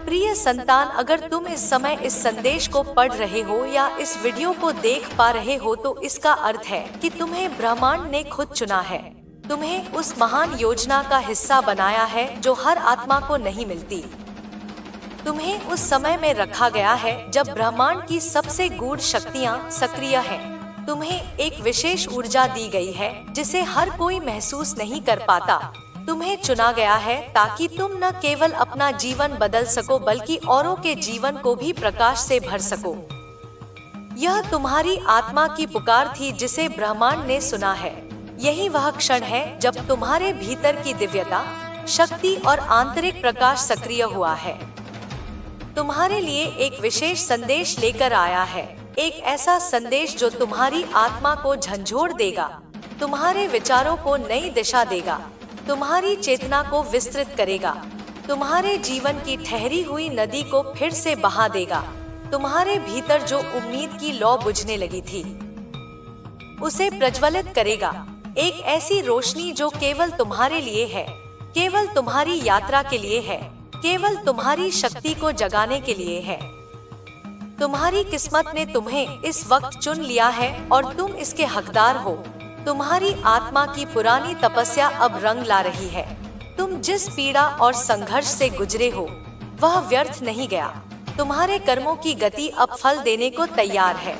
प्रिय संतान, अगर तुम इस समय इस संदेश को पढ़ रहे हो या इस वीडियो को देख पा रहे हो तो इसका अर्थ है कि तुम्हें ब्रह्मांड ने खुद चुना है। तुम्हें उस महान योजना का हिस्सा बनाया है जो हर आत्मा को नहीं मिलती। तुम्हें उस समय में रखा गया है जब ब्रह्मांड की सबसे गूढ़ शक्तियाँ सक्रिय हैं। तुम्हें एक विशेष ऊर्जा दी गई है जिसे हर कोई महसूस नहीं कर पाता। तुम्हें चुना गया है ताकि तुम न केवल अपना जीवन बदल सको बल्कि औरों के जीवन को भी प्रकाश से भर सको। यह तुम्हारी आत्मा की पुकार थी जिसे ब्रह्मांड ने सुना है। यही वह क्षण है जब तुम्हारे भीतर की दिव्यता, शक्ति और आंतरिक प्रकाश सक्रिय हुआ है। तुम्हारे लिए एक विशेष संदेश लेकर आया है, एक ऐसा संदेश जो तुम्हारी आत्मा को झंझोड़ देगा, तुम्हारे विचारों को नई दिशा देगा, तुम्हारी चेतना को विस्तृत करेगा, तुम्हारे जीवन की ठहरी हुई नदी को फिर से बहा देगा। तुम्हारे भीतर जो उम्मीद की लौ बुझने लगी थी उसे प्रज्वलित करेगा। एक ऐसी रोशनी जो केवल तुम्हारे लिए है, केवल तुम्हारी यात्रा के लिए है, केवल तुम्हारी शक्ति को जगाने के लिए है। तुम्हारी किस्मत ने तुम्हें इस वक्त चुन लिया है और तुम इसके हकदार हो। तुम्हारी आत्मा की पुरानी तपस्या अब रंग ला रही है। तुम जिस पीड़ा और संघर्ष से गुजरे हो वह व्यर्थ नहीं गया। तुम्हारे कर्मों की गति अब फल देने को तैयार है।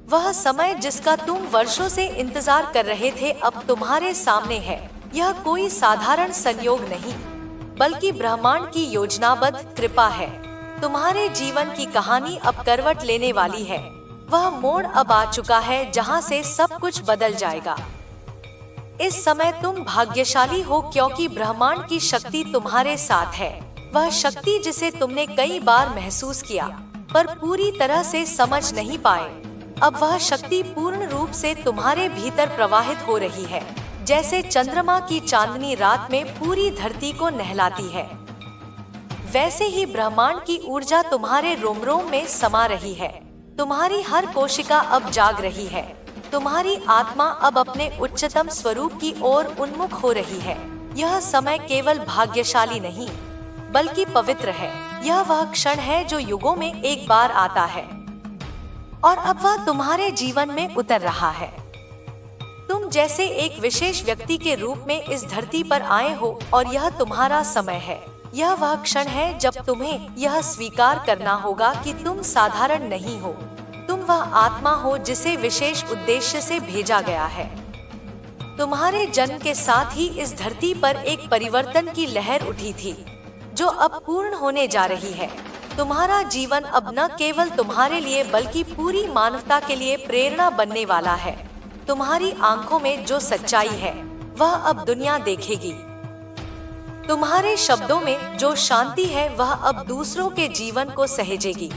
वह समय जिसका तुम वर्षों से इंतजार कर रहे थे अब तुम्हारे सामने है। यह कोई साधारण संयोग नहीं बल्कि ब्रह्मांड की योजनाबद्ध कृपा है। तुम्हारे जीवन की कहानी अब करवट लेने वाली है। वह मोड़ अब आ चुका है जहां से सब कुछ बदल जाएगा। इस समय तुम भाग्यशाली हो क्योंकि ब्रह्मांड की शक्ति तुम्हारे साथ है। वह शक्ति जिसे तुमने कई बार महसूस किया पर पूरी तरह से समझ नहीं पाए, अब वह शक्ति पूर्ण रूप से तुम्हारे भीतर प्रवाहित हो रही है। जैसे चंद्रमा की चांदनी रात में पूरी धरती को नहलाती है, वैसे ही ब्रह्मांड की ऊर्जा तुम्हारे रोम रोम में समा रही है। तुम्हारी हर कोशिका अब जाग रही है। तुम्हारी आत्मा अब अपने उच्चतम स्वरूप की ओर उन्मुख हो रही है। यह समय केवल भाग्यशाली नहीं बल्कि पवित्र है। यह वह क्षण है जो युगों में एक बार आता है और अब वह तुम्हारे जीवन में उतर रहा है। तुम जैसे एक विशेष व्यक्ति के रूप में इस धरती पर आए हो और यह तुम्हारा समय है। यह वह क्षण है जब तुम्हें यह स्वीकार करना होगा कि तुम साधारण नहीं हो। तुम वह आत्मा हो जिसे विशेष उद्देश्य से भेजा गया है। तुम्हारे जन्म के साथ ही इस धरती पर एक परिवर्तन की लहर उठी थी जो अब पूर्ण होने जा रही है। तुम्हारा जीवन अब न केवल तुम्हारे लिए बल्कि पूरी मानवता के लिए प्रेरणा बनने वाला है। तुम्हारी आंखों में जो सच्चाई है वह अब दुनिया देखेगी। तुम्हारे शब्दों में जो शांति है वह अब दूसरों के जीवन को सहेजेगी।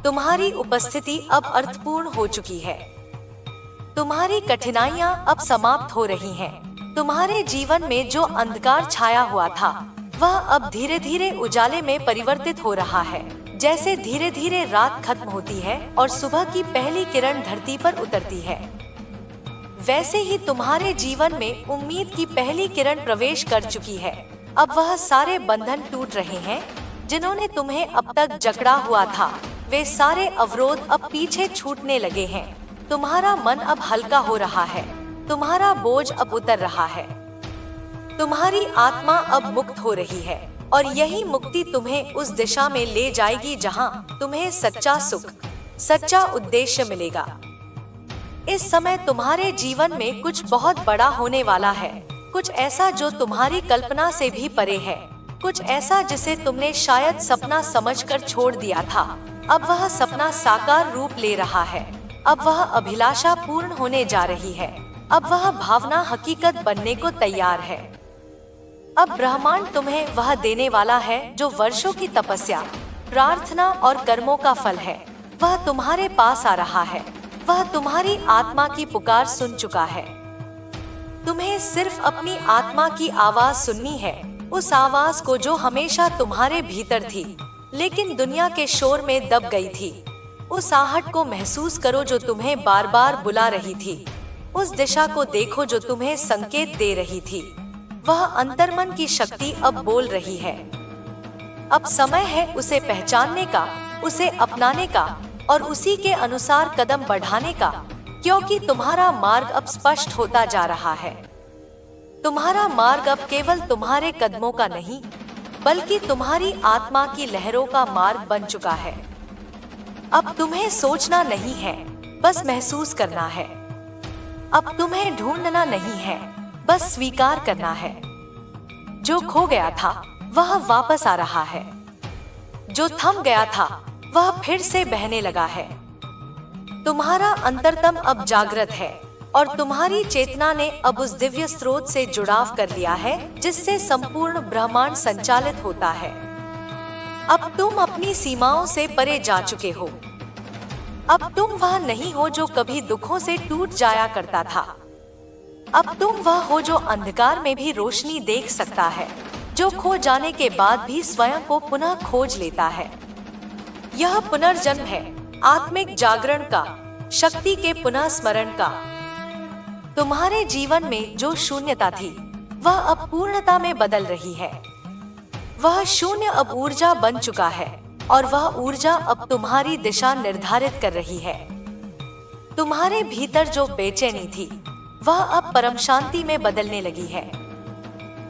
तुम्हारी उपस्थिति अब अर्थपूर्ण हो चुकी है। तुम्हारी कठिनाइयां अब समाप्त हो रही हैं। तुम्हारे जीवन में जो अंधकार छाया हुआ था वह अब धीरे धीरे उजाले में परिवर्तित हो रहा है। जैसे धीरे धीरे रात खत्म होती है और सुबह की पहली किरण धरती पर उतरती है, वैसे ही तुम्हारे जीवन में उम्मीद की पहली किरण प्रवेश कर चुकी है। अब वह सारे बंधन टूट रहे हैं जिन्होंने तुम्हें अब तक जकड़ा हुआ था। वे सारे अवरोध अब पीछे छूटने लगे हैं। तुम्हारा मन अब हल्का हो रहा है। तुम्हारा बोझ अब उतर रहा है। तुम्हारी आत्मा अब मुक्त हो रही है और यही मुक्ति तुम्हें उस दिशा में ले जाएगी जहां तुम्हें सच्चा सुख, सच्चा उद्देश्य मिलेगा। इस समय तुम्हारे जीवन में कुछ बहुत बड़ा होने वाला है। कुछ ऐसा जो तुम्हारी कल्पना से भी परे है। कुछ ऐसा जिसे तुमने शायद सपना समझकर छोड़ दिया था, अब वह सपना साकार रूप ले रहा है। अब वह अभिलाषा पूर्ण होने जा रही है। अब वह भावना हकीकत बनने को तैयार है। अब ब्रह्मांड तुम्हें वह देने वाला है जो वर्षों की तपस्या, प्रार्थना और कर्मों का फल है। वह तुम्हारे पास आ रहा है। वह तुम्हारी आत्मा की पुकार सुन चुका है। तुम्हें सिर्फ अपनी आत्मा की आवाज सुननी है, उस आवाज को जो हमेशा तुम्हारे भीतर थी लेकिन दुनिया के शोर में दब गई थी। उस आहट को महसूस करो जो तुम्हें बार बार बुला रही थी। उस दिशा को देखो जो तुम्हें संकेत दे रही थी। वह अंतर्मन की शक्ति अब बोल रही है। अब समय है उसे पहचानने का, उसे अपनाने का और उसी के अनुसार कदम बढ़ाने का, क्योंकि तुम्हारा मार्ग अब स्पष्ट होता जा रहा है। तुम्हारा मार्ग अब केवल तुम्हारे कदमों का नहीं, बल्कि तुम्हारी आत्मा की लहरों का मार्ग बन चुका है। अब तुम्हें सोचना नहीं है, बस महसूस करना है। अब तुम्हें ढूंढना नहीं है, बस स्वीकार करना है। जो खो गया था वह वापस आ रहा है। जो थम गया था वह फिर से बहने लगा है। तुम्हारा अंतरतम अब जागृत है और तुम्हारी चेतना ने अब उस दिव्य स्रोत से जुड़ाव कर लिया है जिससे संपूर्ण ब्रह्मांड संचालित होता है। अब तुम अपनी सीमाओं से परे जा चुके हो। अब तुम वह नहीं हो जो कभी दुखों से टूट जाया करता था। अब तुम वह हो जो अंधकार में भी रोशनी देख सकता है, जो खो जाने के बाद भी स्वयं को पुनः खोज लेता है। यह पुनर्जन्म है, आत्मिक जागरण का, शक्ति के पुनः स्मरण का। तुम्हारे जीवन में जो शून्यता थी वह अब पूर्णता में बदल रही है। वह शून्य अब ऊर्जा बन चुका है और वह ऊर्जा अब तुम्हारी दिशा निर्धारित कर रही है। तुम्हारे भीतर जो बेचैनी थी वह अब परम शांति में बदलने लगी है।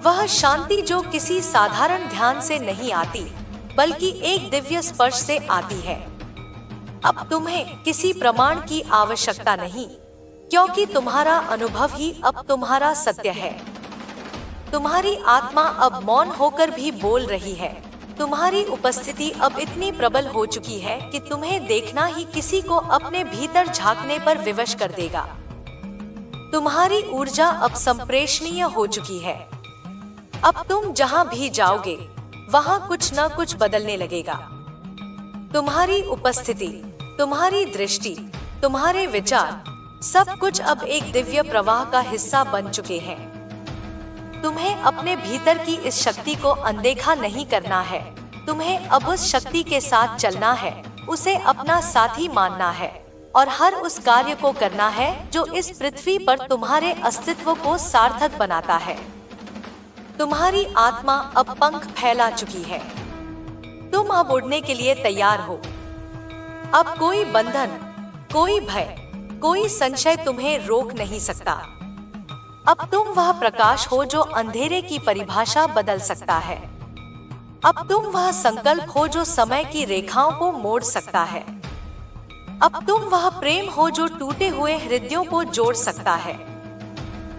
वह शांति जो किसी साधारण ध्यान से नहीं आती, बल्कि एक दिव्य स्पर्श से आती है। अब तुम्हें किसी प्रमाण की आवश्यकता नहीं, क्योंकि तुम्हारा अनुभव ही अब तुम्हारा सत्य है। तुम्हारी आत्मा अब मौन होकर भी बोल रही है। तुम्हारी उपस्थिति अब इतनी प्रबल हो चुकी है कि तुम्हें देखना ही किसी को अपने भीतर झांकने पर विवश कर देगा। तुम्हारी ऊर्जा अब संप्रेषणीय हो चुकी है। अब तुम जहां भी जाओगे वहां कुछ न कुछ बदलने लगेगा। तुम्हारी उपस्थिति, तुम्हारी दृष्टि, तुम्हारे विचार, सब कुछ अब एक दिव्य प्रवाह का हिस्सा बन चुके हैं। तुम्हें अपने भीतर की इस शक्ति को अनदेखा नहीं करना है। तुम्हें अब उस शक्ति के साथ चलना है, उसे अपना साथी मानना है और हर उस कार्य को करना है जो इस पृथ्वी पर तुम्हारे अस्तित्व को सार्थक बनाता है। तुम्हारी आत्मा अब पंख फैला चुकी है। तुम अब उड़ने के लिए तैयार हो। अब कोई बंधन, कोई भय, कोई संशय तुम्हें रोक नहीं सकता। अब तुम वह प्रकाश हो जो अंधेरे की परिभाषा बदल सकता है। अब तुम वह संकल्प हो जो समय की रेखाओं को मोड़ सकता है। अब तुम वह प्रेम हो जो टूटे हुए हृदयों को जोड़ सकता है।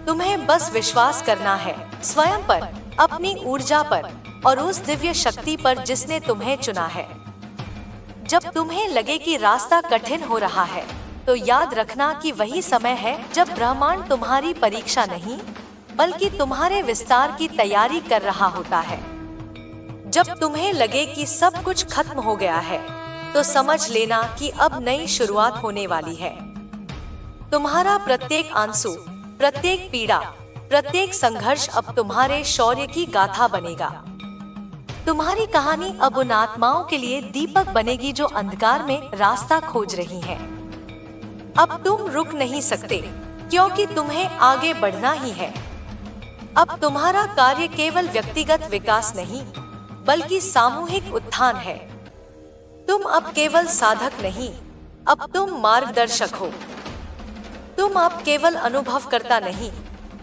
तुम्हें बस विश्वास करना है स्वयं पर, अपनी ऊर्जा पर और उस दिव्य शक्ति पर जिसने तुम्हें चुना है। जब तुम्हें लगे कि रास्ता कठिन हो रहा है, तो याद रखना कि वही समय है जब ब्रह्मांड तुम्हारी परीक्षा नहीं, बल्कि तुम्हारे विस्तार की तैयारी कर रहा होता है। जब तुम्हें लगे कि सब कुछ खत्म हो गया है, तो समझ लेना कि अब नई शुरुआत होने वाली है। तुम्हारा प्रत्येक आंसू, प्रत्येक पीड़ा, प्रत्येक संघर्ष अब तुम्हारे शौर्य की गाथा बनेगा। तुम्हारी कहानी अब उन आत्माओं के लिए दीपक बनेगी जो अंधकार में रास्ता खोज रही हैं। अब तुम रुक नहीं सकते, क्योंकि तुम्हें आगे बढ़ना ही है। अब तुम्हारा कार्य केवल व्यक्तिगत विकास नहीं, बल्कि सामूहिक उत्थान है। तुम अब केवल साधक नहीं, अब तुम मार्गदर्शक हो। तुम अब केवल अनुभवकर्ता नहीं,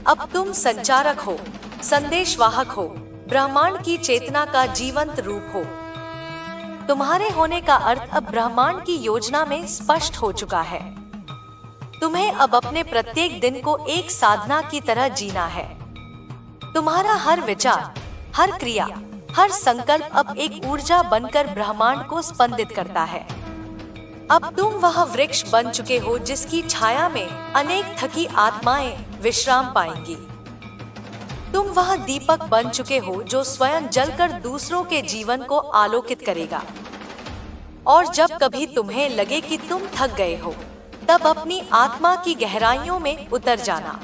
अब तुम संचारक हो, संदेशवाहक हो, ब्रह्मांड की चेतना का जीवंत रूप हो। तुम्हारे होने का अर्थ अब ब्रह्मांड की योजना में स्पष्ट हो चुका है। तुम्हें अब अपने प्रत्येक दिन को एक साधना की तरह जीना है। तुम्हारा हर विचार, हर क्रिया, हर संकल्प अब एक ऊर्जा बनकर ब्रह्मांड को स्पंदित करता है। अब तुम वह वृक्ष बन चुके हो जिसकी छाया में अनेक थकी आत्माएं विश्राम पाएंगी। तुम वह दीपक बन चुके हो जो स्वयं जलकर दूसरों के जीवन को आलोकित करेगा। और जब कभी तुम्हें लगे कि तुम थक गए हो, तब अपनी आत्मा की गहराइयों में उतर जाना।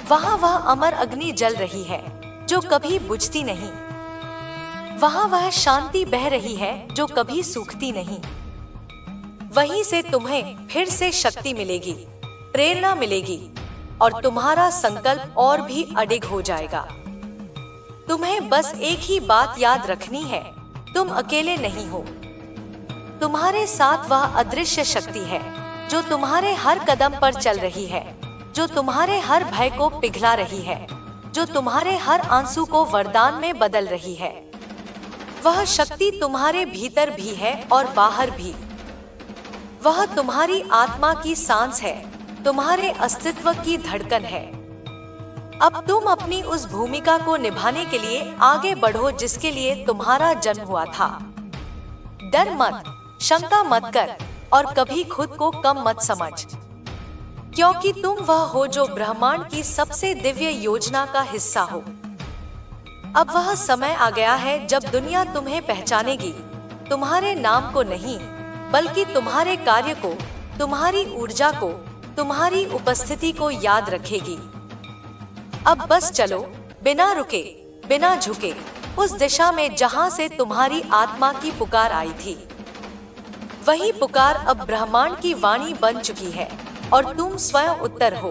वहाँ वह अमर अग्नि जल रही है जो कभी बुझती नहीं। वहाँ वह शांति बह रही है जो कभी सूखती नहीं। वहीं से तुम्हें फिर से शक्ति मिलेगी, प्रेरणा मिलेगी और तुम्हारा संकल्प और भी अडिग हो जाएगा। तुम्हें बस एक ही बात याद रखनी है तुम अकेले नहीं हो। तुम्हारे साथ वह अदृश्य शक्ति है जो तुम्हारे हर कदम पर चल रही है, जो तुम्हारे हर भय को पिघला रही है, जो तुम्हारे हर आंसू को वरदान में बदल रही है। वह शक्ति तुम्हारे भीतर भी है और बाहर भी। वह तुम्हारी आत्मा की सांस है, तुम्हारे अस्तित्व की धड़कन है। अब तुम अपनी उस भूमिका को निभाने के लिए आगे बढ़ो जिसके लिए तुम्हारा जन्म हुआ था। डर मत, शंका मत कर और कभी खुद को कम मत समझ, क्योंकि तुम वह हो जो ब्रह्मांड की सबसे दिव्य योजना का हिस्सा हो। अब वह समय आ गया है जब दुनिया तुम्हें पहचानेगी, तुम्हारे नाम को नहीं बल्कि तुम्हारे कार्य को, तुम्हारी ऊर्जा को, तुम्हारी उपस्थिति को याद रखेगी। अब बस चलो, बिना रुके, बिना झुके, उस दिशा में जहां से तुम्हारी आत्मा की पुकार आई थी। वही पुकार अब ब्रह्मांड की वाणी बन चुकी है और तुम स्वयं उत्तर हो।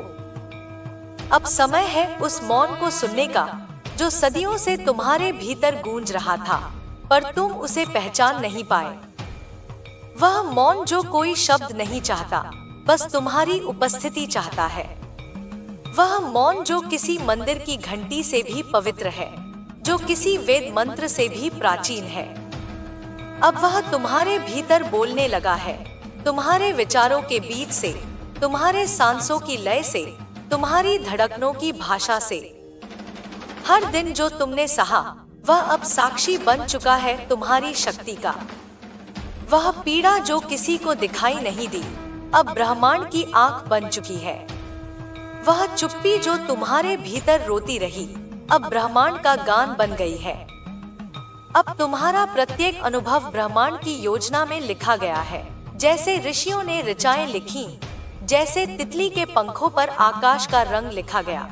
अब समय है उस मौन को सुनने का जो सदियों से तुम्हारे भीतर गूंज रहा था, पर तुम उसे पहचान नहीं पाए। वह मौन जो कोई शब्द नहीं चाहता, बस तुम्हारी उपस्थिति चाहता है। वह मौन जो किसी मंदिर की घंटी से भी पवित्र है, जो किसी वेद मंत्र से भी प्राचीन है। अब वह तुम्हारे भीतर बोलने लगा है, तुम्हारे विचारों के बीच से, तुम्हारे सांसों की लय से, तुम्हारी धड़कनों की भाषा से। हर दिन जो तुमने सहा वह अब साक्षी बन चुका है तुम्हारी शक्ति का। वह पीड़ा जो किसी को दिखाई नहीं दी, अब ब्रह्मांड की आंख बन चुकी है। वह चुप्पी जो तुम्हारे भीतर रोती रही, अब ब्रह्मांड का गान बन गई है। अब तुम्हारा प्रत्येक अनुभव ब्रह्मांड की योजना में लिखा गया है, जैसे ऋषियों ने ऋचाएं लिखी, जैसे तितली के पंखों पर आकाश का रंग लिखा गया।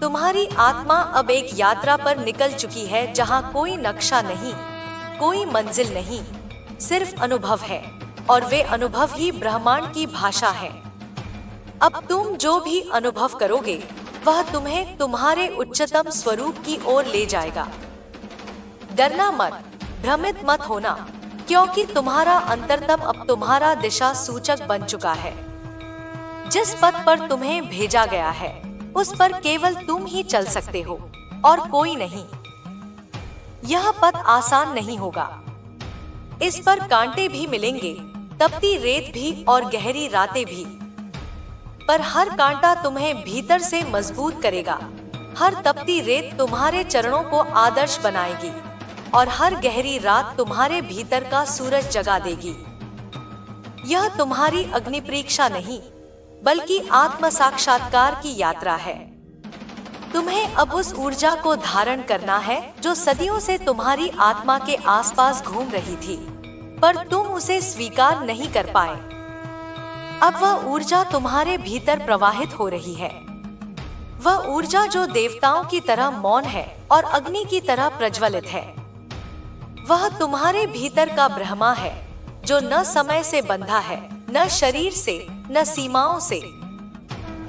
तुम्हारी आत्मा अब एक यात्रा पर निकल चुकी है जहां कोई नक्शा नहीं, कोई मंजिल नहीं, सिर्फ अनुभव है, और वे अनुभव ही ब्रह्मांड की भाषा है। अब तुम जो भी अनुभव करोगे वह तुम्हें तुम्हारे उच्चतम स्वरूप की ओर ले जाएगा। डरना मत, भ्रमित मत होना, क्योंकि तुम्हारा अंतरतम अब तुम्हारा दिशा सूचक बन चुका है। जिस पथ पर तुम्हें भेजा गया है उस पर केवल तुम ही चल सकते हो और कोई नहीं। यह पथ आसान नहीं होगा, इस पर कांटे भी मिलेंगे, तपती रेत भी और गहरी रातें भी, पर हर कांटा तुम्हें भीतर से मजबूत करेगा। हर तपती रेत तुम्हारे चरणों को आदर्श बनाएगी और हर गहरी रात तुम्हारे भीतर का सूरज जगा देगी। यह तुम्हारी अग्नि परीक्षा नहीं बल्कि आत्म साक्षात्कार की यात्रा है। तुम्हें अब उस ऊर्जा को धारण करना है जो सदियों से तुम्हारी आत्मा के आसपास घूम रही थी, पर तुम उसे स्वीकार नहीं कर पाए। अब वह ऊर्जा तुम्हारे भीतर प्रवाहित हो रही है। वह ऊर्जा जो देवताओं की तरह मौन है और अग्नि की तरह प्रज्वलित है। वह तुम्हारे भीतर का ब्रह्मा है जो न समय से बंधा है, न शरीर से, न सीमाओं से।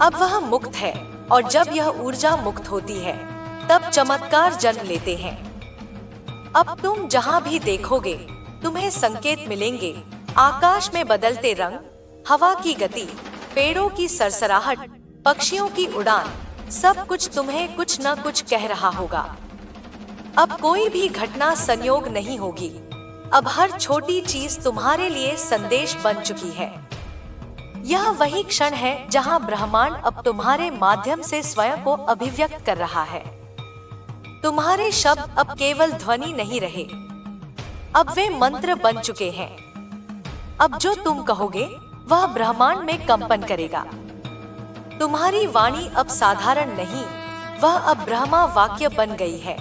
अब वह मुक्त है और जब यह ऊर्जा मुक्त होती है तब चमत्कार जन्म लेते हैं। अब तुम जहां भी देखोगे तुम्हें संकेत मिलेंगे, आकाश में बदलते रंग, हवा की गति, पेड़ों की सरसराहट, पक्षियों की उड़ान, सब कुछ तुम्हें कुछ न कुछ कह रहा होगा। अब कोई भी घटना संयोग नहीं होगी, अब हर छोटी चीज तुम्हारे लिए संदेश बन चुकी है। यह वही क्षण है जहां ब्रह्मांड अब तुम्हारे माध्यम से स्वयं को अभिव्यक्त कर रहा है। तुम्हारे शब्द अब केवल ध्वनि नहीं रहे, अब वे मंत्र बन चुके हैं। अब जो तुम कहोगे वह ब्रह्मांड में कंपन करेगा। तुम्हारी वाणी अब साधारण नहीं, वह अब ब्रह्मा वाक्य बन गई है।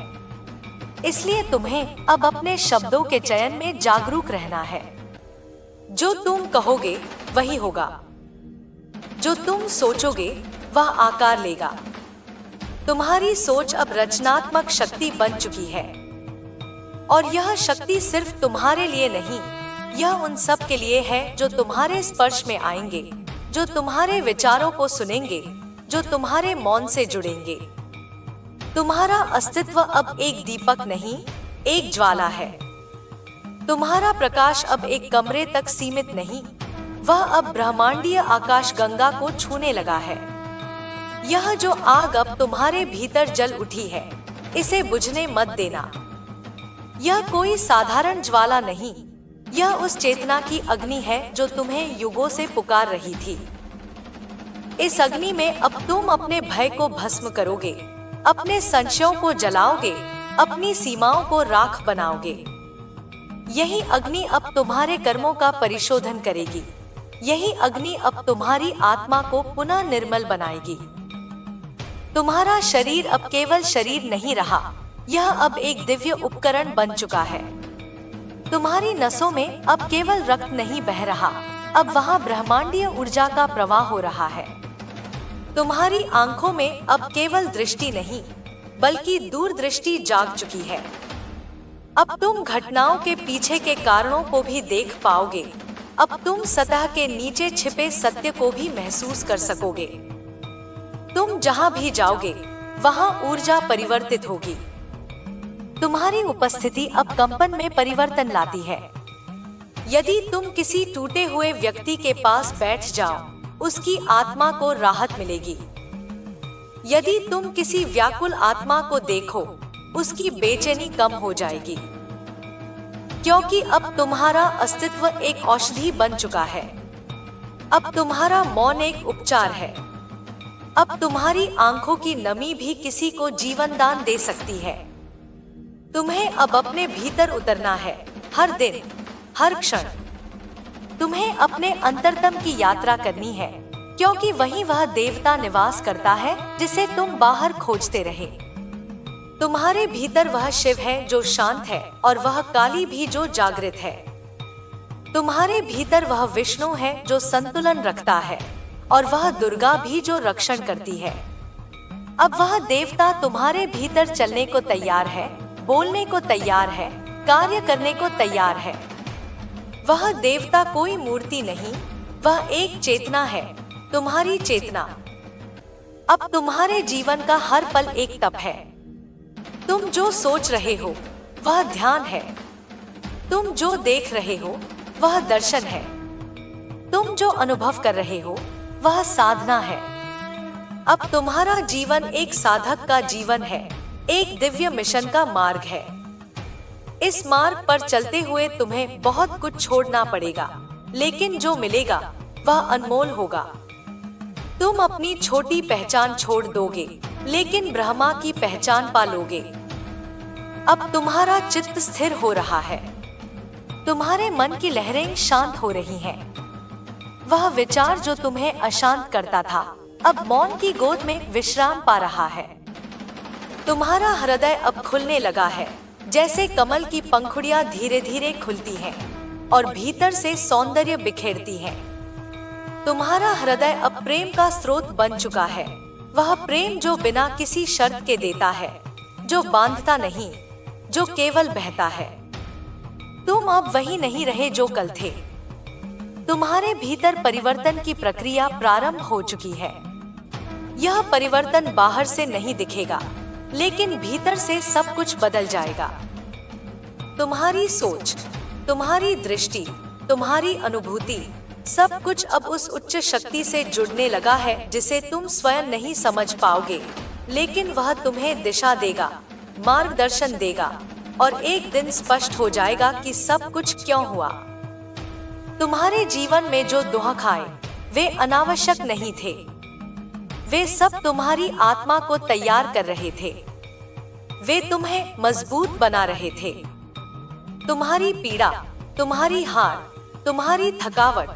इसलिए तुम्हें अब अपने शब्दों के चयन में जागरूक रहना है। जो तुम कहोगे वही होगा, जो तुम सोचोगे वह आकार लेगा। तुम्हारी सोच अब रचनात्मक शक्ति बन चुकी है, और यह शक्ति सिर्फ तुम्हारे लिए नहीं, यह उन सब के लिए है जो तुम्हारे स्पर्श में आएंगे, जो तुम्हारे विचारों को सुनेंगे, जो तुम्हारे मौन से जुड़ेंगे। तुम्हारा अस्तित्व अब एक दीपक नहीं, एक ज्वाला है, तुम्हारा प्रकाश अब एक कमरे तक सीमित नहीं, वह अब ब्रह्मांडीय आकाश गंगा को छूने लगा है। यह जो आग अब तुम्हारे भीतर जल उठी है, इसे बुझने मत देना। यह कोई साधारण ज्वाला नहीं, यह उस चेतना की अग्नि है जो तुम्हें युगों से पुकार रही थी। इस अग्नि में अब तुम अपने भय को भस्म करोगे, अपने संशयों को जलाओगे, अपनी सीमाओं को राख बनाओगे। यही अग्नि अब तुम्हारे कर्मों का परिशोधन करेगी। यही अग्नि अब तुम्हारी आत्मा को पुनः निर्मल बनाएगी। तुम्हारा शरीर अब केवल शरीर नहीं रहा, यह अब एक दिव्य उपकरण बन चुका है। तुम्हारी नसों में अब केवल रक्त नहीं बह रहा, अब वहाँ ब्रह्मांडीय ऊर्जा का प्रवाह हो रहा है। तुम्हारी आंखों में अब केवल दृष्टि नहीं, बल्कि दूरदृष्टि जाग चुकी है। अब तुम घटनाओं के पीछे के कारणों को भी देख पाओगे। अब तुम सतह के नीचे छिपे सत्य को भी महसूस कर सकोगे। तुम जहाँ भी जाओगे, वहाँ ऊर्जा परिवर्तित होगी। तुम्हारी उपस्थिति अब कंपन में परिवर्तन लाती है। यदि तुम किसी टूटे हुए व्यक्ति के पास बैठ जाओ, उसकी आत्मा को राहत मिलेगी। यदि तुम किसी व्याकुल आत्मा को देखो, उसकी बेचैनी कम हो जाएगी, क्योंकि अब तुम्हारा अस्तित्व एक औषधि बन चुका है। अब तुम्हारा मौन एक उपचार है। अब तुम्हारी आंखों की नमी भी किसी को जीवन दान दे सकती है। तुम्हें अब अपने भीतर उतरना है, हर दिन, हर क्षण। तुम्हें अपने अंतरतम की यात्रा करनी है, क्योंकि वहीं वह देवता निवास करता है जिसे तुम बाहर खोजते रहे। तुम्हारे भीतर वह शिव है जो शांत है, और वह काली भी जो जागृत है। तुम्हारे भीतर वह विष्णु है जो संतुलन रखता है, और वह दुर्गा भी जो रक्षण करती है। अब वह देवता तुम्हारे भीतर चलने को तैयार है, बोलने को तैयार है, कार्य करने को तैयार है। वह देवता कोई मूर्ति नहीं, वह एक चेतना है, तुम्हारी चेतना। अब तुम्हारे जीवन का हर पल एक तप है। तुम जो सोच रहे हो, वह ध्यान है। तुम जो देख रहे हो, वह दर्शन है। तुम जो अनुभव कर रहे हो, वह साधना है। अब तुम्हारा जीवन एक साधक का जीवन है, एक दिव्य मिशन का मार्ग है। इस मार्ग पर चलते हुए तुम्हें बहुत कुछ छोड़ना पड़ेगा, लेकिन जो मिलेगा वह अनमोल होगा। तुम अपनी छोटी पहचान छोड़ दोगे, लेकिन ब्रह्मा की पहचान पा लोगे। अब तुम्हारा चित्त स्थिर हो रहा है। तुम्हारे मन की लहरें शांत हो रही हैं। वह विचार जो तुम्हें अशांत करता था, अब मौन की गोद में विश्राम पा रहा है। तुम्हारा हृदय अब खुलने लगा है, जैसे कमल की पंखुड़ियां धीरे धीरे खुलती हैं और भीतर से सौंदर्य बिखेरती हैं। तुम्हारा हृदय अब प्रेम का स्रोत बन चुका है। वह प्रेम जो बिना किसी शर्त के देता है, जो बांधता नहीं, जो केवल बहता है। तुम अब वही नहीं रहे जो कल थे। तुम्हारे भीतर परिवर्तन की प्रक्रिया प्रारंभ हो चुकी है। यह परिवर्तन बाहर से नहीं दिखेगा, लेकिन भीतर से सब कुछ बदल जाएगा। तुम्हारी सोच, तुम्हारी दृष्टि, तुम्हारी अनुभूति, सब कुछ अब उस उच्च शक्ति से जुड़ने लगा है जिसे तुम स्वयं नहीं समझ पाओगे, लेकिन वह तुम्हें दिशा देगा, मार्गदर्शन देगा, और एक दिन स्पष्ट हो जाएगा कि सब कुछ क्यों हुआ। तुम्हारे जीवन में जो दुख आए, वे अनावश्यक नहीं थे। वे सब तुम्हारी आत्मा को तैयार कर रहे थे। वे तुम्हें मजबूत बना रहे थे। तुम्हारी पीड़ा, तुम्हारी हार, तुम्हारी थकावट,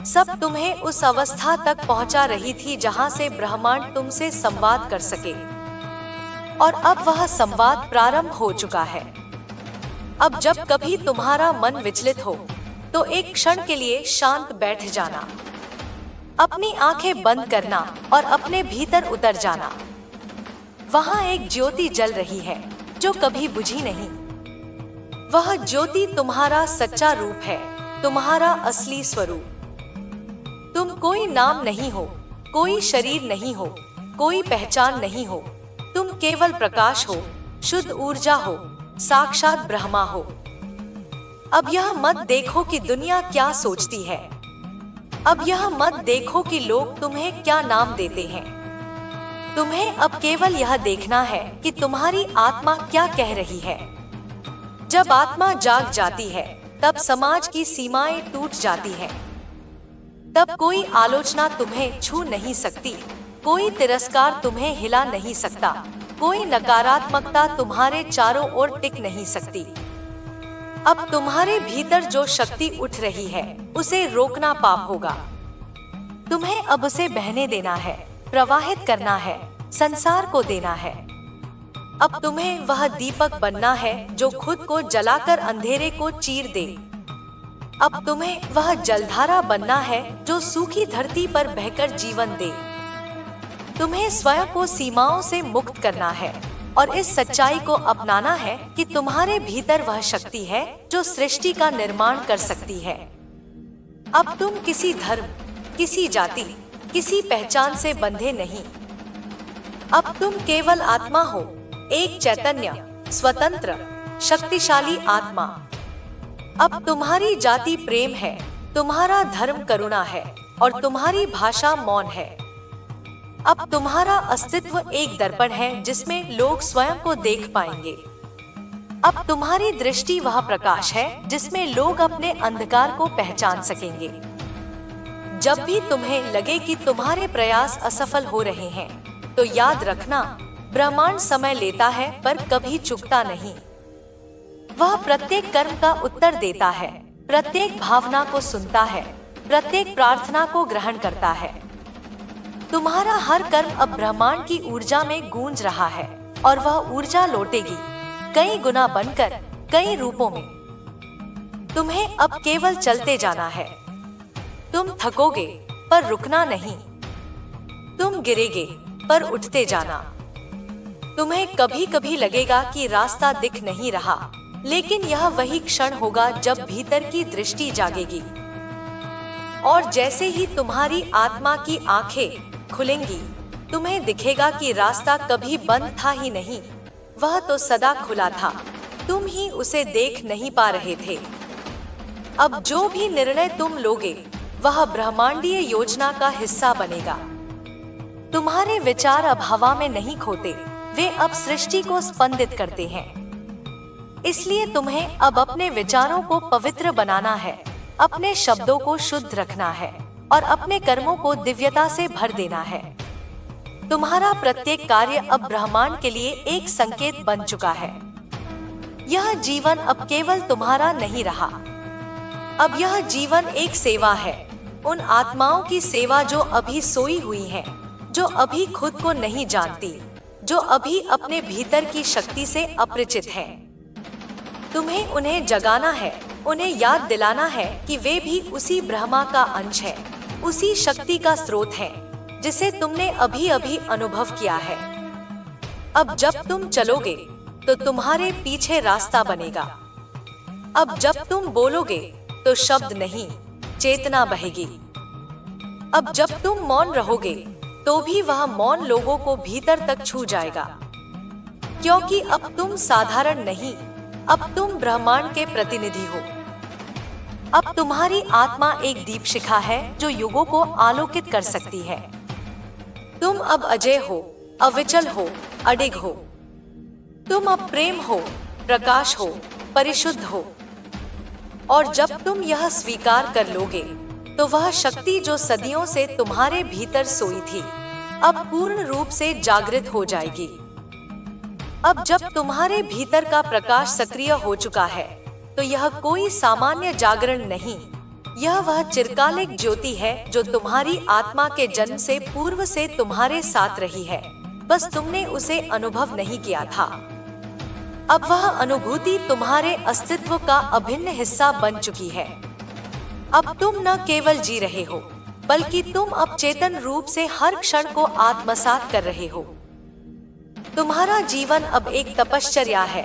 सब तुम्हें उस अवस्था तक पहुंचा रही थी जहां से ब्रह्मांड तुमसे संवाद कर सके। और अब वह संवाद प्रारंभ हो चुका है। अब जब कभी तुम्हारा मन विचलित हो, तो एक क्षण के लिए शांत बैठ जाना, अपनी आंखें बंद करना और अपने भीतर उतर जाना। वहां एक ज्योति जल रही है जो कभी बुझी नहीं। वह ज्योति तुम्हारा सच्चा रूप है, तुम्हारा असली स्वरूप। तुम कोई नाम नहीं हो, कोई शरीर नहीं हो, कोई पहचान नहीं हो। तुम केवल प्रकाश हो, शुद्ध ऊर्जा हो, साक्षात ब्रह्मा हो। अब यह मत देखो कि दुनिया क्या सोचती है। अब यह मत देखो कि लोग तुम्हें क्या नाम देते हैं। तुम्हें अब केवल यह देखना है कि तुम्हारी आत्मा क्या कह रही है। जब आत्मा जाग जाती है तब समाज की सीमाएं टूट जाती हैं। तब कोई आलोचना तुम्हें छू नहीं सकती, कोई तिरस्कार तुम्हें हिला नहीं सकता, कोई नकारात्मकता तुम्हारे चारों ओर टिक नहीं सकती। अब तुम्हारे भीतर जो शक्ति उठ रही है उसे रोकना पाप होगा। तुम्हें अब उसे बहने देना है, प्रवाहित करना है, संसार को देना है। अब तुम्हें वह दीपक बनना है जो खुद को जलाकर अंधेरे को चीर दे। अब तुम्हें वह जलधारा बनना है जो सूखी धरती पर बहकर जीवन दे। तुम्हें स्वयं को सीमाओं से मुक्त करना है और इस सच्चाई को अपनाना है कि तुम्हारे भीतर वह शक्ति है जो सृष्टि का निर्माण कर सकती है। अब तुम किसी धर्म, किसी जाति, किसी पहचान से बंधे नहीं। अब तुम केवल आत्मा हो, एक चैतन्य, स्वतंत्र, शक्तिशाली आत्मा। अब तुम्हारी जाति प्रेम है, तुम्हारा धर्म करुणा है और तुम्हारी भाषा मौन है। अब तुम्हारा अस्तित्व एक दर्पण है जिसमें लोग स्वयं को देख पाएंगे। अब तुम्हारी दृष्टि वह प्रकाश है जिसमें लोग अपने अंधकार को पहचान सकेंगे। जब भी तुम्हें लगे कि तुम्हारे प्रयास असफल हो रहे हैं, तो याद रखना, ब्रह्मांड समय लेता है पर कभी चुकता नहीं। वह प्रत्येक कर्म का उत्तर देता है, प्रत्येक भावना को सुनता है, प्रत्येक प्रार्थना को ग्रहण करता है। तुम्हारा हर कर्म अब ब्रह्मांड की ऊर्जा में गूंज रहा है और वह ऊर्जा लौटेगी, कई गुना बनकर, कई रूपों में। तुम्हें अब केवल चलते जाना है। तुम थकोगे पर रुकना नहीं। तुम गिरेगे पर उठते जाना। तुम्हें कभी कभी लगेगा कि रास्ता दिख नहीं रहा, लेकिन यह वही क्षण होगा जब भीतर की दृष्टि जागेगी। और जैसे ही तुम्हारी आत्मा की आंखें खुलेंगी, तुम्हें दिखेगा कि रास्ता कभी बंद था ही नहीं, वह तो सदा खुला था, तुम ही उसे देख नहीं पा रहे थे। अब जो भी निर्णय तुम लोगे वह ब्रह्मांडीय योजना का हिस्सा बनेगा। तुम्हारे विचार अब हवा में नहीं खोते, वे अब सृष्टि को स्पंदित करते हैं। इसलिए तुम्हें अब अपने विचारों को पवित्र बनाना है, अपने शब्दों को शुद्ध रखना है और अपने कर्मों को दिव्यता से भर देना है। तुम्हारा प्रत्येक कार्य अब ब्रह्मांड के लिए एक संकेत बन चुका है। यह जीवन अब केवल तुम्हारा नहीं रहा। अब यह जीवन एक सेवा है, उन आत्माओं की सेवा जो अभी सोई हुई हैं, जो अभी खुद को नहीं जानती, जो अभी अपने भीतर की शक्ति से अपरिचित हैं। तुम्हें उन्हें जगाना है, उन्हें याद दिलाना है कि वे भी उसी ब्रह्मा का अंश है, उसी शक्ति का स्रोत है जिसे तुमने अभी अभी अनुभव किया है। अब जब तुम चलोगे तो तुम्हारे पीछे रास्ता बनेगा। अब जब तुम बोलोगे तो शब्द नहीं, चेतना बहेगी। अब जब तुम मौन रहोगे तो भी वह मौन लोगों को भीतर तक छू जाएगा, क्योंकि अब तुम साधारण नहीं, अब तुम ब्रह्मांड के प्रतिनिधि हो। अब तुम्हारी आत्मा एक दीप शिखा है जो युगों को आलोकित कर सकती है। तुम अब अजय हो, अविचल हो, अडिग हो। तुम अब प्रेम हो, प्रकाश हो, परिशुद्ध हो। और जब तुम यह स्वीकार कर लोगे तो वह शक्ति जो सदियों से तुम्हारे भीतर सोई थी, अब पूर्ण रूप से जागृत हो जाएगी। अब जब तुम्हारे भीतर का प्रकाश सक्रिय हो चुका है तो यह कोई सामान्य जागरण नहीं, यह वह चिरकालिक ज्योति है जो तुम्हारी आत्मा के जन्म से पूर्व से तुम्हारे साथ रही है, बस तुमने उसे अनुभव नहीं किया था। अब वह अनुभूति तुम्हारे अस्तित्व का अभिन्न हिस्सा बन चुकी है। अब तुम न केवल जी रहे हो, बल्कि तुम अब चेतन रूप से हर क्षण को आत्मसात कर रहे हो। तुम्हारा जीवन अब एक तपश्चर्या है,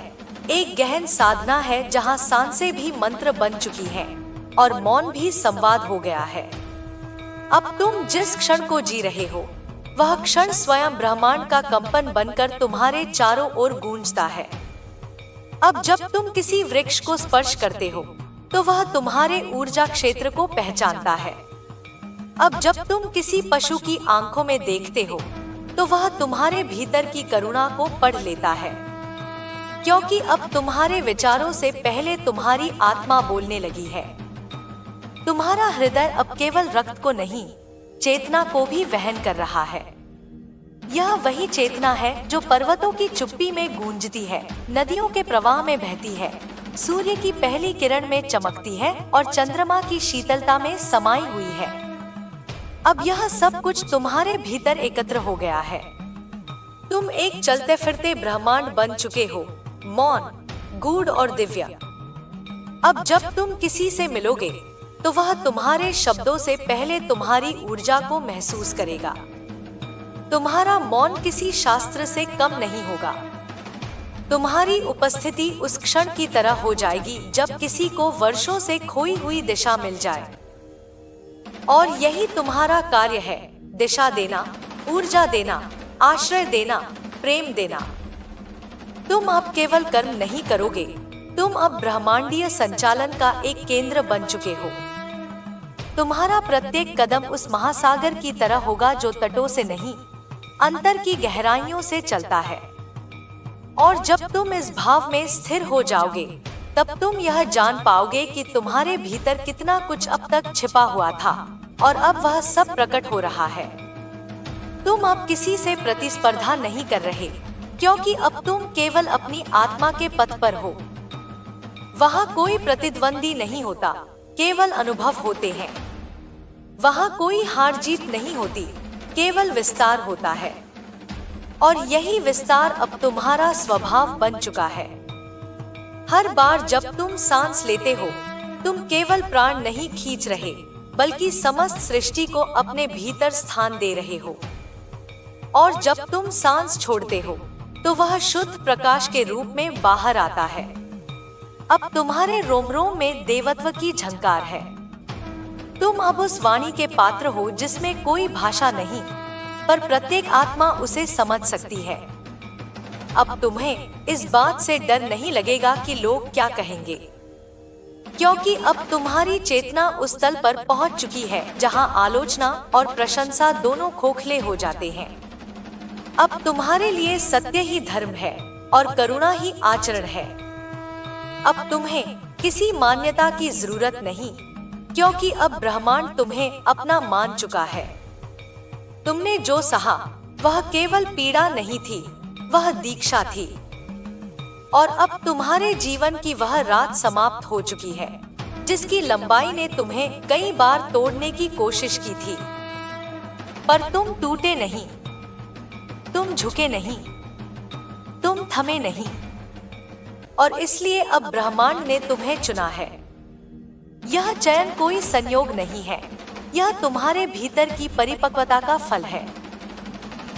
एक गहन साधना है जहाँ सांसें भी मंत्र बन चुकी हैं और मौन भी संवाद हो गया है। अब तुम जिस क्षण को जी रहे हो वह क्षण स्वयं ब्रह्मांड का कंपन बनकर तुम्हारे चारों ओर गूंजता है। अब जब तुम किसी वृक्ष को स्पर्श करते हो तो वह तुम्हारे ऊर्जा क्षेत्र को पहचानता है। अब जब तुम किसी पशु की आंखों में देखते हो तो वह तुम्हारे भीतर की करुणा को पढ़ लेता है, क्योंकि अब तुम्हारे विचारों से पहले तुम्हारी आत्मा बोलने लगी है। तुम्हारा हृदय अब केवल रक्त को नहीं, चेतना को भी वहन कर रहा है। यह वही चेतना है जो पर्वतों की चुप्पी में गूंजती है, नदियों के प्रवाह में बहती है, सूर्य की पहली किरण में चमकती है और चंद्रमा की शीतलता में समाई हुई है। अब यह सब कुछ तुम्हारे भीतर एकत्र हो गया है। तुम एक चलते फिरते ब्रह्मांड बन चुके हो, मौन, गूढ़ और दिव्य। अब जब तुम किसी से मिलोगे तो वह तुम्हारे शब्दों से पहले तुम्हारी ऊर्जा को महसूस करेगा। तुम्हारा मौन किसी शास्त्र से कम नहीं होगा। तुम्हारी उपस्थिति उस क्षण की तरह हो जाएगी जब किसी को वर्षों से खोई हुई दिशा मिल जाए। और यही तुम्हारा कार्य है, दिशा देना, ऊर्जा देना, आश्रय देना, प्रेम देना। तुम अब केवल कर्म नहीं करोगे, तुम अब ब्रह्मांडीय संचालन का एक केंद्र बन चुके हो। तुम्हारा प्रत्येक कदम उस महासागर की तरह होगा जो तटों से नहीं, अंतर की गहराइयों से चलता है। और जब तुम इस भाव में स्थिर हो जाओगे, तब तुम यह जान पाओगे कि तुम्हारे भीतर कितना कुछ अब तक छिपा हुआ था और अब वह सब प्रकट हो रहा है। तुम अब किसी से प्रतिस्पर्धा नहीं कर रहे, क्योंकि अब तुम केवल अपनी आत्मा के पथ पर हो। वहाँ कोई प्रतिद्वंदी नहीं होता, केवल अनुभव होते हैं। वहाँ कोई हार जीत नहीं होती, केवल विस्तार होता है। और यही विस्तार अब तुम्हारा स्वभाव बन चुका है। हर बार जब तुम सांस लेते हो, तुम केवल प्राण नहीं खींच रहे, बल्कि समस्त सृष्टि को अपने भीतर स्थान दे रहे हो। और जब तुम सांस छोड़ते हो, तो वह शुद्ध प्रकाश के रूप में बाहर आता है। अब तुम्हारे रोम रोम में देवत्व की झंकार है। तुम अब उस वाणी के पात्र हो जिसमें कोई भाषा नहीं, पर प्रत्येक आत्मा उसे समझ सकती है। अब तुम्हें इस बात से डर नहीं लगेगा कि लोग क्या कहेंगे, क्योंकि अब तुम्हारी चेतना उस तल पर पहुंच चुकी है जहां आलोचना और प्रशंसा दोनों खोखले हो जाते हैं। अब तुम्हारे लिए सत्य ही धर्म है और करुणा ही आचरण है। अब तुम्हें किसी मान्यता की जरूरत नहीं, क्योंकि अब ब्रह्मांड तुम्हें अपना मान चुका है। तुमने जो सहा वह केवल पीड़ा नहीं थी, वह दीक्षा थी। और अब तुम्हारे जीवन की वह रात समाप्त हो चुकी है जिसकी लंबाई ने तुम्हें कई बार तोड़ने की कोशिश की थी, पर तुम टूटे नहीं, तुम झुके नहीं, तुम थमे नहीं। और इसलिए अब ब्रह्मांड ने तुम्हें चुना है। यह चयन कोई संयोग नहीं है, यह तुम्हारे भीतर की परिपक्वता का फल है।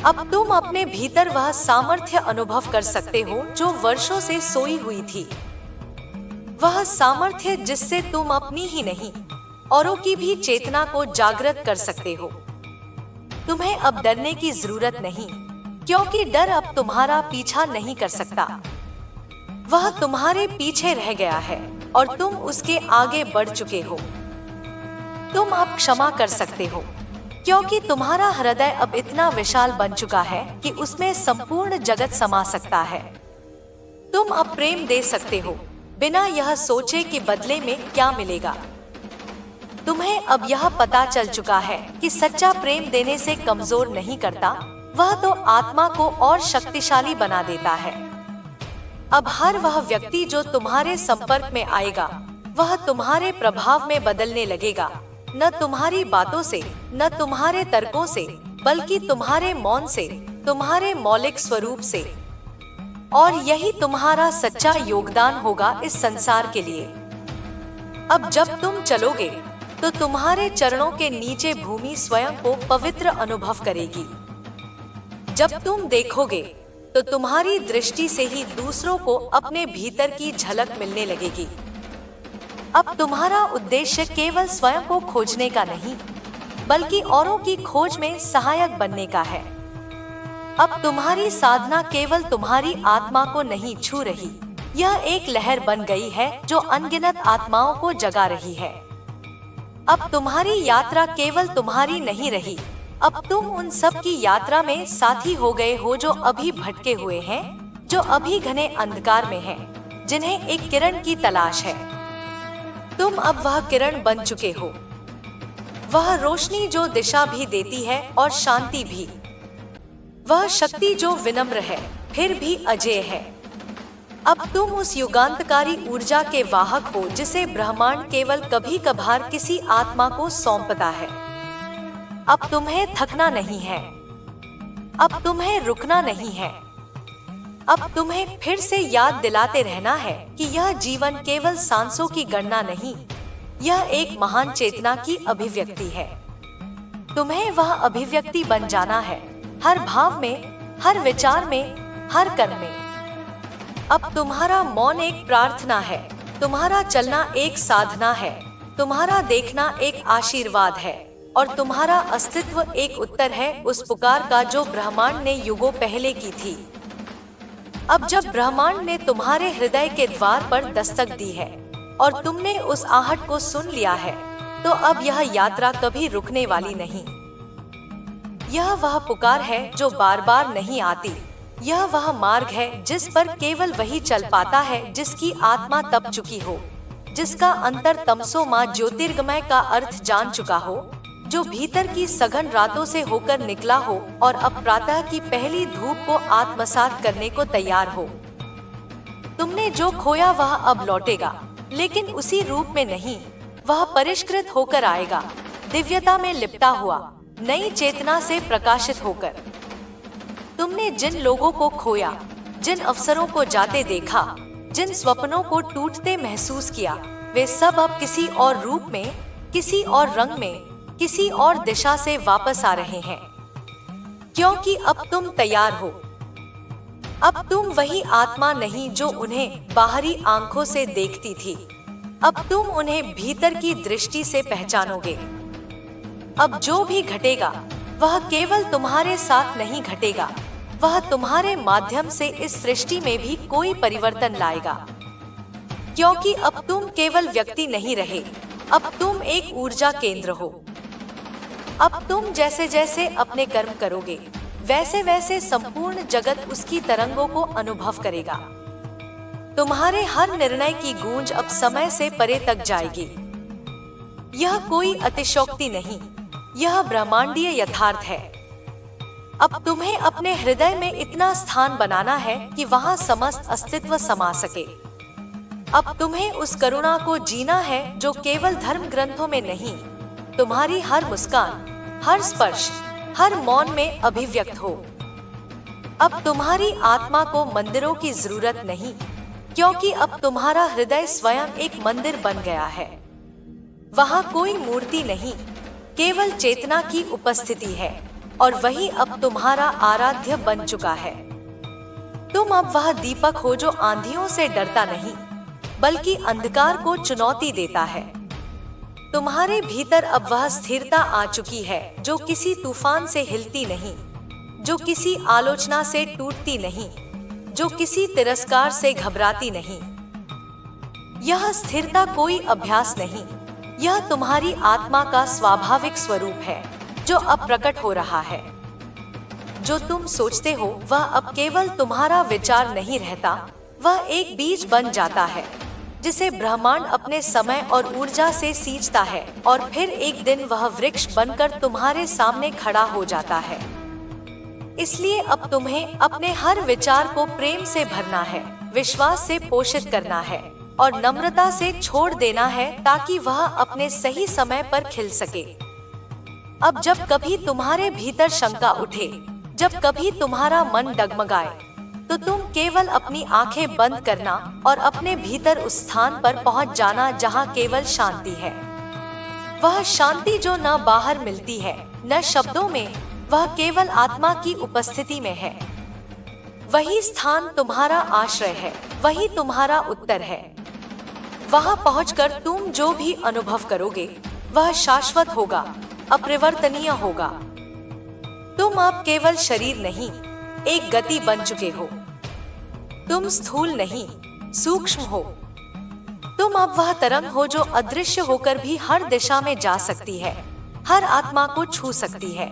अब तुम अपने भीतर वह सामर्थ्य अनुभव कर सकते हो जो वर्षों से सोई हुई थी। वह सामर्थ्य जिससे तुम अपनी ही नहीं, औरों की भी चेतना को जागृत कर सकते हो। तुम्हें अब डरने की जरूरत नहीं, क्योंकि डर अब तुम्हारा पीछा नहीं कर सकता। वह तुम्हारे पीछे रह गया है और तुम उसके आगे बढ़ चुके हो। तुम अब क्षमा कर सकते हो, क्योंकि तुम्हारा हृदय अब इतना विशाल बन चुका है कि उसमें संपूर्ण जगत समा सकता है। तुम अब प्रेम दे सकते हो, बिना यह सोचे कि बदले में क्या मिलेगा। तुम्हें अब यह पता चल चुका है कि सच्चा प्रेम देने से कमजोर नहीं करता, वह तो आत्मा को और शक्तिशाली बना देता है। अब हर वह व्यक्ति जो तुम्हारे संपर्क में आएगा, वह तुम्हारे प्रभाव में बदलने लगेगा, न तुम्हारी बातों से, न तुम्हारे तर्कों से, बल्कि तुम्हारे मौन से, तुम्हारे मौलिक स्वरूप से। और यही तुम्हारा सच्चा योगदान होगा इस संसार के लिए। अब जब तुम चलोगे तो तुम्हारे चरणों के नीचे भूमि स्वयं को पवित्र अनुभव करेगी। जब तुम देखोगे तो तुम्हारी दृष्टि से ही दूसरों को अपने भीतर की झलक मिलने लगेगी। अब तुम्हारा उद्देश्य केवल स्वयं को खोजने का नहीं, बल्कि औरों की खोज में सहायक बनने का है। अब तुम्हारी साधना केवल तुम्हारी आत्मा को नहीं छू रही, यह एक लहर बन गई है जो अनगिनत आत्माओं को जगा रही है। अब तुम्हारी यात्रा केवल तुम्हारी नहीं रही, अब तुम उन सब की यात्रा में साथी हो गए हो जो अभी भटके हुए हैं, जो अभी घने अंधकार में हैं, जिन्हें एक किरण की तलाश है। तुम अब वह किरण बन चुके हो, वह रोशनी जो दिशा भी देती है और शांति भी, वह शक्ति जो विनम्र है फिर भी अजेय है। अब तुम उस युगांतकारी ऊर्जा के वाहक हो जिसे ब्रह्मांड केवल कभी कभार किसी आत्मा को सौंपता है। अब तुम्हें थकना नहीं है, अब तुम्हें रुकना नहीं है, अब तुम्हें फिर से याद दिलाते रहना है कि यह जीवन केवल सांसों की गणना नहीं, यह एक महान चेतना की अभिव्यक्ति है। तुम्हें वह अभिव्यक्ति बन जाना है, हर भाव में, हर विचार में, हर कर्म में। अब तुम्हारा मौन एक प्रार्थना है, तुम्हारा चलना एक साधना है, तुम्हारा देखना एक आशीर्वाद है और तुम्हारा अस्तित्व एक उत्तर है उस पुकार का जो ब्रह्मांड ने युगों पहले की थी। अब जब ब्रह्मांड ने तुम्हारे हृदय के द्वार पर दस्तक दी है और तुमने उस आहट को सुन लिया है, तो अब यह यात्रा कभी रुकने वाली नहीं। यह वह पुकार है जो बार बार नहीं आती, यह वह मार्ग है जिस पर केवल वही चल पाता है जिसकी आत्मा तप चुकी हो, जिसका अंतर तमसो मां ज्योतिर्गमय का अर्थ जान चुका हो, जो भीतर की सघन रातों से होकर निकला हो और अब प्रातः की पहली धूप को आत्मसात करने को तैयार हो। तुमने जो खोया वह अब लौटेगा, लेकिन उसी रूप में नहीं, वह परिष्कृत होकर आएगा, दिव्यता में लिपटा हुआ, नई चेतना से प्रकाशित होकर। तुमने जिन लोगों को खोया, जिन अवसरों को जाते देखा, जिन स्वप्नों को टूटते महसूस किया, वे सब अब किसी और रूप में, किसी और रंग में, किसी और दिशा से वापस आ रहे हैं, क्योंकि अब तुम तैयार हो। अब तुम वही आत्मा नहीं जो उन्हें बाहरी आंखों से देखती थी, अब तुम उन्हें भीतर की दृष्टि से पहचानोगे। अब जो भी घटेगा वह केवल तुम्हारे साथ नहीं घटेगा, वह तुम्हारे माध्यम से इस सृष्टि में भी कोई परिवर्तन लाएगा, क्योंकि अब तुम केवल व्यक्ति नहीं रहे, अब तुम एक ऊर्जा केंद्र हो। अब तुम जैसे जैसे अपने कर्म करोगे, वैसे वैसे संपूर्ण जगत उसकी तरंगों को अनुभव करेगा। तुम्हारे हर निर्णय की गूंज अब समय से परे तक जाएगी। यह कोई अतिशयोक्ति नहीं, यह ब्रह्मांडीय यथार्थ है। अब तुम्हें अपने हृदय में इतना स्थान बनाना है कि वहां समस्त अस्तित्व समा सके। अब तुम्हें उस करुणा को जीना है जो केवल धर्म ग्रंथों में नहीं, तुम्हारी हर मुस्कान, हर स्पर्श, हर मौन में अभिव्यक्त हो। अब तुम्हारी आत्मा को मंदिरों की जरूरत नहीं, क्योंकि अब तुम्हारा हृदय स्वयं एक मंदिर बन गया है। वहां कोई मूर्ति नहीं, केवल चेतना की उपस्थिति है और वही अब तुम्हारा आराध्य बन चुका है। तुम अब वह दीपक हो जो आंधियों से डरता नहीं, बल्कि अंधकार को चुनौती देता है। तुम्हारे भीतर अब वह स्थिरता आ चुकी है जो किसी तूफान से हिलती नहीं, जो किसी आलोचना से टूटती नहीं, जो किसी तिरस्कार से घबराती नहीं। यह स्थिरता कोई अभ्यास नहीं, यह तुम्हारी आत्मा का स्वाभाविक स्वरूप है जो अब प्रकट हो रहा है। जो तुम सोचते हो वह अब केवल तुम्हारा विचार नहीं रहता, वह एक बीज बन जाता है जिसे ब्रह्मांड अपने समय और ऊर्जा से सींचता है और फिर एक दिन वह वृक्ष बनकर तुम्हारे सामने खड़ा हो जाता है। इसलिए अब तुम्हें अपने हर विचार को प्रेम से भरना है, विश्वास से पोषित करना है और नम्रता से छोड़ देना है ताकि वह अपने सही समय पर खिल सके। अब जब कभी तुम्हारे भीतर शंका उठे, जब कभी तुम्हारा मन डगमगाए, तो तुम केवल अपनी आंखें बंद करना और अपने भीतर उस स्थान पर पहुंच जाना जहां केवल शांति है। वह शांति जो न बाहर मिलती है न शब्दों में, वह केवल आत्मा की उपस्थिति में है। वही स्थान तुम्हारा आश्रय है, वही तुम्हारा उत्तर है। वहां पहुंचकर तुम जो भी अनुभव करोगे वह शाश्वत होगा, अपरिवर्तनीय होगा। तुम अब केवल शरीर नहीं, एक गति बन चुके हो। तुम स्थूल नहीं, सूक्ष्म हो। तुम अब वह तरंग हो जो अदृश्य होकर भी हर दिशा में जा सकती है, हर आत्मा को छू सकती है।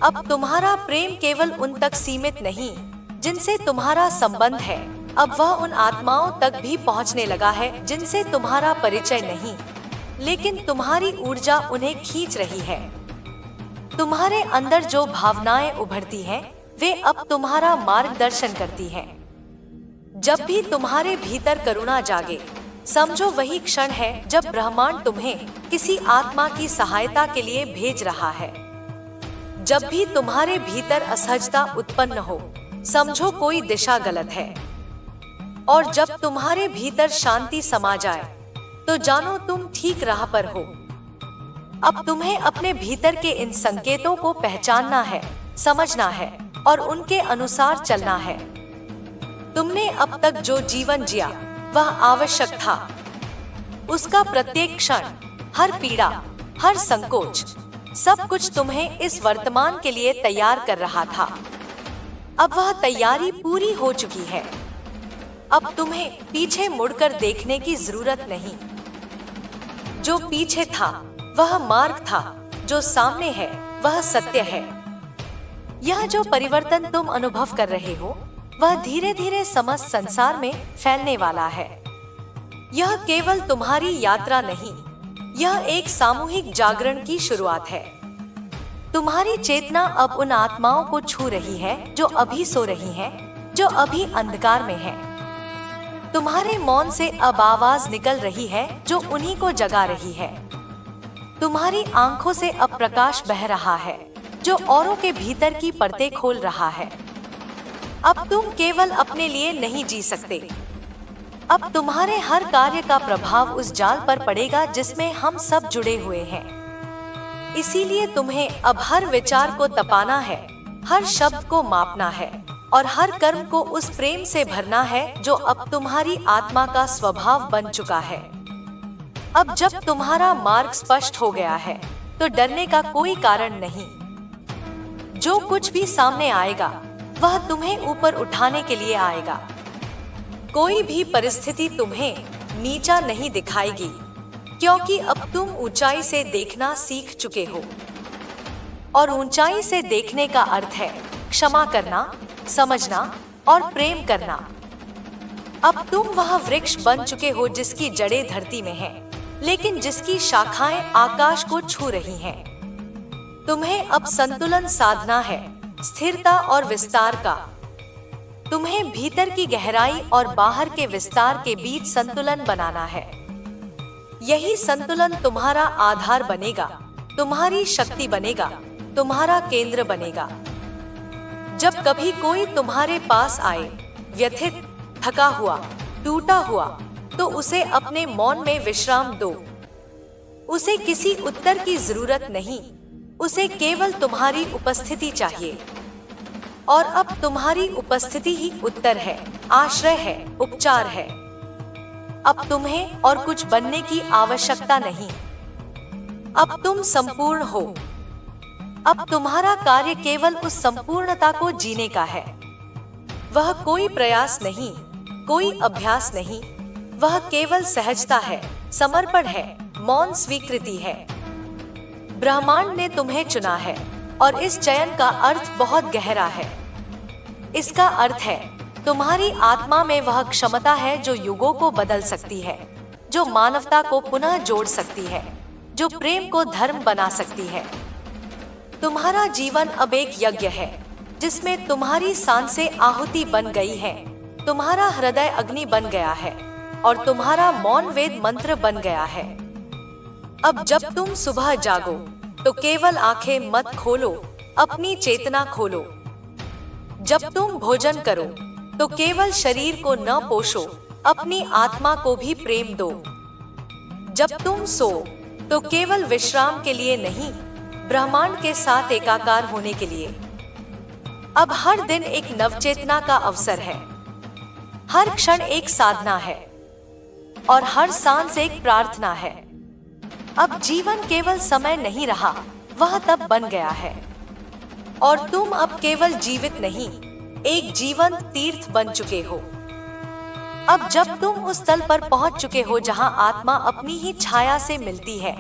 अब तुम्हारा प्रेम केवल उन तक सीमित नहीं जिनसे तुम्हारा संबंध है, अब वह उन आत्माओं तक भी पहुंचने लगा है जिनसे तुम्हारा परिचय नहीं, लेकिन तुम्हारी ऊर्जा उन्हें खींच रही है। तुम्हारे अंदर जो भावनाएं उभरती हैं, वे अब तुम्हारा मार्गदर्शन करती हैं। जब भी तुम्हारे भीतर करुणा जागे, समझो वही क्षण है जब ब्रह्मांड तुम्हें किसी आत्मा की सहायता के लिए भेज रहा है। जब भी तुम्हारे भीतर असहजता उत्पन्न हो, समझो कोई दिशा गलत है। और जब तुम्हारे भीतर शांति समा जाए, तो जानो तुम ठीक राह पर हो। अब तुम्हें अपने भीतर के इन संकेतों को पहचानना है, समझना है और उनके अनुसार चलना है। तुमने अब तक जो जीवन जिया वह आवश्यक था। उसका प्रत्येक क्षण, हर पीड़ा, हर संकोच, सब कुछ तुम्हें इस वर्तमान के लिए तैयार कर रहा था। अब वह तैयारी पूरी हो चुकी है। अब तुम्हें पीछे मुड़कर देखने की जरूरत नहीं। जो पीछे था वह मार्ग था, जो सामने है वह सत्य है। यह जो परिवर्तन तुम अनुभव कर रहे हो, वह धीरे धीरे समस्त संसार में फैलने वाला है। यह केवल तुम्हारी यात्रा नहीं, यह एक सामूहिक जागरण की शुरुआत है। तुम्हारी चेतना अब उन आत्माओं को छू रही है जो अभी सो रही हैं, जो अभी अंधकार में हैं। तुम्हारे मौन से अब आवाज निकल रही है जो उन्हीं को जगा रही है। तुम्हारी आंखों से अब प्रकाश बह रहा है जो औरों के भीतर की परतें खोल रहा है। अब तुम केवल अपने लिए नहीं जी सकते। अब तुम्हारे हर कार्य का प्रभाव उस जाल पर पड़ेगा जिसमें हम सब जुड़े हुए हैं। इसीलिए तुम्हें अब हर विचार को तपाना है, हर शब्द को मापना है और हर कर्म को उस प्रेम से भरना है जो अब तुम्हारी आत्मा का स्वभाव बन चुका है। अब जब तुम्हारा मार्ग स्पष्ट हो गया है, तो डरने का कोई कारण नहीं। जो कुछ भी सामने आएगा, वह तुम्हें ऊपर उठाने के लिए आएगा। कोई भी परिस्थिति तुम्हें नीचा नहीं दिखाएगी, क्योंकि अब तुम ऊंचाई से देखना सीख चुके हो। और ऊंचाई से देखने का अर्थ है क्षमा करना, समझना और प्रेम करना। अब तुम वह वृक्ष बन चुके हो जिसकी जड़ें धरती में हैं, लेकिन जिसकी शाखाएं आकाश को छू रही हैं। तुम्हें अब संतुलन साधना है, स्थिरता और विस्तार का। तुम्हें भीतर की गहराई और बाहर के विस्तार के बीच संतुलन बनाना है। यही संतुलन तुम्हारा आधार बनेगा, तुम्हारी शक्ति बनेगा, तुम्हारा केंद्र बनेगा। जब कभी कोई तुम्हारे पास आए, व्यथित, थका हुआ, टूटा हुआ, तो उसे अपने मौन में विश्राम दो। उसे किसी उत्तर की जरूरत नहीं, उसे केवल तुम्हारी उपस्थिति चाहिए। और अब तुम्हारी उपस्थिति ही उत्तर है, आश्रय है, उपचार है। अब तुम्हें और कुछ बनने की आवश्यकता नहीं। अब तुम संपूर्ण हो। अब तुम्हारा कार्य केवल उस संपूर्णता को जीने का है। वह कोई प्रयास नहीं, कोई अभ्यास नहीं, वह केवल सहजता है, समर्पण है, मौन स्वीकृति है। ब्रह्मांड ने तुम्हें चुना है और इस चयन का अर्थ बहुत गहरा है। इसका अर्थ है तुम्हारी आत्मा में वह क्षमता है जो युगों को बदल सकती है, जो मानवता को पुनः जोड़ सकती है, जो प्रेम को धर्म बना सकती है। तुम्हारा जीवन अब एक यज्ञ है जिसमें तुम्हारी सांसें आहुति बन गई हैं, तुम्हारा हृदय अग्नि बन गया है और तुम्हारा मौन वेद मंत्र बन गया है। अब जब तुम सुबह जागो तो केवल आंखें मत खोलो, अपनी चेतना खोलो। जब तुम भोजन करो तो केवल शरीर को न पोषो, अपनी आत्मा को भी प्रेम दो। जब तुम सो तो केवल विश्राम के लिए नहीं, ब्रह्मांड के साथ एकाकार होने के लिए। अब हर दिन एक नवचेतना का अवसर है, हर क्षण एक साधना है और हर सांस एक प्रार्थना है। अब जीवन केवल समय नहीं रहा, वह तब बन गया है। और तुम अब केवल जीवित नहीं, एक जीवंत तीर्थ बन चुके हो। अब जब तुम उस तल पर पहुंच चुके हो जहां आत्मा अपनी ही छाया से मिलती है,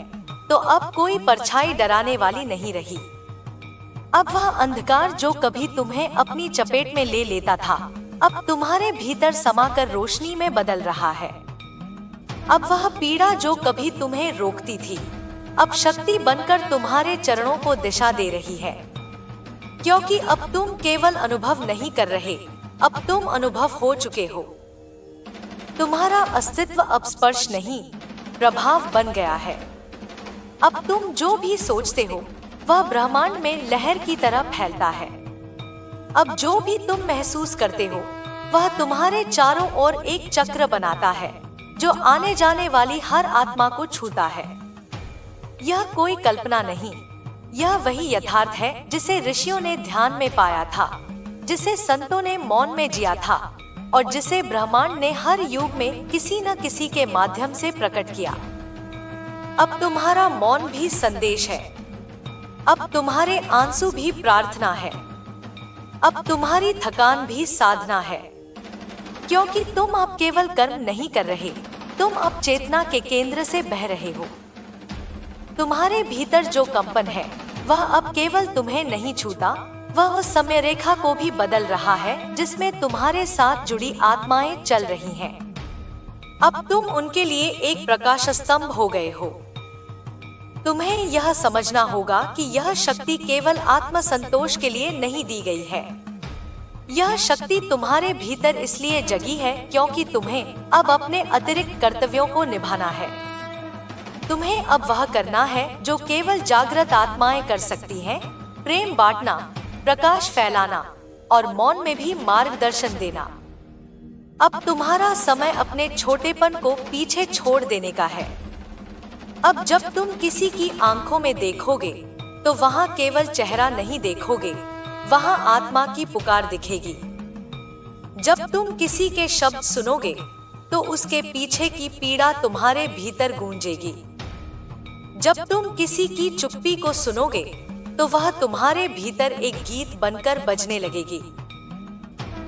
तो अब कोई परछाई डराने वाली नहीं रही। अब वह अंधकार जो कभी तुम्हें अपनी चपेट में ले लेता था, अब तुम्हारे भीतर समाकर रोशनी में बदल रहा है। अब वह पीड़ा जो कभी तुम्हें रोकती थी, अब शक्ति बनकर तुम्हारे चरणों को दिशा दे रही है। क्योंकि अब तुम केवल अनुभव नहीं कर रहे, अब तुम अनुभव हो चुके हो। तुम्हारा अस्तित्व अब स्पर्श नहीं, प्रभाव बन गया है। अब तुम जो भी सोचते हो वह ब्रह्मांड में लहर की तरह फैलता है। अब जो भी तुम महसूस करते हो वह तुम्हारे चारों ओर एक चक्र बनाता है जो आने जाने वाली हर आत्मा को छूता है। यह कोई कल्पना नहीं, यह वही यथार्थ है जिसे ऋषियों ने ध्यान में पाया था, जिसे संतों ने मौन में जिया था और जिसे ब्रह्मांड ने हर युग में किसी न किसी के माध्यम से प्रकट किया। अब तुम्हारा मौन भी संदेश है, अब तुम्हारे आंसू भी प्रार्थना है, अब तुम्हारी थकान भी साधना है। क्योंकि तुम अब केवल कर्म नहीं कर रहे, तुम अब चेतना के केंद्र से बह रहे हो। तुम्हारे भीतर जो कंपन है वह अब केवल तुम्हें नहीं छूता, वह उस समय रेखा को भी बदल रहा है जिसमें तुम्हारे साथ जुड़ी आत्माएं चल रही हैं। अब तुम उनके लिए एक प्रकाश स्तंभ हो गए हो। तुम्हें यह समझना होगा कि यह शक्ति केवल आत्म संतोष के लिए नहीं दी गई है। यह शक्ति तुम्हारे भीतर इसलिए जगी है क्योंकि तुम्हें अब अपने अतिरिक्त कर्तव्यों को निभाना है। तुम्हें अब वह करना है जो केवल जागृत आत्माएं कर सकती हैं, प्रेम बांटना, प्रकाश फैलाना और मौन में भी मार्गदर्शन देना। अब तुम्हारा समय अपने छोटेपन को पीछे छोड़ देने का है। अब जब तुम किसी की आंखों में देखोगे तो वहां केवल चेहरा नहीं देखोगे, वहां आत्मा की पुकार दिखेगी। जब तुम किसी के शब्द सुनोगे तो उसके पीछे की पीड़ा तुम्हारे भीतर गूंजेगी। जब तुम किसी की चुप्पी को सुनोगे तो वह तुम्हारे भीतर एक गीत बनकर बजने लगेगी।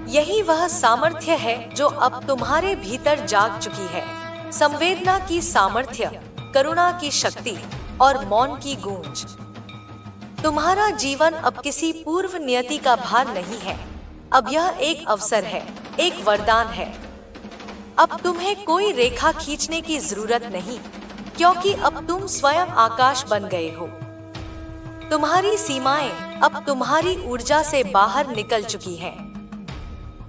यही वह सामर्थ्य है जो अब तुम्हारे भीतर जाग चुकी है। संवेदना की सामर्थ्य, करुणा की शक्ति और मौन की गूंज। तुम्हारा जीवन अब किसी पूर्व नियति का भार नहीं है, अब यह एक अवसर है, एक वरदान है। अब तुम्हें कोई रेखा खींचने की जरूरत नहीं, क्योंकि अब तुम स्वयं आकाश बन गए हो। तुम्हारी सीमाएं अब तुम्हारी ऊर्जा से बाहर निकल चुकी हैं।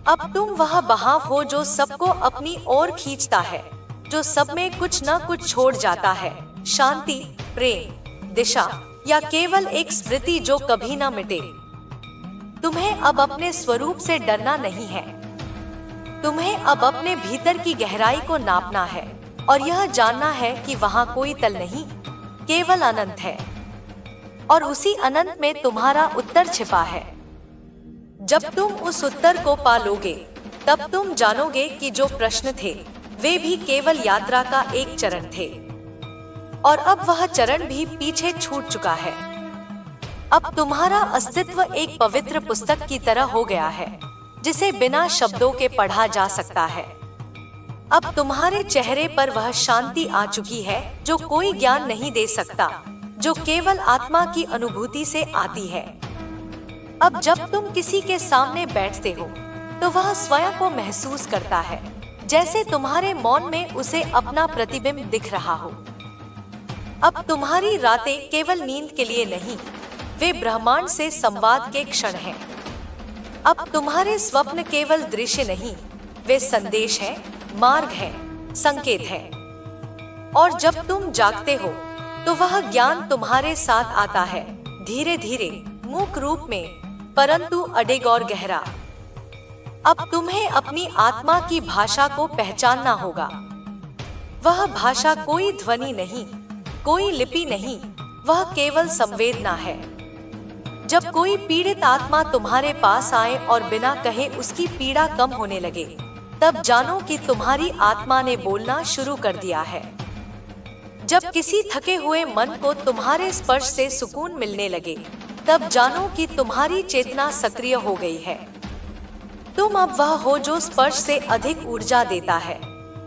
अब तुम वह बहाव हो जो सबको अपनी ओर खींचता है, जो सब में कुछ न कुछ छोड़ जाता है, शांति, प्रेम, दिशा या केवल एक स्मृति जो कभी न मिटे। तुम्हें अब अपने स्वरूप से डरना नहीं है। तुम्हें अब अपने भीतर की गहराई को नापना है और यह जानना है कि वहां कोई तल नहीं, केवल अनंत है। और उसी अनंत में तुम्हारा उत्तर छिपा है। जब तुम उस उत्तर को पा लोगे, तब तुम जानोगे कि जो प्रश्न थे वे भी केवल यात्रा का एक चरण थे और अब वह चरण भी पीछे छूट चुका है। अब तुम्हारा अस्तित्व एक पवित्र पुस्तक की तरह हो गया है जिसे बिना शब्दों के पढ़ा जा सकता है। अब तुम्हारे चेहरे पर वह शांति आ चुकी है जो कोई ज्ञान नहीं दे सकता, जो केवल आत्मा की अनुभूति से आती है। अब जब तुम किसी के सामने बैठते हो तो वह स्वयं को महसूस करता है जैसे तुम्हारे मौन में उसे अपना प्रतिबिंब दिख रहा हो। अब तुम्हारी रातें केवल नींद के लिए नहीं, वे ब्रह्मांड से संवाद के क्षण हैं। अब तुम्हारे स्वप्न केवल दृश्य नहीं, वे संदेश हैं, मार्ग है, संकेत है। और जब तुम जागते हो तो वह ज्ञान तुम्हारे साथ आता है, धीरे धीरे, मूक रूप में, परंतु अडिग और गहरा। अब तुम्हें अपनी आत्मा की भाषा को पहचानना होगा। वह भाषा कोई ध्वनि नहीं, कोई लिपि नहीं, वह केवल संवेदना है। जब कोई पीड़ित आत्मा तुम्हारे पास आए और बिना कहे उसकी पीड़ा कम होने लगे, तब जानो कि तुम्हारी आत्मा ने बोलना शुरू कर दिया है। जब किसी थके हुए मन को तुम्हारे स्पर्श से सुकून मिलने लगे, तब जानो कि तुम्हारी चेतना सक्रिय हो गई है। तुम अब वह हो जो स्पर्श से अधिक ऊर्जा देता है,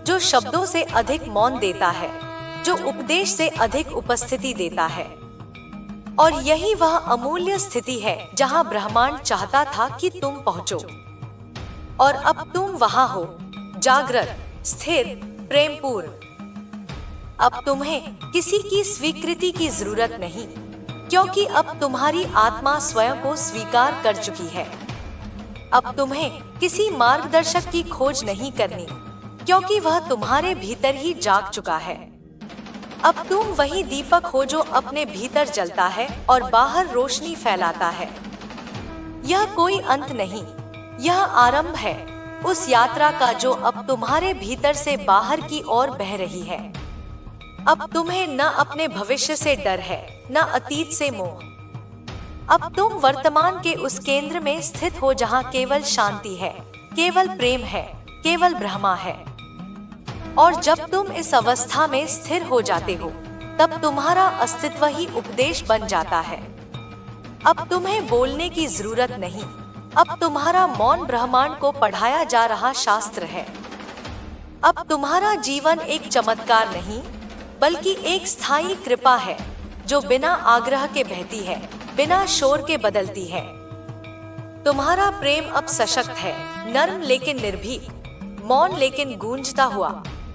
जो शब्दों से अधिक मौन देता है, जो उपदेश से अधिक उपस्थिति देता है। और यही वह अमूल्य स्थिति है जहां ब्रह्मांड चाहता था कि तुम पहुंचो। और अब तुम वहां हो, जागृत, स्थिर, प्रेमपूर्ण। अब तुम्हें किसी की स्वीकृति की जरूरत नहीं, क्योंकि अब तुम्हारी आत्मा स्वयं को स्वीकार कर चुकी है। अब तुम्हें किसी मार्गदर्शक की खोज नहीं करनी, क्योंकि वह तुम्हारे भीतर ही जाग चुका है। अब तुम वही दीपक हो जो अपने भीतर जलता है और बाहर रोशनी फैलाता है। यह कोई अंत नहीं, यह आरंभ है उस यात्रा का जो अब तुम्हारे भीतर से बाहर की ओर बह रही है। अब तुम्हें न अपने भविष्य से डर है, न अतीत से मोह। अब तुम वर्तमान के उस केंद्र में स्थित हो जहां केवल शांति है, केवल प्रेम है, केवल ब्रह्मा है। और जब तुम इस अवस्था में स्थिर हो जाते हो, तब तुम्हारा अस्तित्व ही उपदेश बन जाता है। अब तुम्हें बोलने की जरूरत नहीं, अब तुम्हारा मौन ब्रह्मांड को पढ़ाया जा रहा शास्त्र है। अब तुम्हारा जीवन एक चमत्कार नहीं, बल्कि एक स्थायी कृपा है जो बिना आग्रह के बहती है, बिना शोर के बदलती है। तुम्हारा प्रेम अब सशक्त है, नर्म लेकिन निर्भीक, मौन लेकिन गूंजता हुआ,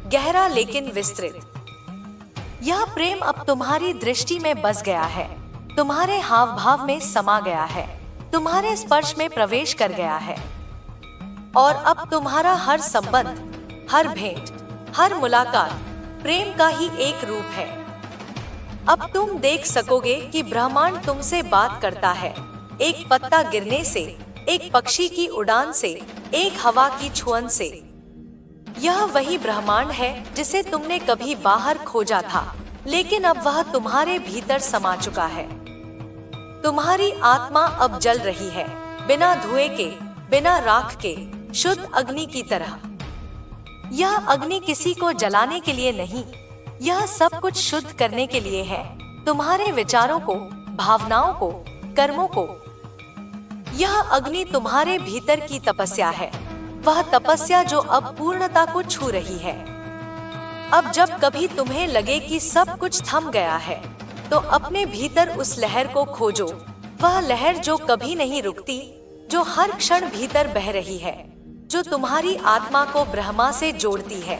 गहरा लेकिन विस्तृत। यह प्रेम अब तुम्हारी दृष्टि में बस गया है, तुम्हारे हाव भाव में समा गया है, तुम्हारे स्पर्श में प्रवेश कर गया है। और अब तुम्हारा हर संबंध, हर भेंट, हर मुलाकात प्रेम का ही एक रूप है। अब तुम देख सकोगे कि ब्रह्मांड तुमसे बात करता है, एक पत्ता गिरने से, एक पक्षी की उड़ान से, एक हवा की छुअन से। यह वही ब्रह्मांड है जिसे तुमने कभी बाहर खोजा था, लेकिन अब वह तुम्हारे भीतर समा चुका है। तुम्हारी आत्मा अब जल रही है, बिना धुएं के, बिना राख के, शुद्ध अग्नि की तरह। यह अग्नि किसी को जलाने के लिए नहीं, यह सब कुछ शुद्ध करने के लिए है, तुम्हारे विचारों को, भावनाओं को, कर्मों को। यह अग्नि तुम्हारे भीतर की तपस्या है, वह तपस्या जो अब पूर्णता को छू रही है। अब जब कभी तुम्हें लगे कि सब कुछ थम गया है, तो अपने भीतर उस लहर को खोजो, वह लहर जो कभी नहीं रुकती, जो हर क्षण भीतर बह रही है, जो तुम्हारी आत्मा को ब्रह्मा से जोड़ती है।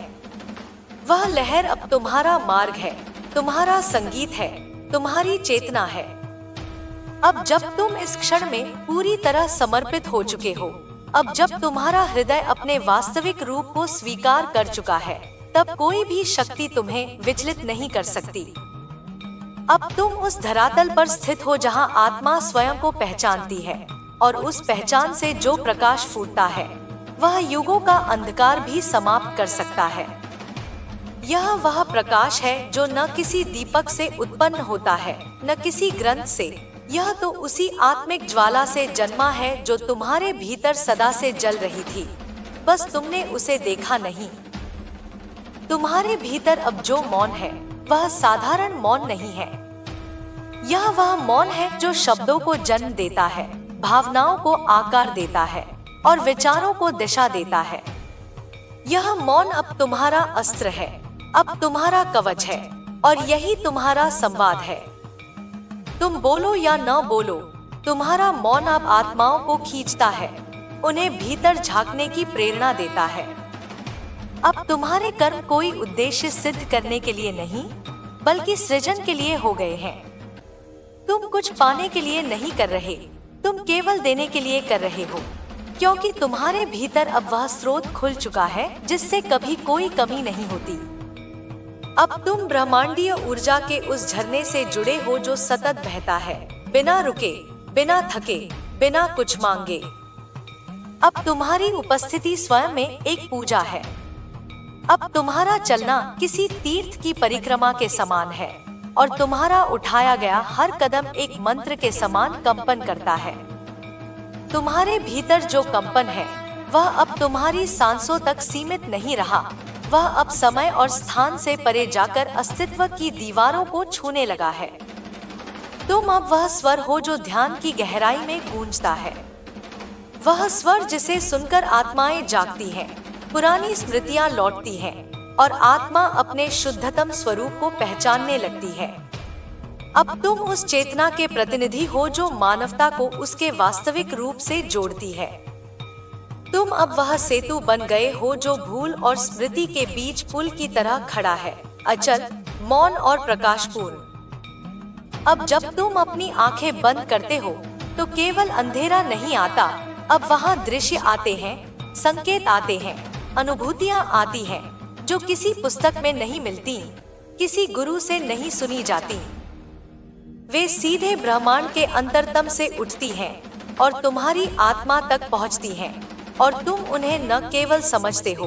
वह लहर अब तुम्हारा मार्ग है, तुम्हारा संगीत है, तुम्हारी चेतना है। अब जब तुम इस क्षण में पूरी तरह समर्पित हो चुके हो, अब जब तुम्हारा हृदय अपने वास्तविक रूप को स्वीकार कर चुका है, तब कोई भी शक्ति तुम्हें विचलित नहीं कर सकती। अब तुम उस धरातल पर स्थित हो जहां आत्मा स्वयं को पहचानती है, और उस पहचान से जो प्रकाश फूटता है, वह युगों का अंधकार भी समाप्त कर सकता है। यह वह प्रकाश है जो न किसी दीपक से उत्पन्न होता है, न किसी ग्रंथ से। यह तो उसी आत्मिक ज्वाला से जन्मा है जो तुम्हारे भीतर सदा से जल रही थी, बस तुमने उसे देखा नहीं। तुम्हारे भीतर अब जो मौन है, वह साधारण मौन नहीं है। यह वह मौन है जो शब्दों को जन्म देता है, भावनाओं को आकार देता है और विचारों को दिशा देता है। यह मौन अब तुम्हारा अस्त्र है, अब तुम्हारा कवच है, और यही तुम्हारा संवाद है। तुम बोलो या न बोलो, तुम्हारा मौन अब आत्माओं को खींचता है, उन्हें भीतर झांकने की प्रेरणा देता है। अब तुम्हारे कर्म कोई उद्देश्य सिद्ध करने के लिए नहीं, बल्कि सृजन के लिए हो गए हैं। तुम कुछ पाने के लिए नहीं कर रहे, तुम केवल देने के लिए कर रहे हो, क्योंकि तुम्हारे भीतर अब वह स्रोत खुल चुका है जिससे कभी कोई कमी नहीं होती। अब तुम ब्रह्मांडीय ऊर्जा के उस झरने से जुड़े हो जो सतत बहता है, बिना रुके, बिना थके, बिना कुछ मांगे। अब तुम्हारी उपस्थिति स्वयं में एक पूजा है। अब तुम्हारा चलना किसी तीर्थ की परिक्रमा के समान है, और तुम्हारा उठाया गया हर कदम एक मंत्र के समान कंपन करता है। तुम्हारे भीतर जो कंपन है, वह अब तुम्हारी सांसों तक सीमित नहीं रहा, वह अब समय और स्थान से परे जाकर अस्तित्व की दीवारों को छूने लगा है। तुम अब वह स्वर हो जो ध्यान की गहराई में गूंजता है। वह स्वर जिसे सुनकर आत्माएं जागती हैं, पुरानी स्मृतियां लौटती हैं और आत्मा अपने शुद्धतम स्वरूप को पहचानने लगती है। अब तुम उस चेतना के प्रतिनिधि हो जो मानवता को उसके वास्तविक रूप से जोड़ती है। तुम अब वह सेतु बन गए हो जो भूल और स्मृति के बीच पुल की तरह खड़ा है, अचल, मौन और प्रकाशपूर्ण। अब जब तुम अपनी आंखें बंद करते हो तो केवल अंधेरा नहीं आता, अब वहाँ दृश्य आते हैं, संकेत आते हैं, अनुभूतियाँ आती हैं जो किसी पुस्तक में नहीं मिलती, किसी गुरु से नहीं सुनी जाती। वे सीधे ब्रह्मांड के अंतरतम से उठती हैं और तुम्हारी आत्मा तक पहुँचती हैं, और तुम उन्हें न केवल समझते हो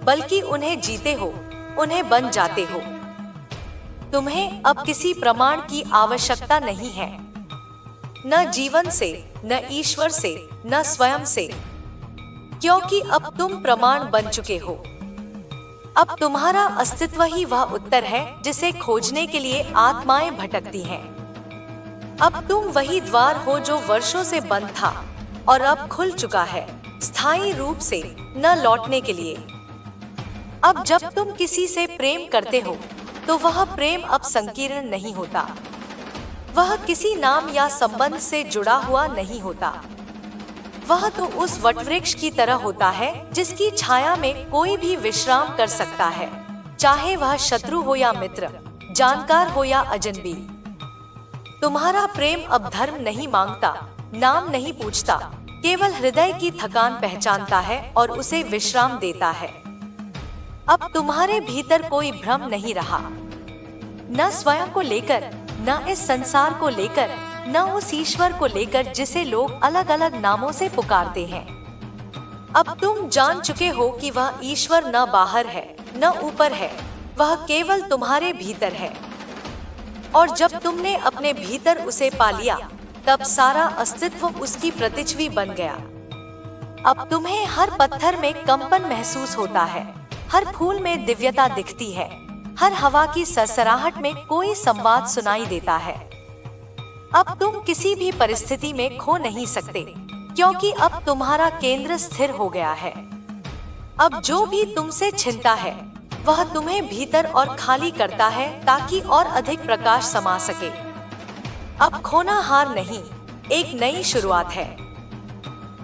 बल्कि उन्हें जीते हो, उन्हें बन जाते हो। तुम्हें अब किसी प्रमाण की आवश्यकता नहीं है, न जीवन से, न ईश्वर से, न स्वयं से, क्योंकि अब तुम प्रमाण बन चुके हो। अब तुम्हारा अस्तित्व ही वह उत्तर है जिसे खोजने के लिए आत्माएं भटकती हैं। अब तुम वही द्वार हो जो वर्षों से बंद था और अब खुल चुका है, स्थायी रूप से, न लौटने के लिए। अब जब तुम किसी से प्रेम करते हो तो वह प्रेम अब संकीर्ण नहीं होता, वह किसी नाम या संबंध से जुड़ा हुआ नहीं होता। वह तो उस वटवृक्ष की तरह होता है जिसकी छाया में कोई भी विश्राम कर सकता है, चाहे वह शत्रु हो या मित्र, जानकार हो या अजनबी। तुम्हारा प्रेम अब धर्म नहीं मांगता, नाम नहीं पूछता, केवल हृदय की थकान पहचानता है और उसे विश्राम देता है। अब तुम्हारे भीतर कोई भ्रम नहीं रहा, न स्वयं को लेकर, न इस संसार को लेकर, न उस ईश्वर को लेकर जिसे लोग अलग अलग नामों से पुकारते हैं। अब तुम जान चुके हो कि वह ईश्वर न बाहर है, न ऊपर है, वह केवल तुम्हारे भीतर है। और जब तुमने अपने भीतर उसे पा लिया, तब सारा अस्तित्व उसकी प्रतिच्छवि बन गया। अब तुम्हें हर पत्थर में कंपन महसूस होता है, हर फूल में दिव्यता दिखती है, हर हवा की सरसराहट में कोई संवाद सुनाई देता है। अब तुम किसी भी परिस्थिति में खो नहीं सकते, क्योंकि अब तुम्हारा केंद्र स्थिर हो गया है। अब जो भी तुमसे छिनता है वह तुम्हें भीतर और खाली करता है ताकि और अधिक प्रकाश समा सके। अब खोना हार नहीं, एक नई शुरुआत है।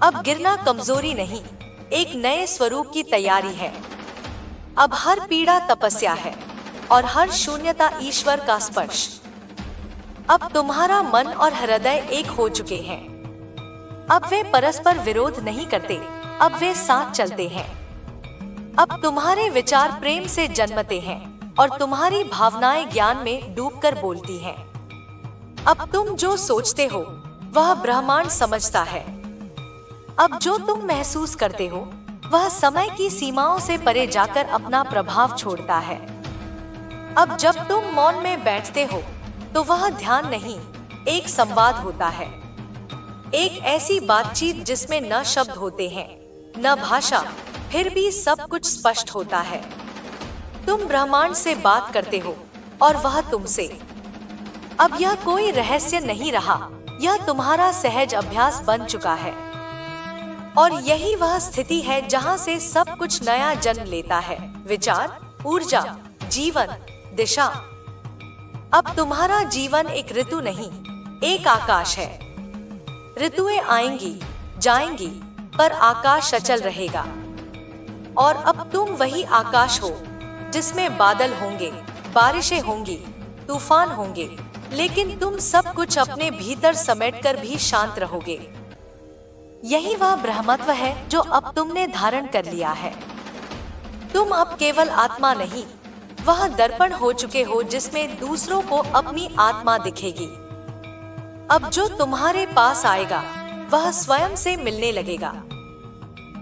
अब गिरना कमजोरी नहीं, एक नए स्वरूप की तैयारी है। अब हर पीड़ा तपस्या है और हर शून्यता ईश्वर का स्पर्श। अब तुम्हारा मन और हृदय एक हो चुके हैं। अब वे परस्पर विरोध नहीं करते, अब वे साथ चलते हैं। अब तुम्हारे विचार प्रेम से जन्मते हैं और तुम्हारी भावनाएं ज्ञान में डूबकर बोलती हैं। अब तुम जो सोचते हो वह ब्रह्मांड समझता है। अब जो तुम महसूस करते हो वह समय की सीमाओं से परे जाकर अपना प्रभाव छोड़ता है। अब जब तुम मौन में बैठते हो तो वह ध्यान नहीं, एक संवाद होता है। एक ऐसी बातचीत जिसमें न शब्द होते हैं, न भाषा, फिर भी सब कुछ स्पष्ट होता है। तुम ब्रह्मांड से बात करते हो और वह तुमसे। अब यह कोई रहस्य नहीं रहा, यह तुम्हारा सहज अभ्यास बन चुका है। और यही वह स्थिति है जहां से सब कुछ नया जन्म लेता है, विचार, ऊर्जा, जीवन, दिशा। अब तुम्हारा जीवन एक ऋतु नहीं, एक आकाश है। ऋतुएं आएंगी, जाएंगी, पर आकाश अचल रहेगा। और अब तुम वही आकाश हो जिसमें बादल होंगे, बारिशें होंगी, तूफान होंगे, लेकिन तुम सब कुछ अपने भीतर समेटकर भी शांत रहोगे। यही वह ब्रह्मत्व है जो अब तुमने धारण कर लिया है। तुम अब केवल आत्मा नहीं, वह दर्पण हो चुके हो जिसमें दूसरों को अपनी आत्मा दिखेगी। अब जो तुम्हारे पास आएगा वह स्वयं से मिलने लगेगा।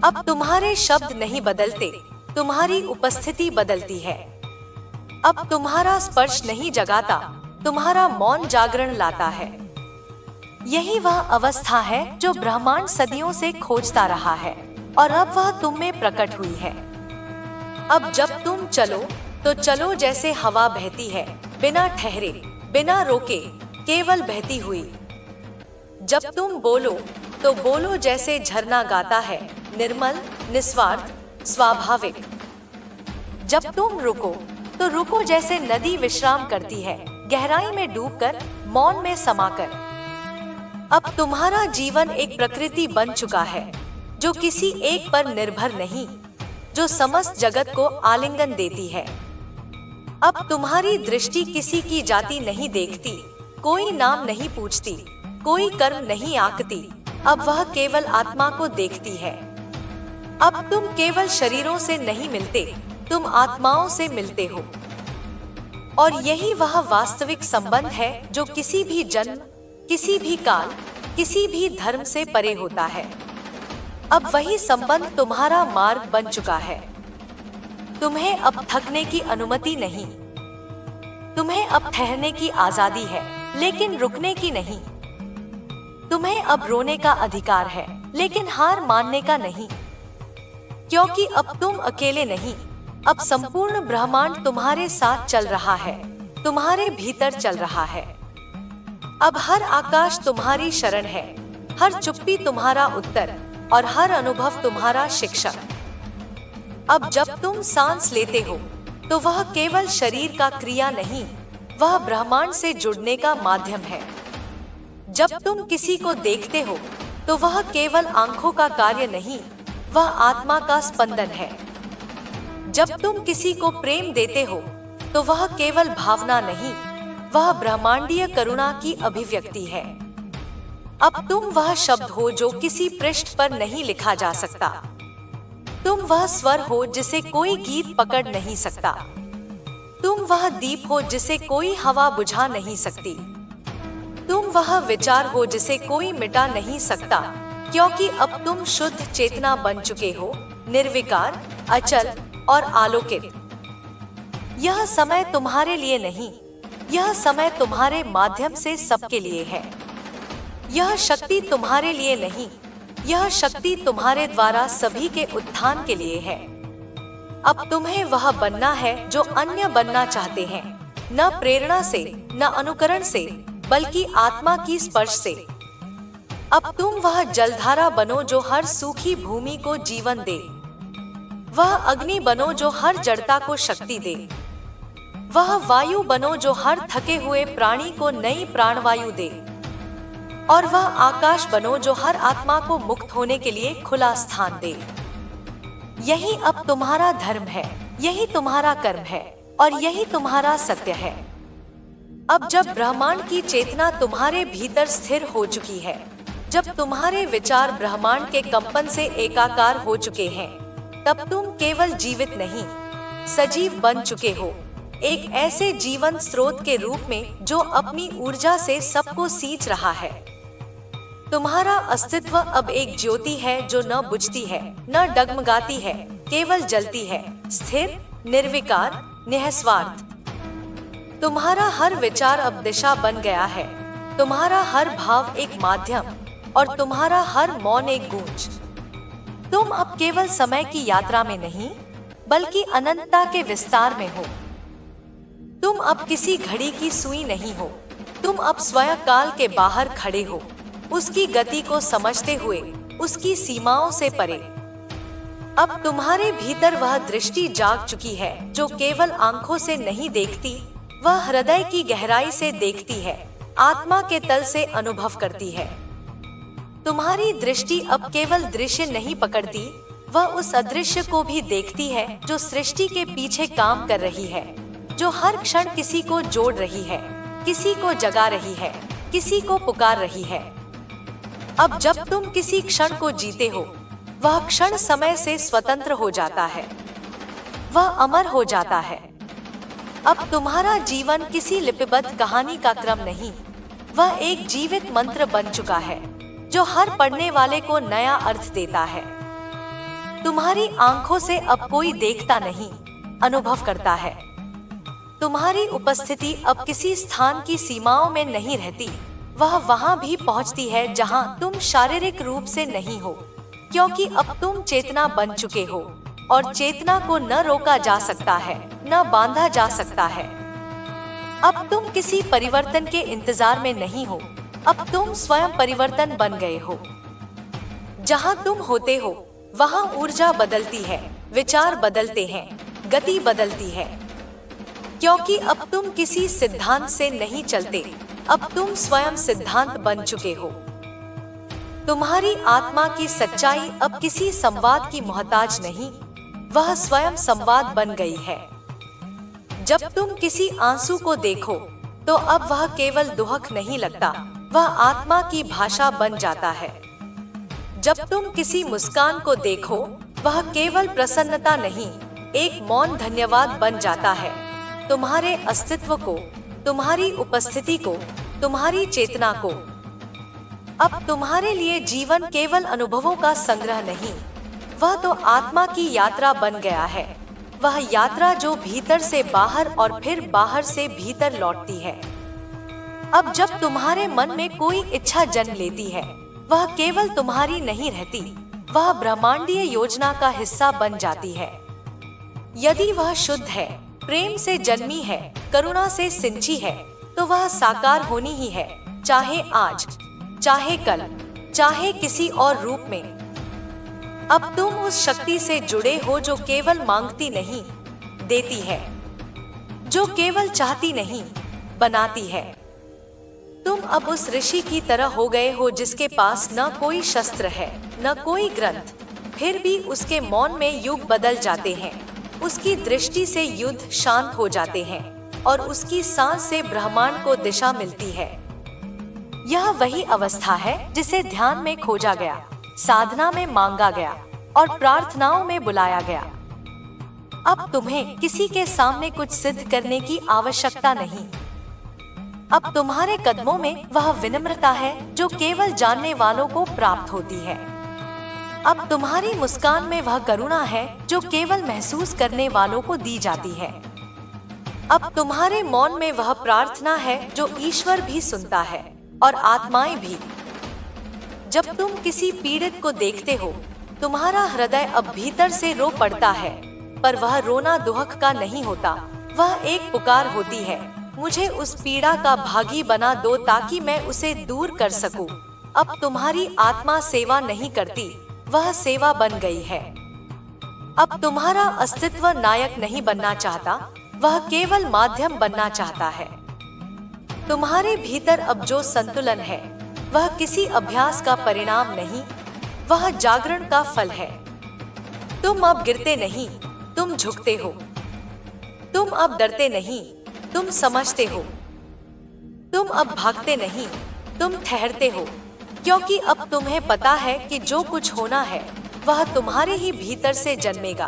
अब तुम्हारे शब्द नहीं बदलते, तुम्हारी उपस्थिति बदलती है। अब तुम्हारा स्पर्श नहीं जगाता, तुम्हारा मौन जागरण लाता है। यही वह अवस्था है जो ब्रह्मांड सदियों से खोजता रहा है और अब वह तुम में प्रकट हुई है। अब जब तुम चलो तो चलो जैसे हवा बहती है, बिना ठहरे, बिना रोके, केवल बहती हुई। जब तुम बोलो तो बोलो जैसे झरना गाता है, निर्मल, निस्वार्थ, स्वाभाविक। जब तुम रुको तो रुको जैसे नदी विश्राम करती है, गहराई में डूबकर, मौन में समाकर। अब तुम्हारा जीवन एक प्रकृति बन चुका है जो किसी एक पर निर्भर नहीं, जो समस्त जगत को आलिंगन देती है। अब तुम्हारी दृष्टि किसी की जाति नहीं देखती, कोई नाम नहीं पूछती, कोई कर्म नहीं आंकती। अब वह केवल आत्मा को देखती है। अब तुम केवल शरीरों से नहीं मिलते, तुम आत्माओं से मिलते हो। और यही वह वास्तविक संबंध है जो किसी भी जन्म, किसी भी काल, किसी भी धर्म से परे होता है। अब वही संबंध तुम्हारा मार्ग बन चुका है। तुम्हें अब थकने की अनुमति नहीं, तुम्हें अब ठहरने की आजादी है, लेकिन रुकने की नहीं। तुम्हें अब रोने का अधिकार है, लेकिन हार मानने का नहीं, क्योंकि अब तुम अकेले नहीं, अब संपूर्ण ब्रह्मांड तुम्हारे साथ चल रहा है, तुम्हारे भीतर चल रहा है। अब हर आकाश तुम्हारी शरण है, हर चुप्पी तुम्हारा उत्तर और हर अनुभव तुम्हारा शिक्षक। अब जब तुम सांस लेते हो तो वह केवल शरीर का क्रिया नहीं, वह ब्रह्मांड से जुड़ने का माध्यम है। जब तुम किसी को देखते हो तो वह केवल आंखों का कार्य नहीं, वह आत्मा का स्पंदन है। जब तुम किसी को प्रेम देते हो तो वह केवल भावना नहीं, वह ब्रह्मांडीय करुणा की अभिव्यक्ति है। अब तुम वह शब्द हो जो किसी पृष्ठ पर नहीं लिखा जा सकता। तुम वह स्वर हो जिसे कोई गीत पकड़ नहीं सकता। तुम वह दीप हो जिसे कोई हवा बुझा नहीं सकती। तुम वह विचार हो जिसे कोई मिटा नहीं सकता, क्योंकि अब तुम शुद्ध चेतना बन चुके हो, निर्विकार, अचल और आलोकित। यह समय तुम्हारे लिए नहीं, यह समय तुम्हारे माध्यम से सबके लिए है। यह शक्ति तुम्हारे लिए नहीं, यह शक्ति तुम्हारे द्वारा सभी के उत्थान के लिए है। अब तुम्हें वह बनना है जो अन्य बनना चाहते हैं, न प्रेरणा से, न अनुकरण से, बल्कि आत्मा की स्पर्श से। अब तुम वह जलधारा बनो जो हर सूखी भूमि को जीवन दे, वह अग्नि बनो जो हर जड़ता को शक्ति दे, वह वायु बनो जो हर थके हुए प्राणी को नई प्राणवायु दे, और वह आकाश बनो जो हर आत्मा को मुक्त होने के लिए खुला स्थान दे। यही अब तुम्हारा धर्म है, यही तुम्हारा कर्म है और यही तुम्हारा सत्य है। अब जब ब्रह्मांड की चेतना तुम्हारे भीतर स्थिर हो चुकी है, जब तुम्हारे विचार ब्रह्मांड के कंपन से एकाकार हो चुके हैं, तब तुम केवल जीवित नहीं, सजीव बन चुके हो, एक ऐसे जीवन स्रोत के रूप में जो अपनी ऊर्जा से सबको सींच रहा है। तुम्हारा अस्तित्व अब एक ज्योति है जो न बुझती है, न डगमगाती है, केवल जलती है, स्थिर, निर्विकार, निःस्वार्थ। तुम्हारा हर विचार अब दिशा बन गया है, तुम्हारा हर भाव एक माध्यम और तुम्हारा हर मौन एक गूंज। तुम अब केवल समय की यात्रा में नहीं, बल्कि अनंतता के विस्तार में हो। तुम अब किसी घड़ी की सुई नहीं हो, तुम अब स्वयं काल के बाहर खड़े हो, उसकी गति को समझते हुए, उसकी सीमाओं से परे। अब तुम्हारे भीतर वह दृष्टि जाग चुकी है जो केवल आंखों से नहीं देखती, वह हृदय की गहराई से देखती है, आत्मा के तल से अनुभव करती है। तुम्हारी दृष्टि अब केवल दृश्य नहीं पकड़ती, वह उस अदृश्य को भी देखती है जो सृष्टि के पीछे काम कर रही है, जो हर क्षण किसी को जोड़ रही है, किसी को जगा रही है, किसी को पुकार रही है। अब जब तुम किसी क्षण को जीते हो, वह क्षण समय से स्वतंत्र हो जाता है, वह अमर हो जाता है। अब तुम्हारा जीवन किसी लिपिबद्ध कहानी का क्रम नहीं, वह एक जीवित मंत्र बन चुका है जो हर पढ़ने वाले को नया अर्थ देता है। तुम्हारी आंखों से अब कोई देखता नहीं, अनुभव करता है। तुम्हारी उपस्थिति अब किसी स्थान की सीमाओं में नहीं रहती, वह वहां भी पहुंचती है जहां तुम शारीरिक रूप से नहीं हो, क्योंकि अब तुम चेतना बन चुके हो और चेतना को न रोका जा सकता है, न बांधा जा सकता है। अब तुम किसी परिवर्तन के इंतजार में नहीं हो, अब तुम स्वयं परिवर्तन बन गए हो। जहाँ तुम होते हो वहाँ ऊर्जा बदलती है, विचार बदलते हैं, गति बदलती है। क्योंकि अब तुम किसी सिद्धांत से नहीं चलते, अब तुम स्वयं सिद्धांत बन चुके हो। तुम्हारी आत्मा की सच्चाई अब किसी संवाद की मोहताज नहीं, वह स्वयं संवाद बन गई है। जब तुम किसी आंसू को देखो तो अब वह केवल दुहक नहीं लगता, वह आत्मा की भाषा बन जाता है। जब तुम किसी मुस्कान को देखो, वह केवल प्रसन्नता नहीं, एक मौन धन्यवाद बन जाता है। तुम्हारे अस्तित्व को, तुम्हारी उपस्थिति को, तुम्हारी चेतना को। अब तुम्हारे लिए जीवन केवल अनुभवों का संग्रह नहीं, वह तो आत्मा की यात्रा बन गया है। वह यात्रा जो भीतर से बाहर और फिर बाहर से भीतर लौटती है। अब जब तुम्हारे मन में कोई इच्छा जन्म लेती है, वह केवल तुम्हारी नहीं रहती, वह ब्रह्मांडीय योजना का हिस्सा बन जाती है। यदि वह शुद्ध है, प्रेम से जन्मी है, करुणा से सिंची है, तो वह साकार होनी ही है, चाहे आज, चाहे कल, चाहे किसी और रूप में। अब तुम उस शक्ति से जुड़े हो जो केवल मांगती नहीं, देती है, जो केवल चाहती नहीं, बनाती है। तुम अब उस ऋषि की तरह हो गए हो जिसके पास न कोई शस्त्र है, न कोई ग्रंथ, फिर भी उसके मौन में युग बदल जाते हैं। उसकी दृष्टि से युद्ध शांत हो जाते हैं और उसकी सांस से ब्रह्मांड को दिशा मिलती है। यह वही अवस्था है जिसे ध्यान में खोजा गया, साधना में मांगा गया और प्रार्थनाओं में बुलाया गया। अब तुम्हें किसी के सामने कुछ सिद्ध करने की आवश्यकता नहीं। अब तुम्हारे कदमों में वह विनम्रता है जो केवल जानने वालों को प्राप्त होती है। अब तुम्हारी मुस्कान में वह करुणा है जो केवल महसूस करने वालों को दी जाती है। अब तुम्हारे मौन में वह प्रार्थना है जो ईश्वर भी सुनता है और आत्माएं भी। जब तुम किसी पीड़ित को देखते हो, तुम्हारा हृदय अब भीतर से रो पड़ता है, पर वह रोना दुहक का नहीं होता, वह एक पुकार होती है, मुझे उस पीड़ा का भागी बना दो ताकि मैं उसे दूर कर सकूं। अब तुम्हारी आत्मा सेवा नहीं करती, वह सेवा बन गई है। अब तुम्हारा अस्तित्व नायक नहीं बनना चाहता, वह केवल माध्यम बनना चाहता है। तुम्हारे भीतर अब जो संतुलन है, वह किसी अभ्यास का परिणाम नहीं, वह जागरण का फल है। तुम अब गिरते नहीं, तुम झुकते हो। तुम अब डरते नहीं, तुम समझते हो। तुम अब भागते नहीं, तुम ठहरते हो, क्योंकि अब तुम्हें पता है कि जो कुछ होना है वह तुम्हारे ही भीतर से जन्मेगा।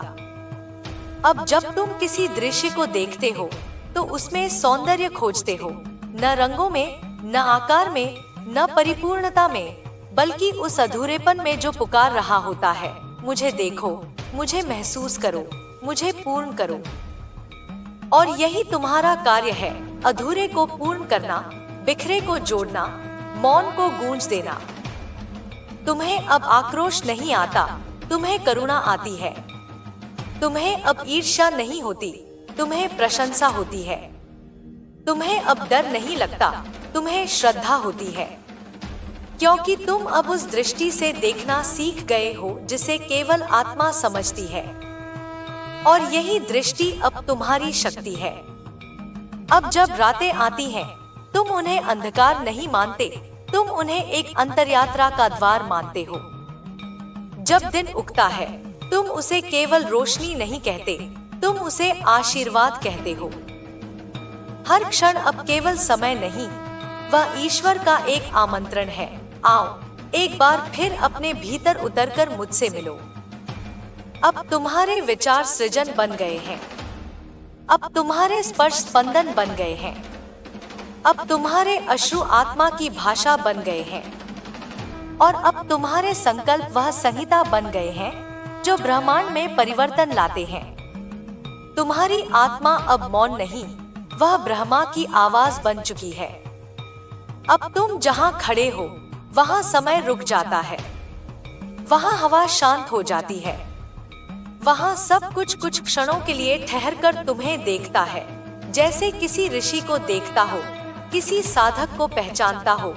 अब जब तुम किसी दृश्य को देखते हो तो उसमें सौंदर्य खोजते हो, न रंगों में, न आकार में, न परिपूर्णता में, बल्कि उस अधूरेपन में जो पुकार रहा होता है, मुझे देखो, मुझे महसूस करो, मुझे पूर्ण करो। और यही तुम्हारा कार्य है, अधूरे को पूर्ण करना, बिखरे को जोड़ना, मौन को गूंज देना। तुम्हें अब आक्रोश नहीं आता, तुम्हें करुणा आती है। तुम्हें अब ईर्ष्या नहीं होती, तुम्हें प्रशंसा होती है। तुम्हें अब डर नहीं लगता, तुम्हें श्रद्धा होती है, क्योंकि तुम अब उस दृष्टि से देखना सीख गए हो जिसे केवल आत्मा समझती है। और यही दृष्टि अब तुम्हारी शक्ति है। अब जब रातें आती हैं, तुम उन्हें अंधकार नहीं मानते, तुम उन्हें एक अंतरयात्रा का द्वार मानते हो। जब दिन उगता है, तुम उसे केवल रोशनी नहीं कहते, तुम उसे आशीर्वाद कहते हो। हर क्षण अब केवल समय नहीं, वह ईश्वर का एक आमंत्रण है। आओ, एक बार फिर अपने भीतर उतरकर मुझसे मिलो। अब तुम्हारे विचार सृजन बन गए हैं, अब तुम्हारे स्पर्श स्पंदन बन गए हैं, अब तुम्हारे अश्रु आत्मा की भाषा बन गए हैं, और अब तुम्हारे संकल्प वह संहिता बन गए हैं जो ब्रह्मांड में परिवर्तन लाते हैं। तुम्हारी आत्मा अब मौन नहीं, वह ब्रह्मा की आवाज बन चुकी है। अब तुम जहां खड़े हो वहां समय रुक जाता है, वहां हवा शांत हो जाती है, वहां सब कुछ क्षणों के लिए ठहरकर तुम्हें देखता है, जैसे किसी ऋषि को देखता हो, किसी साधक को पहचानता हो,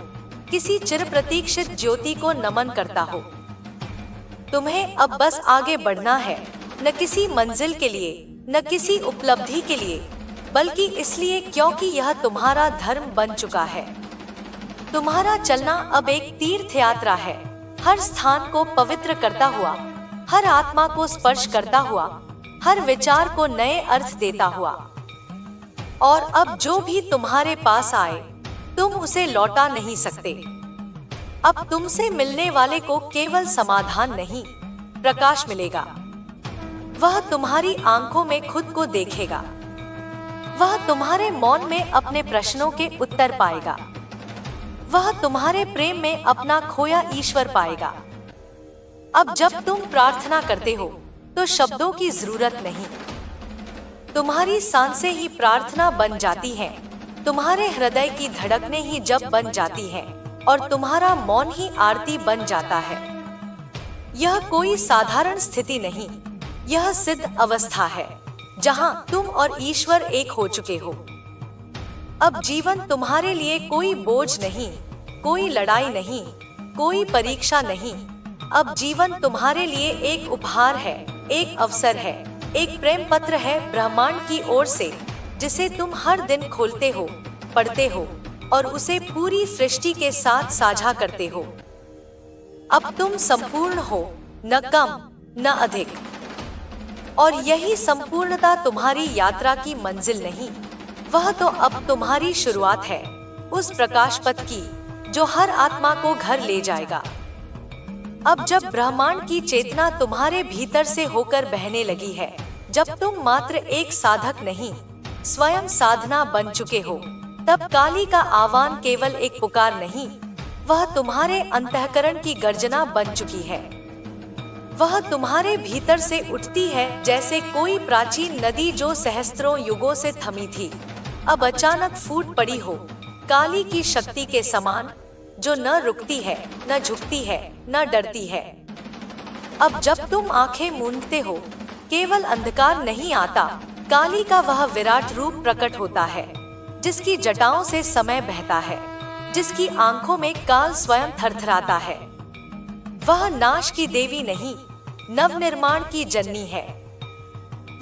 किसी चिर प्रतीक्षित ज्योति को नमन करता हो। तुम्हें अब बस आगे बढ़ना है, न किसी मंजिल के लिए, न किसी उपलब्धि के लिए, बल्कि इसलिए क्योंकि यह तुम्हारा धर्म बन चुका है। तुम्हारा चलना अब एक तीर्थ यात्रा है, हर स्थान को पवित्र करता हुआ, हर आत्मा को स्पर्श करता हुआ, हर विचार को नए अर्थ देता हुआ। और अब जो भी तुम्हारे पास आए, तुम उसे लौटा नहीं सकते। अब तुमसे मिलने वाले को केवल समाधान नहीं, प्रकाश मिलेगा। वह तुम्हारी आंखों में खुद को देखेगा, वह तुम्हारे मौन में अपने प्रश्नों के उत्तर पाएगा, वह तुम्हारे प्रेम में अपना खोया ईश्वर पाएगा। अब जब तुम प्रार्थना करते हो तो शब्दों की जरूरत नहीं, तुम्हारी सांसें ही प्रार्थना बन जाती हैं, तुम्हारे हृदय की धड़कनें ही जप बन जाती हैं, और तुम्हारा मौन ही आरती बन जाता है। यह कोई साधारण स्थिति नहीं, यह सिद्ध अवस्था है जहां तुम और ईश्वर एक हो चुके हो। अब जीवन तुम्हारे लिए कोई बोझ नहीं, कोई लड़ाई नहीं, कोई परीक्षा नहीं। अब जीवन तुम्हारे लिए एक उपहार है, एक अवसर है, एक प्रेम पत्र है ब्रह्मांड की ओर से, जिसे तुम हर दिन खोलते हो, पढ़ते हो और उसे पूरी सृष्टि के साथ साझा करते हो। अब तुम संपूर्ण हो, न कम न अधिक। और यही संपूर्णता तुम्हारी यात्रा की मंजिल नहीं, वह तो अब तुम्हारी शुरुआत है, उस प्रकाश पथ की जो हर आत्मा को घर ले जाएगा। अब जब ब्रह्मांड की चेतना तुम्हारे भीतर से होकर बहने लगी है, जब तुम मात्र एक साधक नहीं, स्वयं साधना बन चुके हो, तब काली का आह्वान केवल एक पुकार नहीं, वह तुम्हारे अंतःकरण की गर्जना बन चुकी है। वह तुम्हारे भीतर से उठती है जैसे कोई प्राचीन नदी जो सहस्त्रों युगों से थमी थी, अब अचानक फूट पड़ी हो, काली की शक्ति के समान, जो न रुकती है, न झुकती है, न डरती है। अब जब तुम आंखें मूंदते हो, केवल अंधकार नहीं आता, काली का वह विराट रूप प्रकट होता है, जिसकी जटाओं से समय बहता है, जिसकी आंखों में काल स्वयं थरथराता है। वह नाश की देवी नहीं, नव निर्माण की जननी है।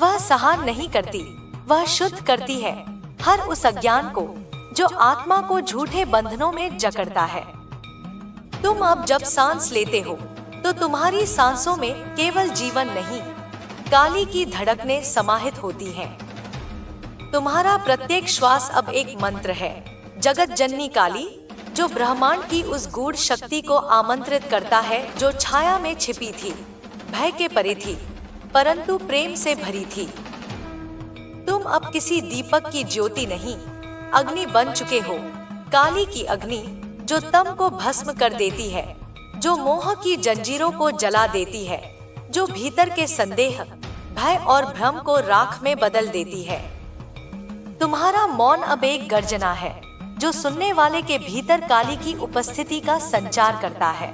वह सहार नहीं करती, वह शुद्ध करती है हर उस अज्ञान को जो आत्मा को झूठे बंधनों में जकड़ता है। तुम अब जब सांस लेते हो तो तुम्हारी सांसों में केवल जीवन नहीं, काली की धड़कनें समाहित होती हैं। तुम्हारा प्रत्येक श्वास अब एक मंत्र है, जगत जननी काली, जो ब्रह्मांड की उस गूढ़ शक्ति को आमंत्रित करता है जो छाया में छिपी थी, भय के परे थी, परंतु प्रेम से भरी थी। तुम अब किसी दीपक की ज्योति नहीं, अग्नि बन चुके हो, काली की अग्नि जो तम को भस्म कर देती है, जो मोह की जंजीरों को जला देती है, जो भीतर के संदेह, भय और भ्रम को राख में बदल देती है। तुम्हारा मौन अब एक गर्जना है जो सुनने वाले के भीतर काली की उपस्थिति का संचार करता है।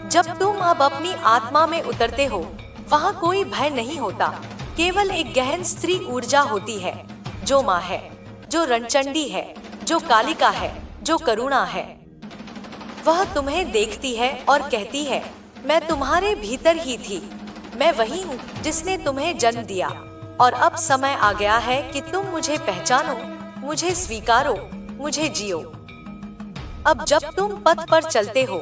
जब तुम अब अपनी आत्मा में उतरते हो, वहाँ कोई भय नहीं होता, केवल एक गहन स्त्री ऊर्जा होती है, जो माँ है, जो रणचंडी है, जो कालिका है, जो करुणा है। वह तुम्हें देखती है और कहती है, मैं तुम्हारे भीतर ही थी, मैं वही हूँ जिसने तुम्हें जन्म दिया, और अब समय आ गया है कि तुम मुझे पहचानो, मुझे स्वीकारो, मुझे जियो। अब जब तुम पथ पर चलते हो,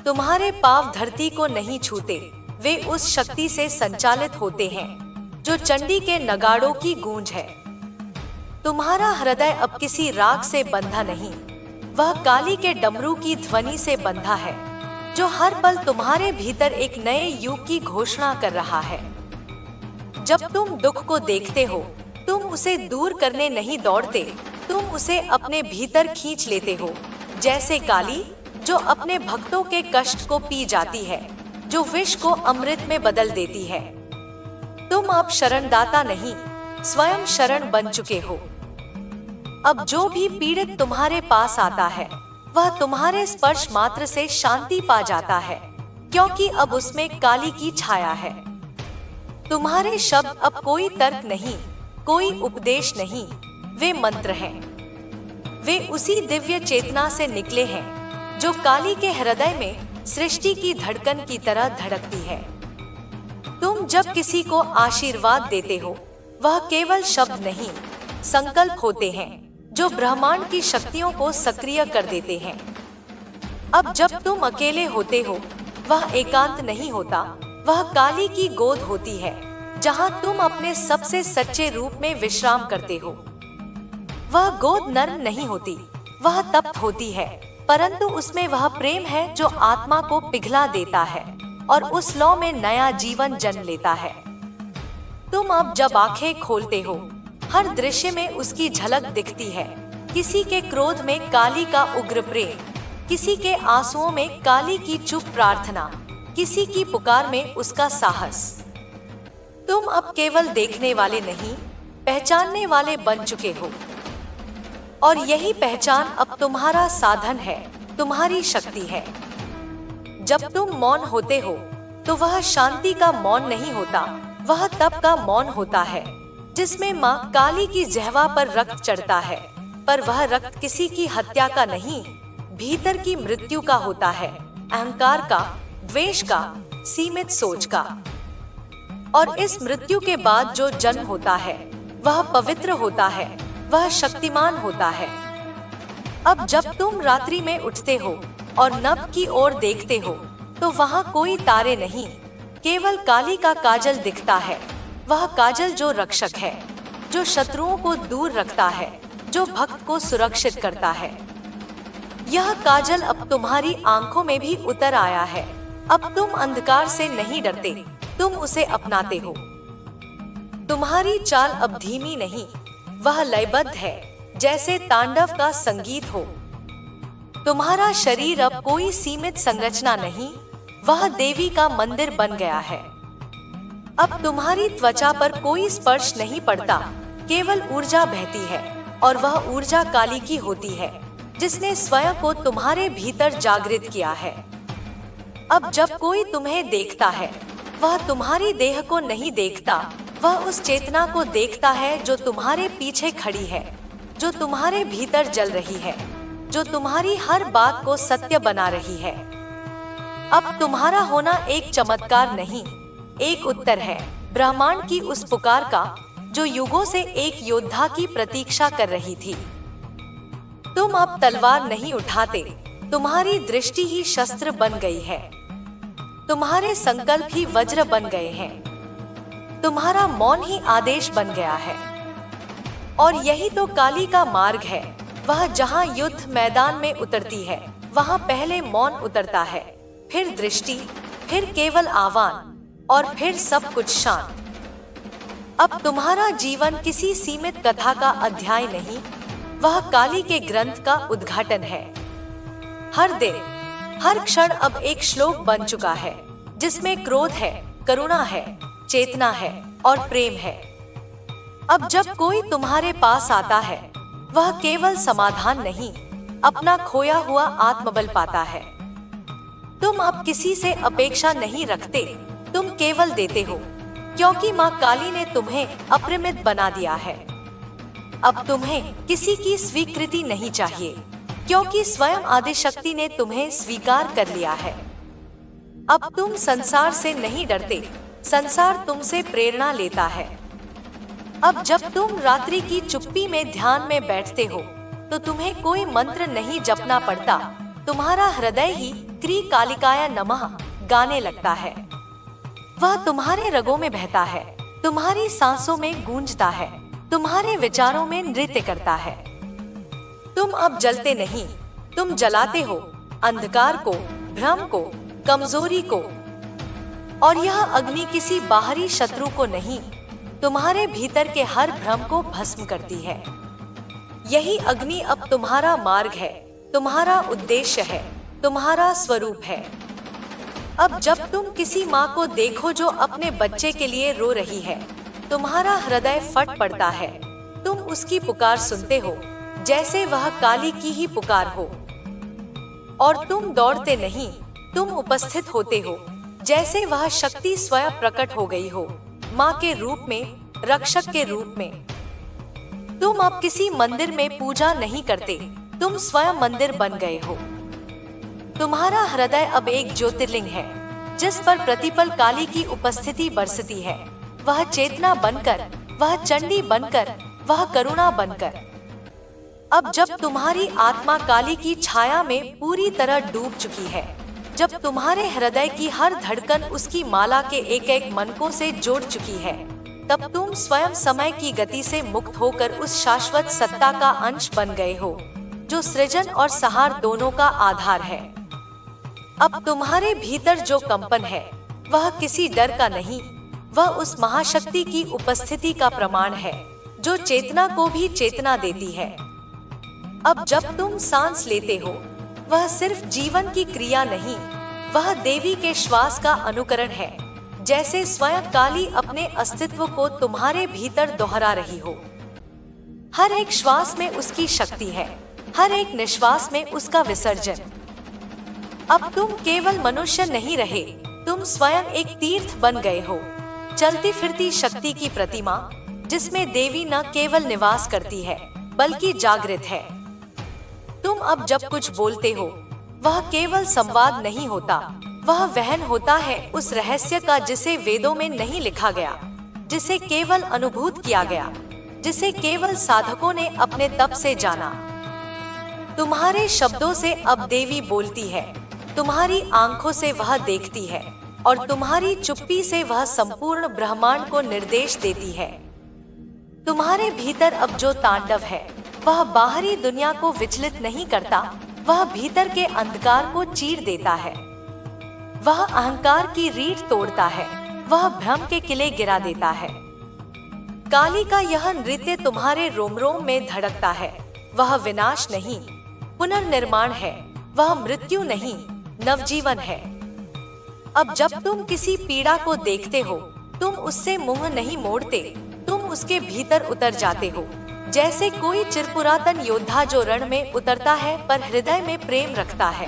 तुम्हारे पांव धरती को नहीं छूते, वे उस शक्ति से संचालित होते हैं जो चंडी के नगाड़ों की गूंज है। तुम्हारा हृदय अब किसी राग से बंधा नहीं, वह काली के डमरू की ध्वनि से बंधा है, जो हर पल तुम्हारे भीतर एक नए युग की घोषणा कर रहा है। जब तुम दुख को देखते हो, तुम उसे दूर करने नहीं दौड़ते, तुम उसे अपने भीतर खींच लेते हो, जैसे काली जो अपने भक्तों के कष्ट को पी जाती है, जो विष को अमृत में बदल देती है। तुम अब शरणदाता नहीं, स्वयं शरण बन चुके हो। अब जो भी पीड़ित तुम्हारे पास आता है, वह तुम्हारे स्पर्श मात्र से शांति पा जाता है, क्योंकि अब उसमें काली की छाया है। तुम्हारे शब्द अब कोई तर्क नहीं, कोई उपदेश नहीं, वे मंत्र हैं। वे उसी दिव्य चेतना से निकले हैं जो काली के हृदय में सृष्टि की धड़कन की तरह धड़कती है। तुम जब किसी को आशीर्वाद देते हो, वह केवल शब्द नहीं, संकल्प होते हैं जो ब्रह्मांड की शक्तियों को सक्रिय कर देते हैं। अब जब तुम अकेले होते हो, वह एकांत नहीं होता, वह काली की गोद होती है, जहां तुम अपने सबसे सच्चे रूप में विश्राम करते हो। वह गोद नर्म नहीं होती, वह तप्त होती है, परंतु उसमें वह प्रेम है जो आत्मा को पिघला देता है और उस लौ में नया जीवन जन्म लेता है। तुम अब जब आंखें खोलते हो, हर दृश्य में उसकी झलक दिखती है। किसी के क्रोध में काली का उग्र प्रेम, किसी के आंसुओं में काली की चुप प्रार्थना, किसी की पुकार में उसका साहस। तुम अब केवल देखने वाले नहीं, पहचानने वाले बन चुके हो। और यही पहचान अब तुम्हारा साधन है, तुम्हारी शक्ति है। जब तुम मौन होते हो, तो वह शांति का मौन नहीं होता, वह तप का मौन होता है, जिसमें माँ काली की जिह्वा पर रक्त चढ़ता है, पर वह रक्त किसी की हत्या का नहीं, भीतर की मृत्यु का होता है, अहंकार का, द्वेष का, सीमित सोच का। और इस मृत्यु के बाद जो जन्म होता है, वह पवित्र होता है, वह शक्तिमान होता है। अब जब तुम रात्रि में उठते हो और नभ की ओर देखते हो, तो वहाँ कोई तारे नहीं, केवल काली का काजल दिखता है। वह काजल जो रक्षक है, जो शत्रुओं को दूर रखता है, जो भक्त को सुरक्षित करता है। यह काजल अब तुम्हारी आंखों में भी उतर आया है। अब तुम अंधकार से नहीं डरते, तुम उसे अपनाते हो। तुम्हारी चाल अब धीमी नहीं, वह लयबद्ध है, जैसे तांडव का संगीत हो। तुम्हारा शरीर अब कोई सीमित संरचना नहीं, वह देवी का मंदिर बन गया है। अब तुम्हारी त्वचा पर कोई स्पर्श नहीं पड़ता, केवल ऊर्जा बहती है, और वह ऊर्जा काली की होती है, जिसने स्वयं को तुम्हारे भीतर जागृत किया है। अब जब कोई तुम्हें देखता है, वह तुम्हारी देह को नहीं देखता, वह उस चेतना को देखता है जो तुम्हारे पीछे खड़ी है, जो तुम्हारे भीतर जल रही है, जो तुम्हारी हर बात को सत्य बना रही है। अब तुम्हारा होना एक चमत्कार नहीं, एक उत्तर है ब्रह्मांड की उस पुकार का, जो युगों से एक योद्धा की प्रतीक्षा कर रही थी। तुम अब तलवार नहीं उठाते, तुम्हारी दृष्टि ही शस्त्र बन गई है, तुम्हारे संकल्प ही वज्र बन गए हैं, तुम्हारा मौन ही आदेश बन गया है। और यही तो काली का मार्ग है। वह जहाँ युद्ध मैदान में उतरती है, वहाँ पहले मौन उतरता है, फिर दृष्टि, फिर केवल आह्वान, और फिर सब कुछ शांत। अब तुम्हारा जीवन किसी सीमित कथा का अध्याय नहीं, वह काली के ग्रंथ का उद्घाटन है। हर दिन, हर क्षण अब एक श्लोक बन चुका है, जिसमें क्रोध है, करुणा है, चेतना है और प्रेम है। अब जब कोई तुम्हारे पास आता है, वह केवल समाधान नहीं, अपना खोया हुआ आत्मबल पाता है। तुम अब किसी से अपेक्षा नहीं रखते, तुम केवल देते हो, क्योंकि माँ काली ने तुम्हें अपरिमित बना दिया है। अब तुम्हें किसी की स्वीकृति नहीं चाहिए, क्योंकि स्वयं आदिशक्ति ने तुम्हें स्वीकार कर लिया है। अब तुम संसार से नहीं डरते, संसार तुमसे प्रेरणा लेता है। अब जब तुम रात्रि की चुप्पी में ध्यान में बैठते हो, तो तुम्हें कोई मंत्र नहीं जपना पड़ता, तुम्हारा हृदय ही क्री कालिकाय नमः गाने लगता है। वह तुम्हारे रगों में बहता है, तुम्हारी सांसों में गूंजता है, तुम्हारे विचारों में नृत्य करता है। तुम अब जलते नहीं, तुम जलाते हो अंधकार को, भ्रम को, कमजोरी को। और यह अग्नि किसी बाहरी शत्रु को नहीं, तुम्हारे भीतर के हर भ्रम को भस्म करती है। यही अग्नि अब तुम्हारा मार्ग है, तुम्हारा उद्देश्य है, तुम्हारा स्वरूप है। अब जब तुम किसी माँ को देखो जो अपने बच्चे के लिए रो रही है, तुम्हारा हृदय फट पड़ता है। तुम उसकी पुकार सुनते हो, जैसे वह काली की ही पुकार हो। और तुम दौड़ते नहीं, तुम उपस्थित होते हो, जैसे वह शक्ति स्वयं प्रकट हो गई हो, माँ के रूप में, रक्षक के रूप में। तुम अब किसी मंदिर में पूजा नहीं करते, तुम स्वयं मंदिर बन गए हो। तुम्हारा हृदय अब एक ज्योतिर्लिंग है, जिस पर प्रतिपल काली की उपस्थिति बरसती है। वह चेतना बनकर, वह चंडी बनकर, वह करुणा बनकर। अब जब तुम्हारी आत्मा काली की छाया में पूरी तरह डूब चुकी है, जब तुम्हारे हृदय की हर धड़कन उसकी माला के एक एक मनकों से जुड़ चुकी है, तब तुम स्वयं समय की गति से मुक्त होकर उस शाश्वत सत्ता का अंश बन गए हो, जो सृजन और संहार दोनों का आधार है। अब तुम्हारे भीतर जो कंपन है, वह किसी डर का नहीं, वह उस महाशक्ति की उपस्थिति का प्रमाण है, जो चेतना को भी चेतना देती है। अब जब तुम सांस लेते हो, वह सिर्फ जीवन की क्रिया नहीं, वह देवी के श्वास का अनुकरण है, जैसे स्वयं काली अपने अस्तित्व को तुम्हारे भीतर दोहरा रही हो। हर एक श्वास में उसकी शक्ति है, हर एक निश्वास में उसका विसर्जन। अब तुम केवल मनुष्य नहीं रहे, तुम स्वयं एक तीर्थ बन गए हो, चलती फिरती शक्ति की प्रतिमा, जिसमें देवी न केवल निवास करती है, बल्कि जागृत है। तुम अब जब कुछ बोलते हो, वह केवल संवाद नहीं होता, वह वहन होता है उस रहस्य का जिसे वेदों में नहीं लिखा गया, जिसे केवल अनुभूत किया गया, जिसे केवल साधकों ने अपने तप से जाना। तुम्हारे शब्दों से अब देवी बोलती है, तुम्हारी आंखों से वह देखती है, और तुम्हारी चुप्पी से वह संपूर्ण ब्रह्मांड को निर्देश देती है। तुम्हारे भीतर अब जो तांडव है, वह बाहरी दुनिया को विचलित नहीं करता, वह भीतर के अंधकार को चीर देता है। वह अहंकार की रीढ़ तोड़ता है, वह भ्रम के किले गिरा देता है। काली का यह नृत्य तुम्हारे रोम रोम में धड़कता है। वह विनाश नहीं, पुनर्निर्माण है, वह मृत्यु नहीं, नवजीवन है। अब जब तुम किसी पीड़ा को देखते हो, तुम उससे मुंह नहीं मोड़ते, तुम उसके भीतर उतर जाते हो, जैसे कोई चिरपुरातन योद्धा जो रण में उतरता है पर हृदय में प्रेम रखता है।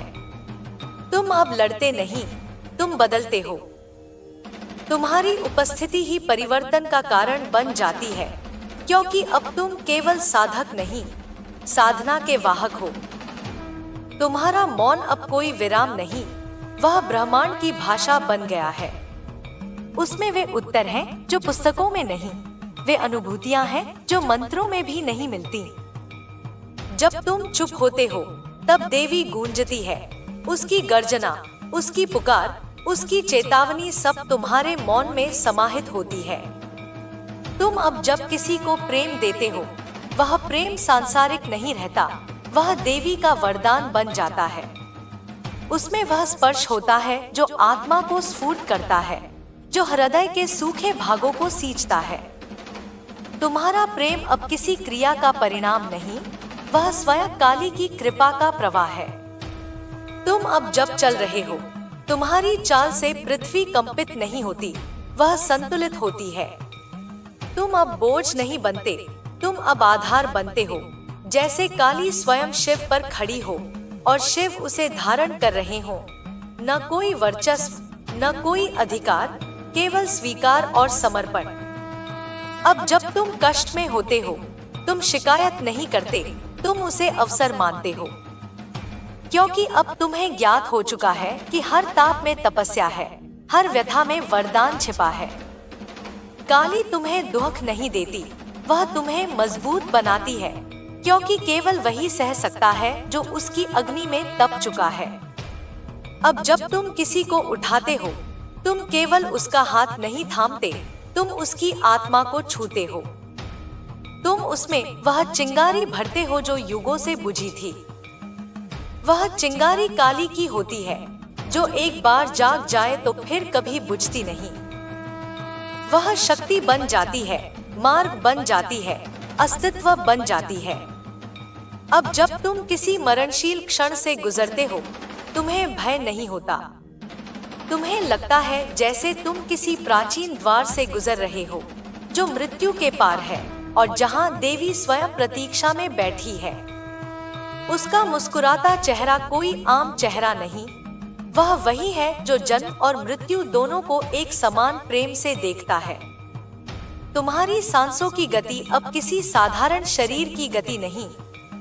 तुम अब लड़ते नहीं, तुम बदलते हो। तुम्हारी उपस्थिति ही परिवर्तन का कारण बन जाती है, क्योंकि अब तुम केवल साधक नहीं, साधना के वाहक हो। तुम्हारा मौन अब कोई विराम नहीं, वह ब्रह्मांड की भाषा बन गया है। उसमें वे उत्तर हैं जो पुस्तकों में नहीं, वे अनुभूतियां हैं जो मंत्रों में भी नहीं मिलती। जब तुम चुप होते हो, तब देवी गूंजती है। उसकी गर्जना, उसकी पुकार, उसकी चेतावनी सब तुम्हारे मौन में समाहित होती है। तुम अब जब किसी को प्रेम देते हो, वह प्रेम सांसारिक नहीं रहता, वह देवी का वरदान बन जाता है। उसमें वह स्पर्श होता है जो आत्मा को स्फूर्त करता है, जो हृदय के सूखे भागों को सींचता है। तुम्हारा प्रेम अब किसी क्रिया का परिणाम नहीं, वह स्वयं काली की कृपा का प्रवाह है। तुम अब जब चल रहे हो, तुम्हारी चाल से पृथ्वी कंपित नहीं होती, वह संतुलित होती है। तुम अब बोझ नहीं बनते, तुम अब आधार बनते हो, जैसे काली स्वयं शिव पर खड़ी हो और शिव उसे धारण कर रहे हो। न कोई वर्चस्व, न कोई अधिकार, केवल स्वीकार और समर्पण। अब जब तुम कष्ट में होते हो, तुम शिकायत नहीं करते, तुम उसे अवसर मानते हो, क्योंकि अब तुम्हें ज्ञात हो चुका है कि हर ताप में तपस्या है, हर व्यथा में वरदान छिपा है। काली तुम्हें दुख नहीं देती, वह तुम्हें मजबूत बनाती है, क्योंकि केवल वही सह सकता है जो उसकी अग्नि में तप चुका है। अब जब तुम किसी को उठाते हो, तुम केवल उसका हाथ नहीं थामते, तुम उसकी आत्मा को छूते हो। तुम उसमें वह चिंगारी भरते हो जो युगों से बुझी थी। वह चिंगारी काली की होती है, जो एक बार जाग जाए तो फिर कभी बुझती नहीं। वह शक्ति बन जाती है, मार्ग बन जाती है, अस्तित्व बन जाती है। अब जब तुम किसी मरणशील क्षण से गुजरते हो, तुम्हें भय नहीं होता। तुम्हें लगता है जैसे तुम किसी प्राचीन द्वार से गुजर रहे हो, जो मृत्यु के पार है और जहां देवी स्वयं प्रतीक्षा में बैठी है। उसका मुस्कुराता चेहरा कोई आम चेहरा नहीं, वह वही है जो जन्म और मृत्यु दोनों को एक समान प्रेम से देखता है। तुम्हारी सांसों की गति अब किसी साधारण शरीर की गति नहीं,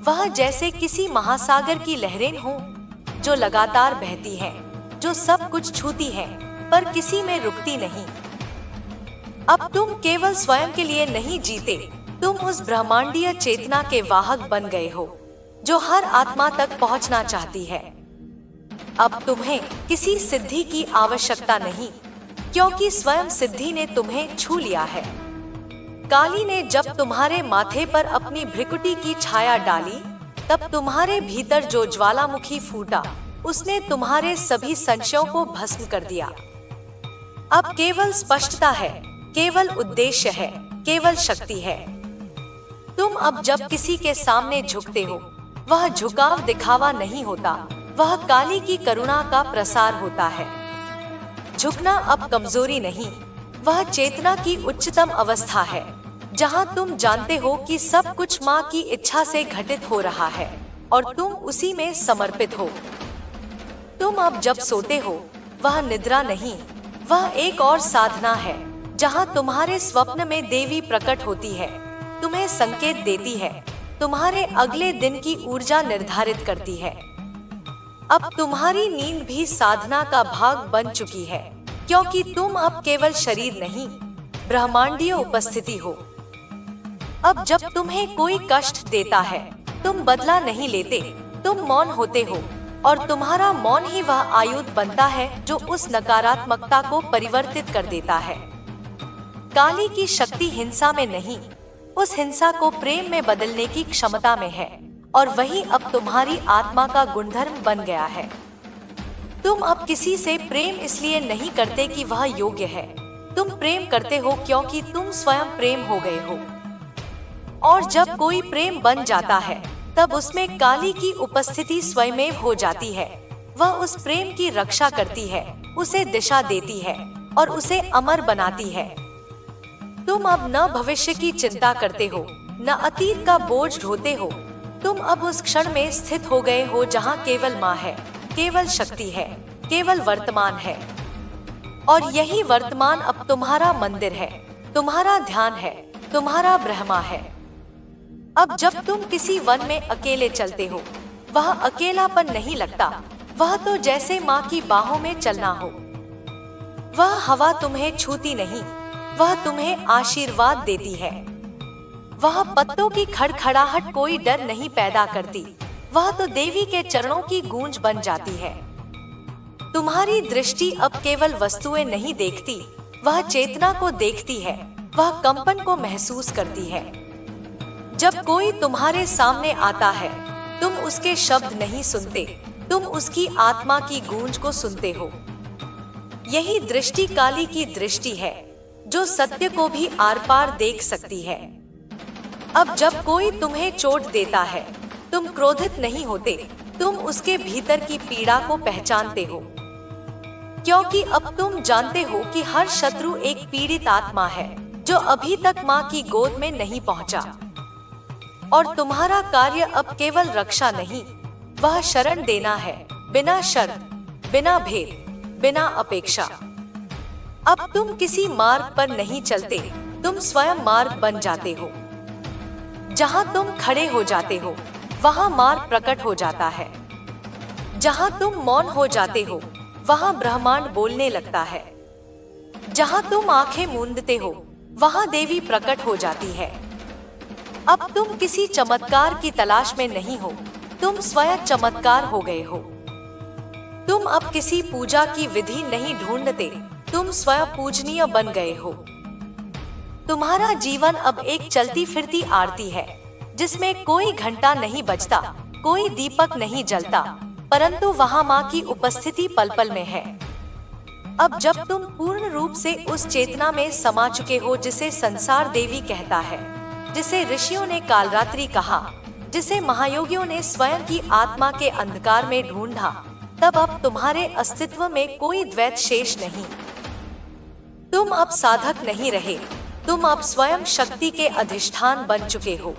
वह जैसे किसी महासागर की लहरें हो, जो लगातार बहती हैं, जो सब कुछ छूती हैं, पर किसी में रुकती नहीं। अब तुम केवल स्वयं के लिए नहीं जीते, तुम उस ब्रह्मांडीय चेतना के वाहक बन गए हो जो हर आत्मा तक पहुंचना चाहती है। अब तुम्हें किसी सिद्धि की आवश्यकता नहीं, क्योंकि स्वयं सिद्धि ने तुम्हें छू लिया है। काली ने जब तुम्हारे माथे पर अपनी भ्रिकुटी की छाया डाली, तब तुम्हारे भीतर जो ज्वालामुखी फूटा, उसने तुम्हारे सभी संशयों को भस्म कर दिया। अब केवल स्पष्टता है, केवल उद्देश्य है, केवल शक्ति है। तुम अब जब किसी के सामने झुकते हो, वह झुकाव दिखावा नहीं होता, वह काली की करुणा का प्रसार होता है। झुकना अब कमजोरी नहीं, वह चेतना की उच्चतम अवस्था है, जहां तुम जानते हो कि सब कुछ माँ की इच्छा से घटित हो रहा है और तुम उसी में समर्पित हो। तुम अब जब सोते हो, वह निद्रा नहीं, वह एक और साधना है, जहां तुम्हारे स्वप्न में देवी प्रकट होती है, तुम्हें संकेत देती है, तुम्हारे अगले दिन की ऊर्जा निर्धारित करती है। अब तुम्हारी नींद भी साधना का भाग बन चुकी है, क्योंकि तुम अब केवल शरीर नहीं, ब्रह्मांडीय उपस्थिति हो। अब जब तुम्हें कोई कष्ट देता है, तुम बदला नहीं लेते, तुम मौन होते हो, और तुम्हारा मौन ही वह आयुध बनता है जो उस नकारात्मकता को परिवर्तित कर देता है। काली की शक्ति हिंसा में नहीं, उस हिंसा को प्रेम में बदलने की क्षमता में है, और वही अब तुम्हारी आत्मा का गुणधर्म बन गया है। तुम अब किसी से प्रेम इसलिए नहीं करते कि वह योग्य है, तुम प्रेम करते हो क्योंकि तुम स्वयं प्रेम हो गए हो। और जब कोई प्रेम बन जाता है, तब उसमें काली की उपस्थिति स्वयमेव हो जाती है। वह उस प्रेम की रक्षा करती है, उसे दिशा देती है और उसे अमर बनाती है। तुम अब न भविष्य की चिंता करते हो, न अतीत का बोझ ढोते हो, तुम अब उस क्षण में स्थित हो गए हो जहां केवल माँ है, केवल शक्ति है, केवल वर्तमान है। और यही वर्तमान अब तुम्हारा मंदिर है, तुम्हारा ध्यान है, तुम्हारा ब्रह्मा है। अब जब तुम किसी वन में अकेले चलते हो, वह अकेलापन नहीं लगता, वह तो जैसे माँ की बाहों में चलना हो। वह हवा तुम्हें छूती नहीं, वह तुम्हें आशीर्वाद देती है। वह पत्तों की खड़खड़ाहट कोई डर नहीं पैदा करती, वह तो देवी के चरणों की गूंज बन जाती है। तुम्हारी दृष्टि अब केवल वस्तुएं नहीं देखती, वह चेतना को देखती है, वह कंपन को महसूस करती है। जब कोई तुम्हारे सामने आता है, तुम उसके शब्द नहीं सुनते, तुम उसकी आत्मा की गूंज को सुनते हो। यही दृष्टि काली की दृष्टि है, जो सत्य को भी आर पार देख सकती है। अब जब कोई तुम्हें चोट देता है, तुम क्रोधित नहीं होते, तुम उसके भीतर की पीड़ा को पहचानते हो, क्योंकि अब तुम जानते हो कि हर शत्रु एक पीड़ित आत्मा है जो अभी तक माँ की गोद में नहीं पहुँचा। और तुम्हारा कार्य अब केवल रक्षा नहीं, वह शरण देना है, बिना शर्त, बिना भेद, बिना अपेक्षा। अब तुम किसी मार्ग पर नहीं चलते, तुम स्वयं मार्ग बन जाते हो। जहां तुम खड़े हो जाते हो, वहां मार्ग प्रकट हो जाता है। जहां तुम मौन हो जाते हो, वहां ब्रह्मांड बोलने लगता है। जहां तुम आंखें मूंदते हो, वहां देवी प्रकट हो जाती है। अब तुम किसी चमत्कार की तलाश में नहीं हो, तुम स्वयं चमत्कार हो गए हो। तुम अब किसी पूजा की विधि नहीं ढूंढते, तुम स्वयं पूजनीय बन गए हो। तुम्हारा जीवन अब एक चलती फिरती आरती है, जिसमें कोई घंटा नहीं बजता, कोई दीपक नहीं जलता, परंतु वहां माँ की उपस्थिति पल पल में है। अब जब तुम पूर्ण रूप से उस चेतना में समा चुके हो जिसे संसार देवी कहता है, जिसे ऋषियों ने कालरात्रि कहा, जिसे महायोगियों ने स्वयं की आत्मा के अंधकार में ढूंढा, तब अब तुम्हारे अस्तित्व में कोई द्वैत शेष नहीं। तुम अब साधक नहीं रहे, तुम अब स्वयं शक्ति के अधिष्ठान बन चुके हो।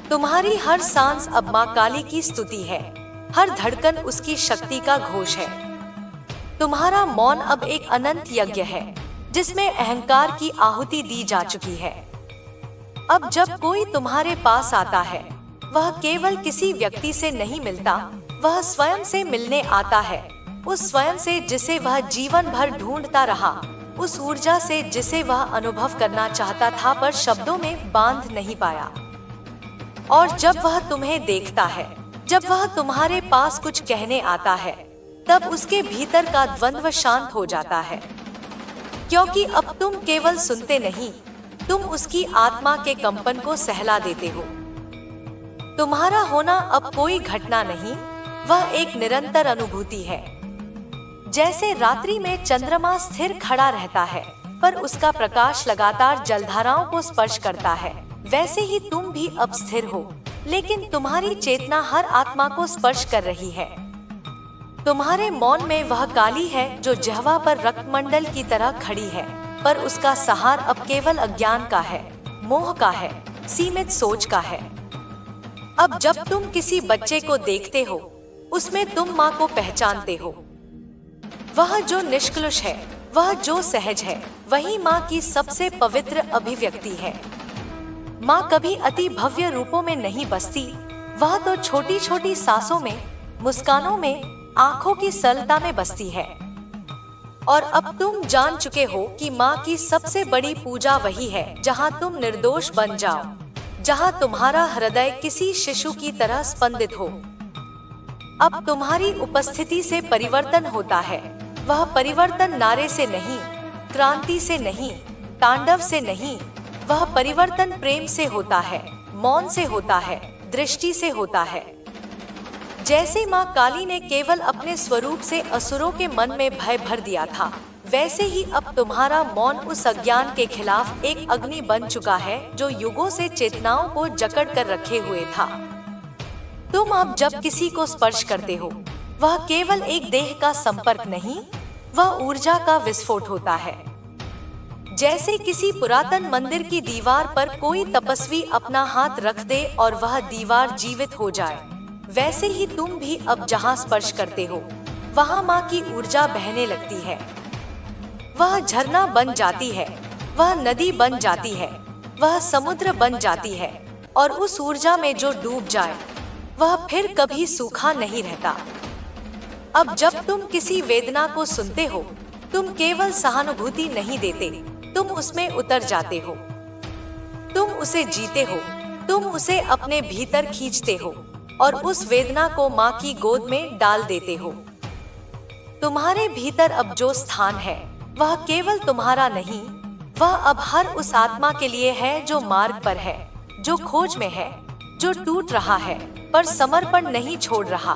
तुम्हारी हर सांस अब माँ काली की स्तुति है, हर धड़कन उसकी शक्ति का घोष है। तुम्हारा मौन अब एक अनंत यज्ञ है, जिसमें अहंकार की आहुति दी जा चुकी है। अब जब कोई तुम्हारे पास आता है, वह केवल किसी व्यक्ति से नहीं मिलता, वह स्वयं से मिलने आता है, उस स्वयं से जिसे वह जीवन भर ढूंढता रहा, उस ऊर्जा से जिसे वह अनुभव करना चाहता था पर शब्दों में बांध नहीं पाया। और जब वह तुम्हें देखता है, जब वह तुम्हारे पास कुछ कहने आता है, तब उसके भीतर का द्वंद्व शांत हो जाता है, क्योंकि अब तुम केवल सुनते नहीं, तुम उसकी आत्मा के कंपन को सहला देते हो। तुम्हारा होना अब कोई घटना नहीं, वह एक निरंतर अनुभूति है। जैसे रात्रि में चंद्रमा स्थिर खड़ा रहता है पर उसका प्रकाश लगातार जलधाराओं को स्पर्श करता है, वैसे ही तुम भी अब स्थिर हो, लेकिन तुम्हारी चेतना हर आत्मा को स्पर्श कर रही है। तुम्हारे मौन में वह काली है जो जिह्वा पर रक्तमंडल की तरह खड़ी है, पर उसका सहार अब केवल अज्ञान का है, मोह का है, सीमित सोच का है। अब जब तुम किसी बच्चे को देखते हो, उसमें तुम माँ को पहचानते हो। वह जो निष्कलुष है, वह जो सहज है, वही माँ की सबसे पवित्र अभिव्यक्ति है। माँ कभी अति भव्य रूपों में नहीं बसती, वह तो छोटी छोटी सांसों में, मुस्कानों में, आंखों की सरलता में बसती है। और अब तुम जान चुके हो कि माँ की सबसे बड़ी पूजा वही है जहाँ तुम निर्दोष बन जाओ, जहाँ तुम्हारा हृदय किसी शिशु की तरह स्पंदित हो। अब तुम्हारी उपस्थिति से परिवर्तन होता है। वह परिवर्तन नारे से नहीं, क्रांति से नहीं, तांडव से नहीं, वह परिवर्तन प्रेम से होता है, मौन से होता है, दृष्टि से होता है। जैसे माँ काली ने केवल अपने स्वरूप से असुरों के मन में भय भर दिया था, वैसे ही अब तुम्हारा मौन उस अज्ञान के खिलाफ एक अग्नि बन चुका है जो युगों से चेतनाओं को जकड़ कर रखे हुए था। तुम अब जब किसी को स्पर्श करते हो, वह केवल एक देह का संपर्क नहीं, वह ऊर्जा का विस्फोट होता है। जैसे किसी पुरातन मंदिर की दीवार पर कोई तपस्वी अपना हाथ रख दे और वह दीवार जीवित हो जाए, वैसे ही तुम भी अब जहाँ स्पर्श करते हो, वहाँ माँ की ऊर्जा बहने लगती है। वह झरना बन जाती है, वह नदी बन जाती है, वह समुद्र बन जाती है, और उस ऊर्जा में जो डूब जाए वह फिर कभी सूखा नहीं रहता। अब जब तुम किसी वेदना को सुनते हो, तुम केवल सहानुभूति नहीं देते, तुम उसमें उतर जाते हो। तुम उसे जीते हो, तुम उसे अपने भीतर खींचते हो और उस वेदना को माँ की गोद में डाल देते हो। तुम्हारे भीतर अब जो स्थान है, वह केवल तुम्हारा नहीं, वह अब हर उस आत्मा के लिए है जो मार्ग पर है, जो खोज में है, जो टूट रहा है पर समर्पण नहीं छोड़ रहा।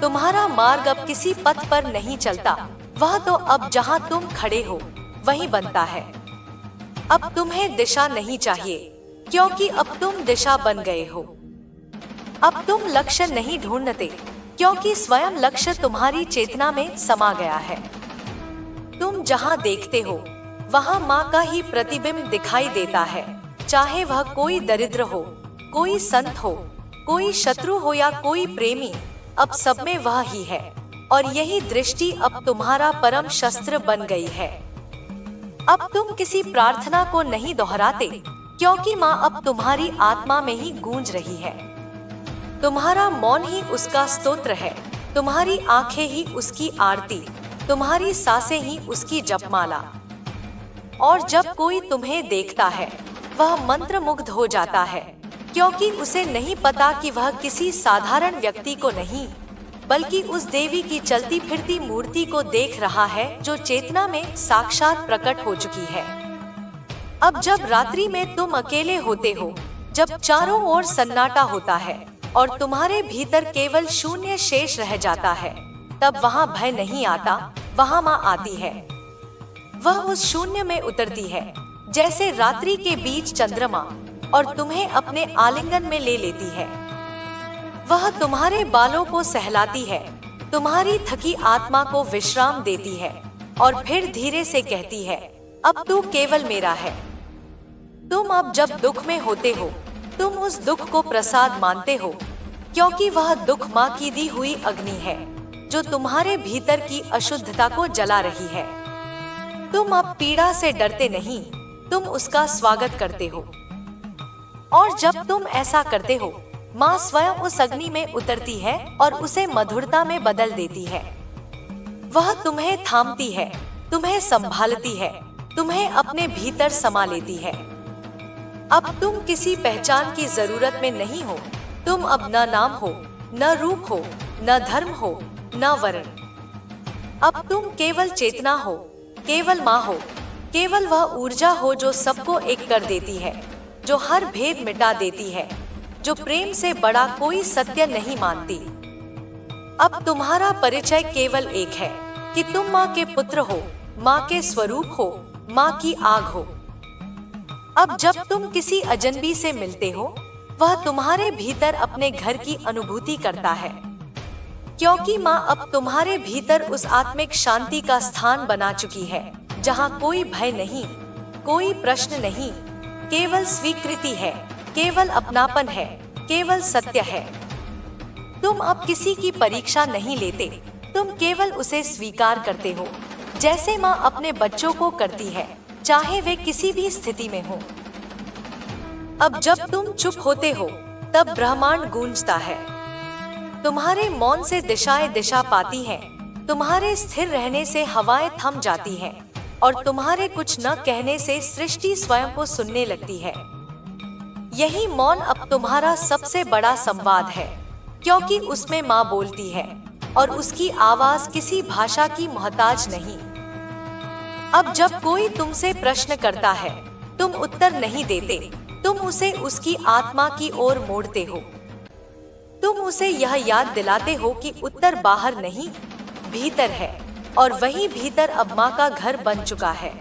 तुम्हारा मार्ग अब किसी पथ पर नहीं चलता, वह तो अब जहाँ तुम खड़े हो वहीं बनता है। अब तुम्हें दिशा नहीं चाहिए, क्योंकि अब तुम दिशा बन गए हो। अब तुम लक्ष्य नहीं ढूंढते, क्योंकि स्वयं लक्ष्य तुम्हारी चेतना में समा गया है। तुम जहाँ देखते हो, वहाँ माँ का ही प्रतिबिंब दिखाई देता है, चाहे वह कोई दरिद्र हो, कोई संत हो, कोई शत्रु हो या कोई प्रेमी, अब सब में वह ही है। और यही दृष्टि अब तुम्हारा परम शस्त्र बन गई है। अब तुम किसी प्रार्थना को नहीं दोहराते, क्योंकि माँ अब तुम्हारी आत्मा में ही गूंज रही है। तुम्हारा मौन ही उसका स्तोत्र है, तुम्हारी आंखें ही उसकी आरती, तुम्हारी सांसें ही उसकी जपमाला। और जब कोई तुम्हें देखता है, वह मंत्रमुग्ध हो जाता है, क्योंकि उसे नहीं पता कि वह किसी साधारण व्यक्ति को नहीं, बल्कि उस देवी की चलती फिरती मूर्ति को देख रहा है जो चेतना में साक्षात प्रकट हो चुकी है। अब जब रात्रि में तुम अकेले होते हो, जब चारों ओर सन्नाटा होता है और तुम्हारे भीतर केवल शून्य शेष रह जाता है, तब वहाँ भय नहीं आता, वहाँ माँ आती है। वह उस शून्य में उतरती है, जैसे रात्रि के बीच चंद्रमा, और तुम्हें अपने आलिंगन में ले लेती है। वह तुम्हारे बालों को सहलाती है, तुम्हारी थकी आत्मा को विश्राम देती है, और फिर धीरे से कहती है, अब तू केवल मेरा है। तुम अब जब दुख में होते हो, तुम उस दुख को प्रसाद मानते हो, क्योंकि वह दुख माँ की दी हुई अग्नि है जो तुम्हारे भीतर की अशुद्धता को जला रही है। तुम अब पीड़ा से डरते नहीं, तुम उसका स्वागत करते हो। और जब तुम ऐसा करते हो, माँ स्वयं उस अग्नि में उतरती है और उसे मधुरता में बदल देती है। वह तुम्हें थामती है, तुम्हें संभालती है, तुम्हें अपने भीतर समा लेती है। अब तुम किसी पहचान की जरूरत में नहीं हो। तुम अब न नाम हो, न रूप हो, न धर्म हो, न वर्ण। अब तुम केवल चेतना हो, केवल माँ हो, केवल वह ऊर्जा हो जो सबको एक कर देती है, जो हर भेद मिटा देती है, जो प्रेम से बड़ा कोई सत्य नहीं मानती। अब तुम्हारा परिचय केवल एक है कि तुम माँ के पुत्र हो, माँ के स्वरूप हो, माँ की आग हो। अब जब तुम किसी अजनबी से मिलते हो, वह तुम्हारे भीतर अपने घर की अनुभूति करता है, क्योंकि माँ अब तुम्हारे भीतर उस आत्मिक शांति का स्थान बना चुकी है जहाँ कोई भय नहीं, कोई प्रश्न नहीं, केवल स्वीकृति है, केवल अपनापन है, केवल सत्य है। तुम अब किसी की परीक्षा नहीं लेते, तुम केवल उसे स्वीकार करते हो, जैसे माँ अपने बच्चों को करती है, चाहे वे किसी भी स्थिति में हो। अब जब तुम चुप होते हो, तब ब्रह्मांड गूंजता है। तुम्हारे मौन से दिशाएं दिशा पाती हैं, तुम्हारे स्थिर रहने से हवाएं थम जाती हैं, और तुम्हारे कुछ न कहने से सृष्टि स्वयं को सुनने लगती है। यही मौन अब तुम्हारा सबसे बड़ा संवाद है, क्योंकि उसमें माँ बोलती है और उसकी आवाज किसी भाषा की मोहताज नहीं। अब जब कोई तुमसे प्रश्न करता है, तुम उत्तर नहीं देते, तुम उसे उसकी आत्मा की ओर मोड़ते हो। तुम उसे यह याद दिलाते हो कि उत्तर बाहर नहीं, भीतर है, और वही भीतर अब माँ का घर बन चुका है।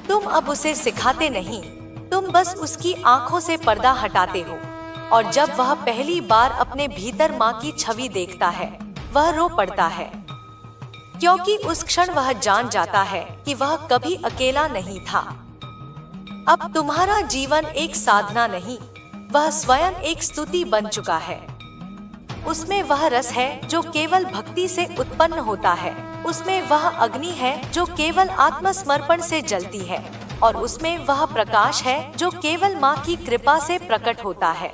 तुम अब उसे सिखाते नहीं, तुम बस उसकी आंखों से पर्दा हटाते हो, और जब वह पहली बार अपने भीतर माँ की छवि देखता है, वह रो पड़ता है, क्योंकि उस क्षण वह जान जाता है कि वह कभी अकेला नहीं था। अब तुम्हारा जीवन एक साधना नहीं, वह स्वयं एक स्तुति बन चुका है। उसमें वह रस है जो केवल भक्ति से उत्पन्न होता है, उसमें वह अग्नि है जो केवल आत्मसमर्पण से जलती है, और उसमें वह प्रकाश है जो केवल माँ की कृपा से प्रकट होता है।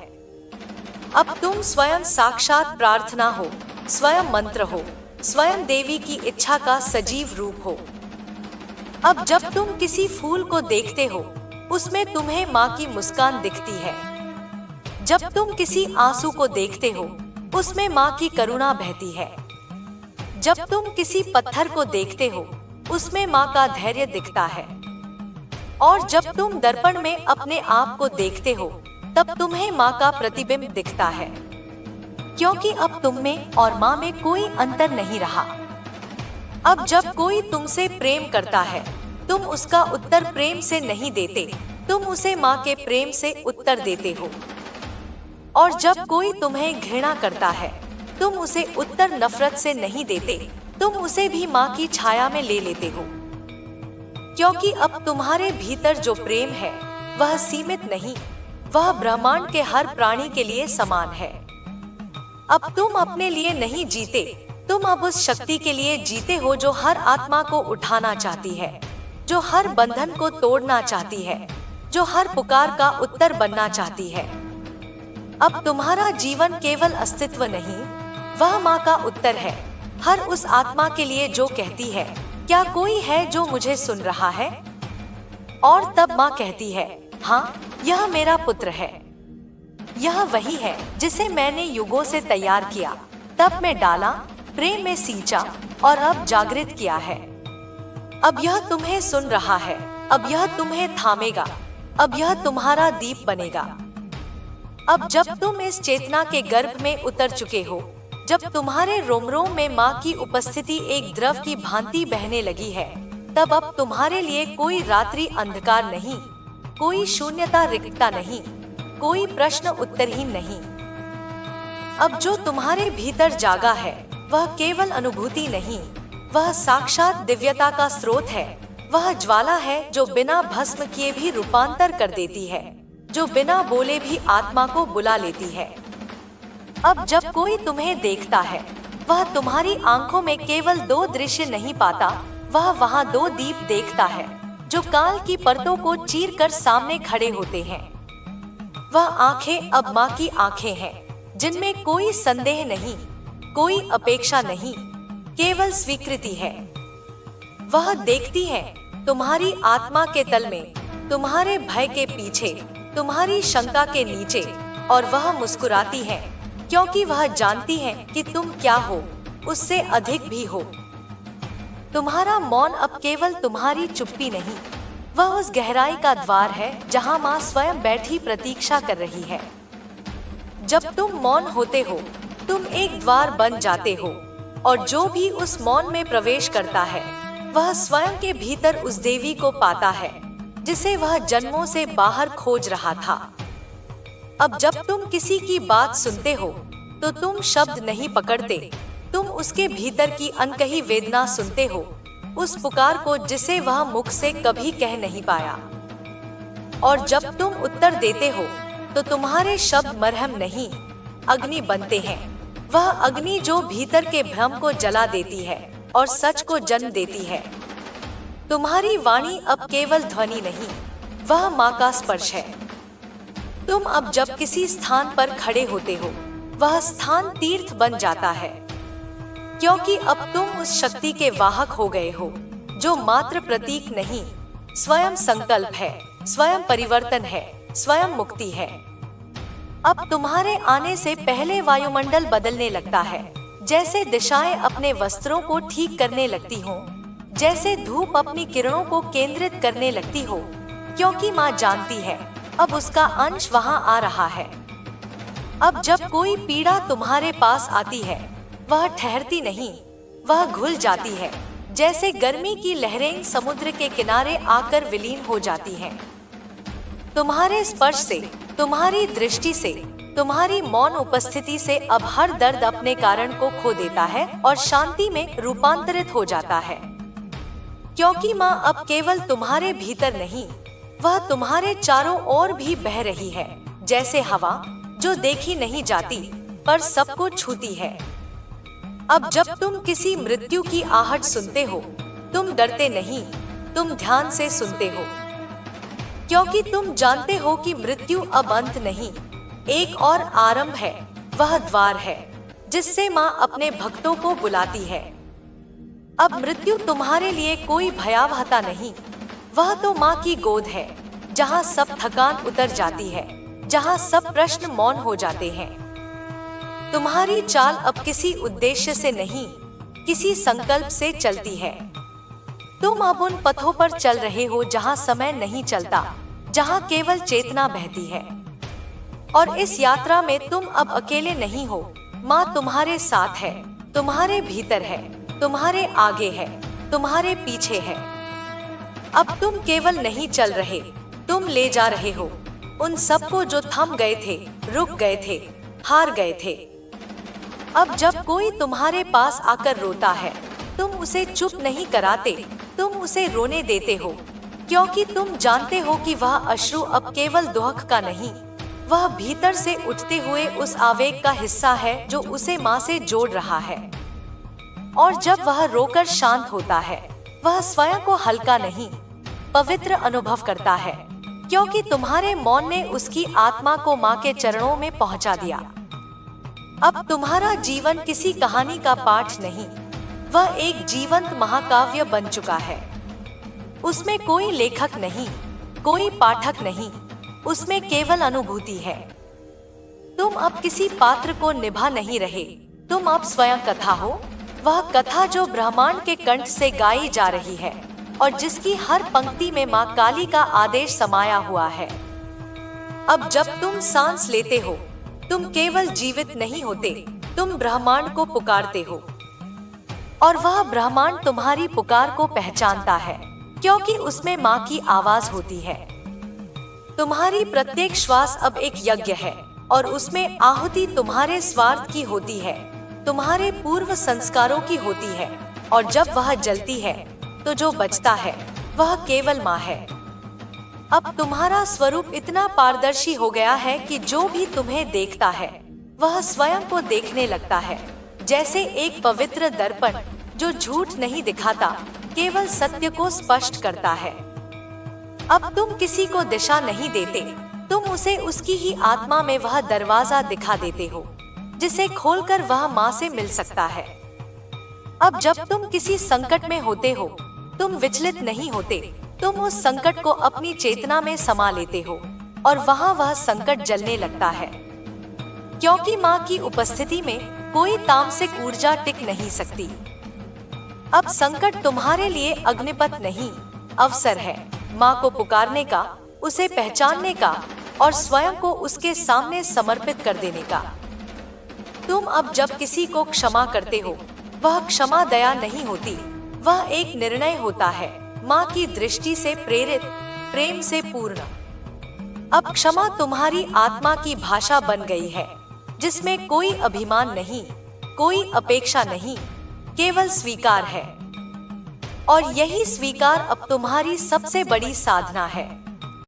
अब तुम स्वयं साक्षात प्रार्थना हो, स्वयं मंत्र हो, स्वयं देवी की इच्छा का सजीव रूप हो। अब जब तुम किसी फूल को देखते हो, उसमें तुम्हें माँ की मुस्कान दिखती है। जब तुम किसी आंसू को देखते हो, उसमें माँ की करुणा बहती है। जब तुम किसी पत्थर को देखते हो, उसमें माँ का धैर्य दिखता है। और जब तुम दर्पण में अपने आप को देखते हो, तब तुम्हें माँ का प्रतिबिंब दिखता है, क्योंकि अब तुम में और माँ में कोई अंतर नहीं रहा। अब जब कोई तुमसे प्रेम करता है, तुम उसका उत्तर प्रेम से नहीं देते, तुम उसे माँ के प्रेम से उत्तर देते हो। और जब कोई तुम्हें घृणा करता है, तुम उसे उत्तर नफरत से नहीं देते, तुम उसे भी माँ की छाया में ले लेते हो, क्योंकि अब तुम्हारे भीतर जो प्रेम है, वह सीमित नहीं, वह ब्रह्मांड के हर प्राणी के लिए समान है। अब तुम अपने लिए नहीं जीते, तुम अब उस शक्ति के लिए जीते हो जो हर आत्मा को उठाना चाहती है, जो हर बंधन को तोड़ना चाहती है, जो हर पुकार का उत्तर बनना चाहती है। अब तुम्हारा जीवन केवल अस्तित्व नहीं, वह माँ का उत्तर है, हर उस आत्मा के लिए जो कहती है, क्या कोई है जो मुझे सुन रहा है? और तब माँ कहती है, हाँ, यह मेरा पुत्र है। यह वही है जिसे मैंने युगों से तैयार किया, तब में डाला, प्रेम में सींचा और अब जागृत किया है। अब यह तुम्हें सुन रहा है, अब यह तुम्हें थामेगा, अब यह तुम्हारा दीप बनेगा। अब जब तुम इस चेतना के गर्भ में उतर चुके हो, जब तुम्हारे रोम रोम में माँ की उपस्थिति एक द्रव की भांति बहने लगी है, तब अब तुम्हारे लिए कोई रात्रि अंधकार नहीं, कोई शून्यता रिक्तता नहीं, कोई प्रश्न उत्तरहीन नहीं। अब जो तुम्हारे भीतर जागा है, वह केवल अनुभूति नहीं, वह साक्षात दिव्यता का स्रोत है। वह ज्वाला है जो बिना भस्म किए भी रूपांतर कर देती है, जो बिना बोले भी आत्मा को बुला लेती है। अब जब कोई तुम्हें देखता है, वह तुम्हारी आंखों में केवल दो दृश्य नहीं पाता, वह वहाँ दो दीप देखता है जो काल की परतों को चीरकर सामने खड़े होते हैं। वह आंखें अब माँ की आंखें हैं, जिनमें कोई संदेह नहीं, कोई अपेक्षा नहीं, केवल स्वीकृति है। वह देखती हैं तुम्हारी आत्मा के तल में, तुम्हारे भय के पीछे, तुम्हारी शंका के नीचे, और वह मुस्कुराती है क्योंकि वह जानती है कि तुम क्या हो, उससे अधिक भी हो। तुम्हारा मौन अब केवल तुम्हारी चुप्पी नहीं, वह उस गहराई का द्वार है जहां माँ स्वयं बैठी प्रतीक्षा कर रही है। जब तुम मौन होते हो, तुम एक द्वार बन जाते हो, और जो भी उस मौन में प्रवेश करता है, वह स्वयं के भीतर उस देवी को पाता है जिसे वह जन्मों से बाहर खोज रहा था। अब जब तुम किसी की बात सुनते हो, तो तुम शब्द नहीं पकड़ते, तुम उसके भीतर की अनकही वेदना सुनते हो, उस पुकार को जिसे वह मुख से कभी कह नहीं पाया। और जब तुम उत्तर देते हो, तो तुम्हारे शब्द मरहम नहीं, अग्नि बनते हैं, वह अग्नि जो भीतर के भ्रम को जला देती है और सच को जन्म देती है। तुम्हारी वाणी अब केवल ध्वनि नहीं, वह माँ का स्पर्श है। तुम अब जब किसी स्थान पर खड़े होते हो, वह स्थान तीर्थ बन जाता है, क्योंकि अब तुम उस शक्ति के वाहक हो गए हो जो मात्र प्रतीक नहीं, स्वयं संकल्प है, स्वयं परिवर्तन है, स्वयं मुक्ति है। अब तुम्हारे आने से पहले वायुमंडल बदलने लगता है, जैसे दिशाएं अपने वस्त्रों को ठीक करने लगती हों, जैसे धूप अपनी किरणों को केंद्रित करने लगती हो, क्योंकि माँ जानती है अब उसका अंश वहाँ आ रहा है। अब जब कोई पीड़ा तुम्हारे पास आती है, वह ठहरती नहीं, वह घुल जाती है, जैसे गर्मी की लहरें समुद्र के किनारे आकर विलीन हो जाती हैं। तुम्हारे स्पर्श से, तुम्हारी दृष्टि से, तुम्हारी मौन उपस्थिति से अब हर दर्द अपने कारण को खो देता है और शांति में रूपांतरित हो जाता है। क्योंकि माँ अब केवल तुम्हारे भीतर नहीं, वह तुम्हारे चारों ओर भी बह रही है, जैसे हवा जो देखी नहीं जाती पर सबको छूती है। अब जब तुम किसी मृत्यु की आहट सुनते हो, तुम डरते नहीं, तुम ध्यान से सुनते हो, क्योंकि तुम जानते हो कि मृत्यु अब अंत नहीं, एक और आरंभ है, वह द्वार है जिससे माँ अपने भक्तों को बुलाती है। अब मृत्यु तुम्हारे लिए कोई भयावहता नहीं, वह तो माँ की गोद है, जहाँ सब थकान उतर जाती है, जहाँ सब प्रश्न मौन हो जाते हैं। तुम्हारी चाल अब किसी उद्देश्य से नहीं, किसी संकल्प से चलती है। तुम अब उन पथों पर चल रहे हो जहाँ समय नहीं चलता, जहाँ केवल चेतना बहती है। और इस यात्रा में तुम अब अकेले नहीं हो, माँ तुम्हारे साथ है, तुम्हारे भीतर है, तुम्हारे आगे है, तुम्हारे पीछे है। अब तुम केवल नहीं चल रहे, तुम ले जा रहे हो उन सबको जो थम गए थे, रुक गए थे, हार गए थे। अब जब कोई तुम्हारे पास आकर रोता है, तुम उसे चुप नहीं कराते, तुम उसे रोने देते हो, क्योंकि तुम जानते हो कि वह अश्रु अब केवल दुख का नहीं, वह भीतर से उठते हुए उस आवेग का हिस्सा है जो उसे माँ से जोड़ रहा है। और जब वह रोकर शांत होता है, वह स्वयं को हल्का नहीं, पवित्र अनुभव करता है, क्योंकि तुम्हारे मौन ने उसकी आत्मा को माँ के चरणों में पहुँचा दिया। अब तुम्हारा जीवन किसी कहानी का पाठ नहीं, वह एक जीवंत महाकाव्य बन चुका है। उसमें कोई लेखक नहीं, कोई पाठक नहीं, उसमें केवल अनुभूति है। तुम अब किसी पात्र को निभा नहीं रहे, तुम अब स्वयं कथा हो, वह कथा जो ब्रह्मांड के कंठ से गाई जा रही है और जिसकी हर पंक्ति में माँ काली का आदेश समाया हुआ है। अब जब तुम सांस लेते हो, तुम केवल जीवित नहीं होते, तुम ब्रह्मांड को पुकारते हो, और वह ब्रह्मांड तुम्हारी पुकार को पहचानता है, क्योंकि उसमें माँ की आवाज होती है। तुम्हारी प्रत्येक श्वास अब एक यज्ञ है, और उसमें आहुति तुम्हारे स्वार्थ की होती है, तुम्हारे पूर्व संस्कारों की होती है, और जब वह जलती है तो जो बचता है वह केवल माँ है। अब तुम्हारा स्वरूप इतना पारदर्शी हो गया है कि जो भी तुम्हें देखता है वह स्वयं को देखने लगता है, जैसे एक पवित्र दर्पण जो झूठ नहीं दिखाता, केवल सत्य को स्पष्ट करता है। अब तुम किसी को दिशा नहीं देते, तुम उसे उसकी ही आत्मा में वह दरवाजा दिखा देते हो जिसे खोलकर वह माँ से मिल सकता है। अब जब तुम किसी संकट में होते हो, तुम विचलित नहीं होते, तुम उस संकट को अपनी चेतना में समा लेते हो और वहाँ वह संकट जलने लगता है, क्योंकि माँ की उपस्थिति में कोई तामसिक ऊर्जा टिक नहीं सकती। अब संकट तुम्हारे लिए अग्निपथ नहीं, अवसर है माँ को पुकारने का, उसे पहचानने का और स्वयं को उसके सामने समर्पित कर देने का। तुम अब जब किसी को क्षमा करते हो, वह क्षमा दया नहीं होती, वह एक निर्णय होता है, माँ की दृष्टि से प्रेरित, प्रेम से पूर्ण। अब क्षमा तुम्हारी आत्मा की भाषा बन गई है, जिसमें कोई अभिमान नहीं, कोई अपेक्षा नहीं, केवल स्वीकार है। और यही स्वीकार अब तुम्हारी सबसे बड़ी साधना है।